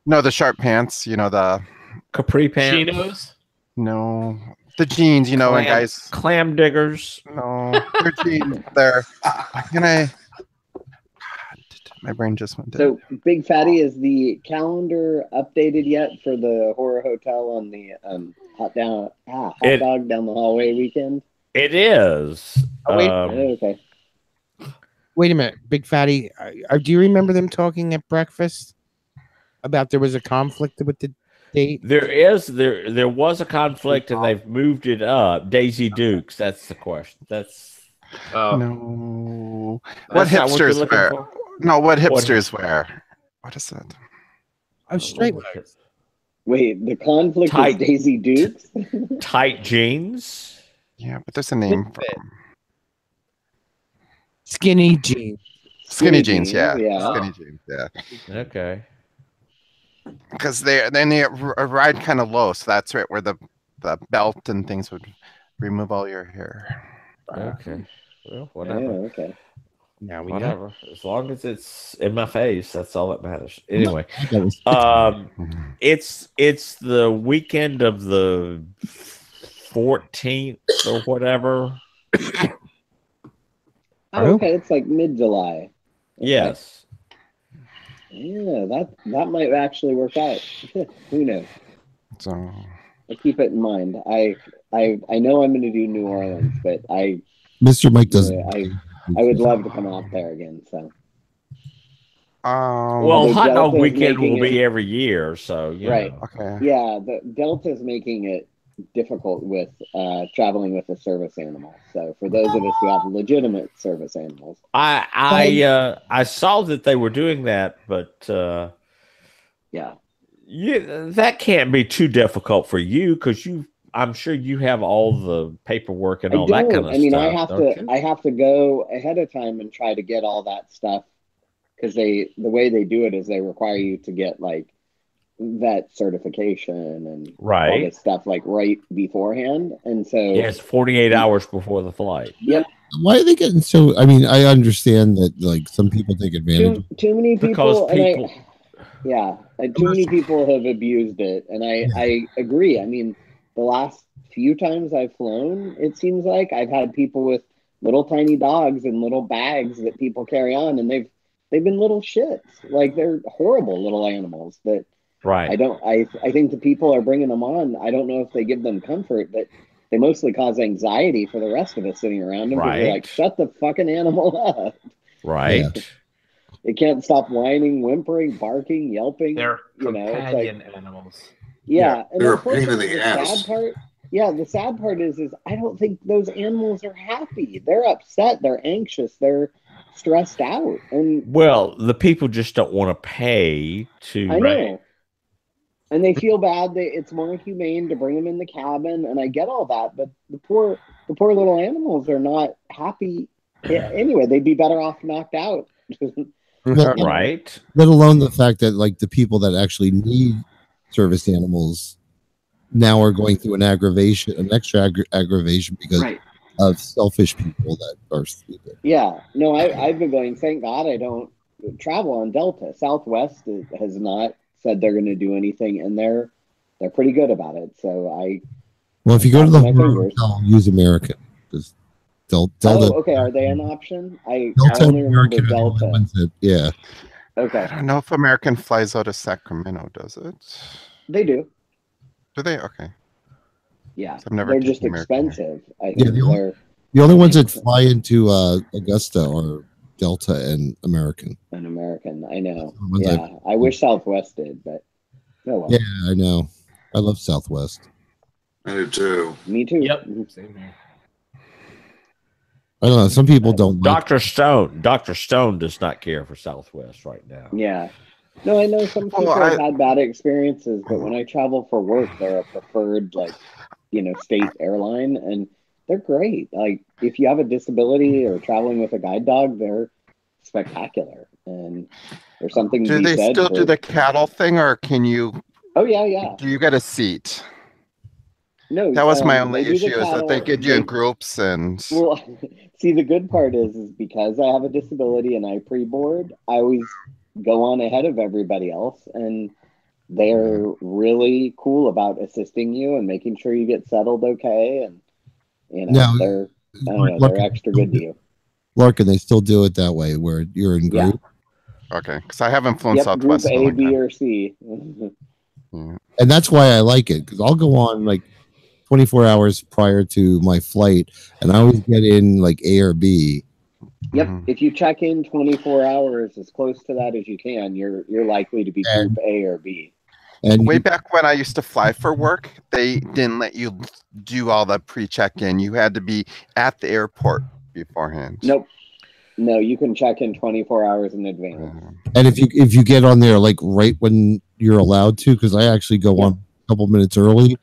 No, the sharp pants. You know the capri pants. Chinos. No, the jeans. You know, Clam, and guys. Clam diggers. No, they're jeans. They're. Can I? My brain just went dead. So, Big Fatty, is the calendar updated yet for the Horror Hotel on the hot dog down the hallway weekend? It is. Oh, wait. Okay. Wait a minute, Big Fatty. Do you remember them talking at breakfast about there was a conflict with the date? There was a conflict, and they've moved it up. Daisy Dukes. That's the question. That's no. What hipsters wear? For? No, what hipsters wear? What is that? I'm straight. Wait, the conflict is Daisy Dukes? Tight jeans? Yeah, but there's a name for them. Skinny jeans. Skinny jeans, yeah. Skinny jeans, yeah. Okay. Because they ride kind of low, so that's right where the belt and things would remove all your hair. Okay. Well, whatever. Oh, okay. Now we whatever. know. As long as it's in my face, that's all that matters. Anyway, it's the weekend of the 14th or whatever. Oh, okay. It's like mid-July. Okay. Yes. Yeah, that might actually work out. Who knows? So I keep it in mind. I know I'm going to do New Orleans, but Mr. Mike doesn't. I would love to come out there again. So. Well, hot dog weekend will be every year, so right. Okay. Yeah, the Delta's making it difficult with traveling with a service animal. So for those of us who have legitimate service animals, I saw that they were doing that, but yeah, that can't be too difficult for you because I'm sure you have all the paperwork and all that kind of stuff. I mean, I have to go ahead of time and try to get all that stuff because the way they do it is they require you to get like vet certification and all this stuff like right beforehand, and so it's 48 hours before the flight. Yep. Why are they getting so? I mean, I understand that like some people take advantage. Too many people, too many people have abused it, and I agree. I mean, the last few times I've flown, it seems like I've had people with little tiny dogs and little bags that people carry on, and they've been little shits. Like they're horrible little animals that. Right. I think the people are bringing them on. I don't know if they give them comfort, but they mostly cause anxiety for the rest of us sitting around them. Right. They're like, shut the fucking animal up. Right. Yeah. It can't stop whining, whimpering, barking, yelping. They're companion it's like, animals. Yeah. And they're a pain in the ass. The sad part is I don't think those animals are happy. They're upset. They're anxious. They're stressed out. And well, the people just don't want to pay to. I know. And they feel bad. It's more humane to bring them in the cabin, and I get all that. But the poor little animals are not happy. Anyway, they'd be better off knocked out. Right. Let alone the fact that like the people that actually need service animals now are going through an extra aggravation because of selfish people that are stupid. Yeah. No, I've been going. Thank God I don't travel on Delta. Southwest has not said they're going to do anything, and they're pretty good about it. So if you go to the hotel, use American. Just Delta. Oh, okay. Are they an option? I only remember Delta. Yeah. Okay. I don't know if American flies out of Sacramento, does it? They do. Do they? Okay. Yeah. So they're just expensive. I think the only ones that fly into Augusta are Delta and American. An American, I know. Ones Yeah, I wish Southwest did, but oh well. Yeah, I know. I love Southwest. I do too. Me too. Yep. Same here. I don't know. Some people don't like Dr. Stone. Dr. Stone does not care for Southwest right now. Yeah. No, I know some people have had bad experiences, but when I travel for work, they're a preferred, like, state airline, and they're great. Like, if you have a disability or traveling with a guide dog, they're spectacular. And there's something Do they still do the cattle thing, or can you? Oh yeah. Do you get a seat? No, that was my only they do the issue. Is that they get you in groups and. Well, see, the good part is because I have a disability and I pre-board, I always go on ahead of everybody else, and they're really cool about assisting you and making sure you get settled okay, and they're extra good to you. Larkin, they still do it that way where you're in group. Okay, because I haven't flown Southwest. Group A, B, or C. And that's why I like it, because I'll go on like 24 hours prior to my flight, and I always get in like A or B. Yep. If you check in 24 hours, as close to that as you can, you're likely to be group A or B. And way back when I used to fly for work, they didn't let you do all the pre-check-in. You had to be at the airport beforehand. Nope. No, you can check in 24 hours in advance. And if you get on there like right when you're allowed to, because I actually go on a couple minutes early,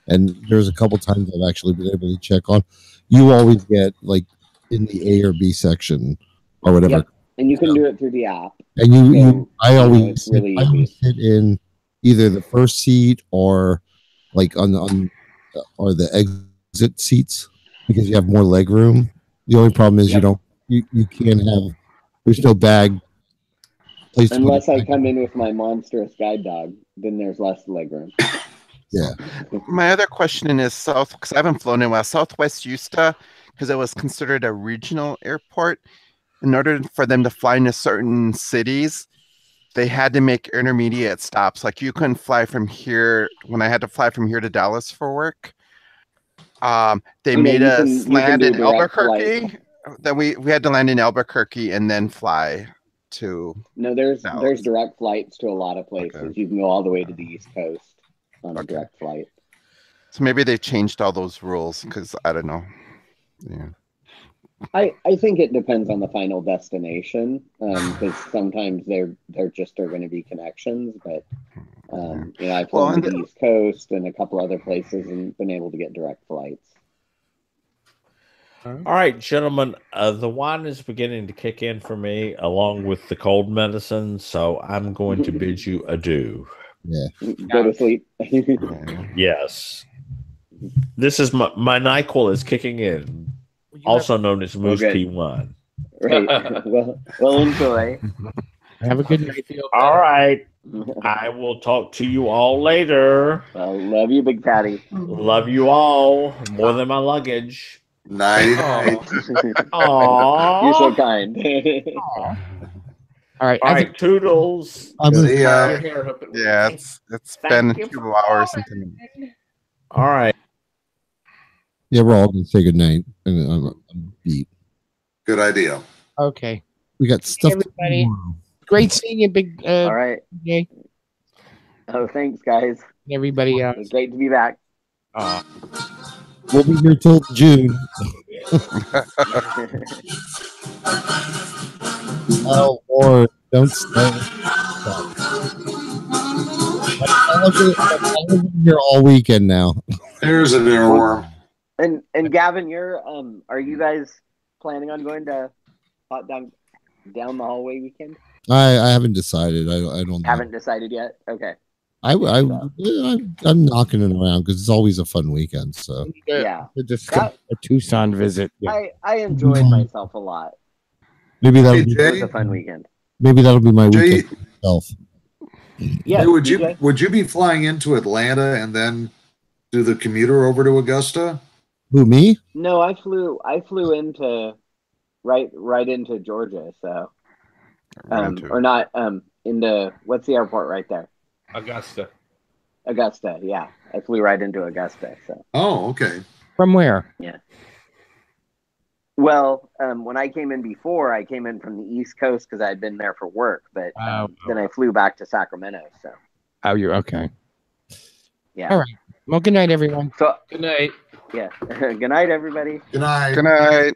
and there's a couple times I've actually been able to check on, you always get like in the A or B section or whatever. Yep. And you can do it through the app. And I always really sit in either the first seat or like on or the exit seats, because you have more leg room. The only problem is you can't have, there's no bag place unless I come in with my monstrous guide dog, then there's less leg room. Yeah. My other question is because I haven't flown in a while. Southwest used to, because it was considered a regional airport. In order for them to fly into certain cities, they had to make intermediate stops. Like you couldn't fly from here. When I had to fly from here to Dallas for work, they made us land in Albuquerque. Then we had to land in Albuquerque and then fly to. No, there's direct flights to a lot of places. Okay. You can go all the way to the East Coast on a direct flight. So maybe they changed all those rules, because I don't know. Yeah. I think it depends on the final destination, because sometimes there just are going to be connections, but I've flown to the East Coast and a couple other places and been able to get direct flights. All right, gentlemen, the wine is beginning to kick in for me along with the cold medicine, so I'm going to bid you adieu. Yeah. Go to sleep. Yes. This is my NyQuil is kicking in. Also known as Moose P1. Right. Well, enjoy. Have a good night. All right. I will talk to you all later. Well, love you, Big Patty. Love you all more than my luggage. Night. You're so kind. All right. All right. Toodles. Yeah, it's been 2 hours since. All right. Yeah, we're all going to say goodnight. I'm beat. Good idea. Okay. We got stuff. Everybody. Great seeing you, Big. All right. Yay. Oh, thanks, guys. Everybody else. It's great to be back. We'll be here till June. Oh, or don't stay. I'm here all weekend now. There's an earworm. And Gavin, are you guys planning on going to Hot Down the Hallway weekend? I haven't decided. I don't. Haven't decided yet. Okay. I'm knocking it around because it's always a fun weekend. So yeah, a Tucson visit. Yeah. I enjoyed myself a lot. Maybe that'll be a fun weekend. Maybe that'll be my weekend myself. Yeah. Hey, would you be flying into Atlanta and then do the commuter over to Augusta? Who, me? No, I flew into right into Georgia. So or not into what's the airport right there? Augusta, yeah. I flew right into Augusta. So. Oh, okay. From where? Yeah. Well, when I came in before, I came in from the East Coast because I had been there for work, but then I flew back to Sacramento. So. Oh, you're okay. Yeah. All right. Well, good night, everyone. So, good night. Yeah. Good night, everybody. Good night. Good night.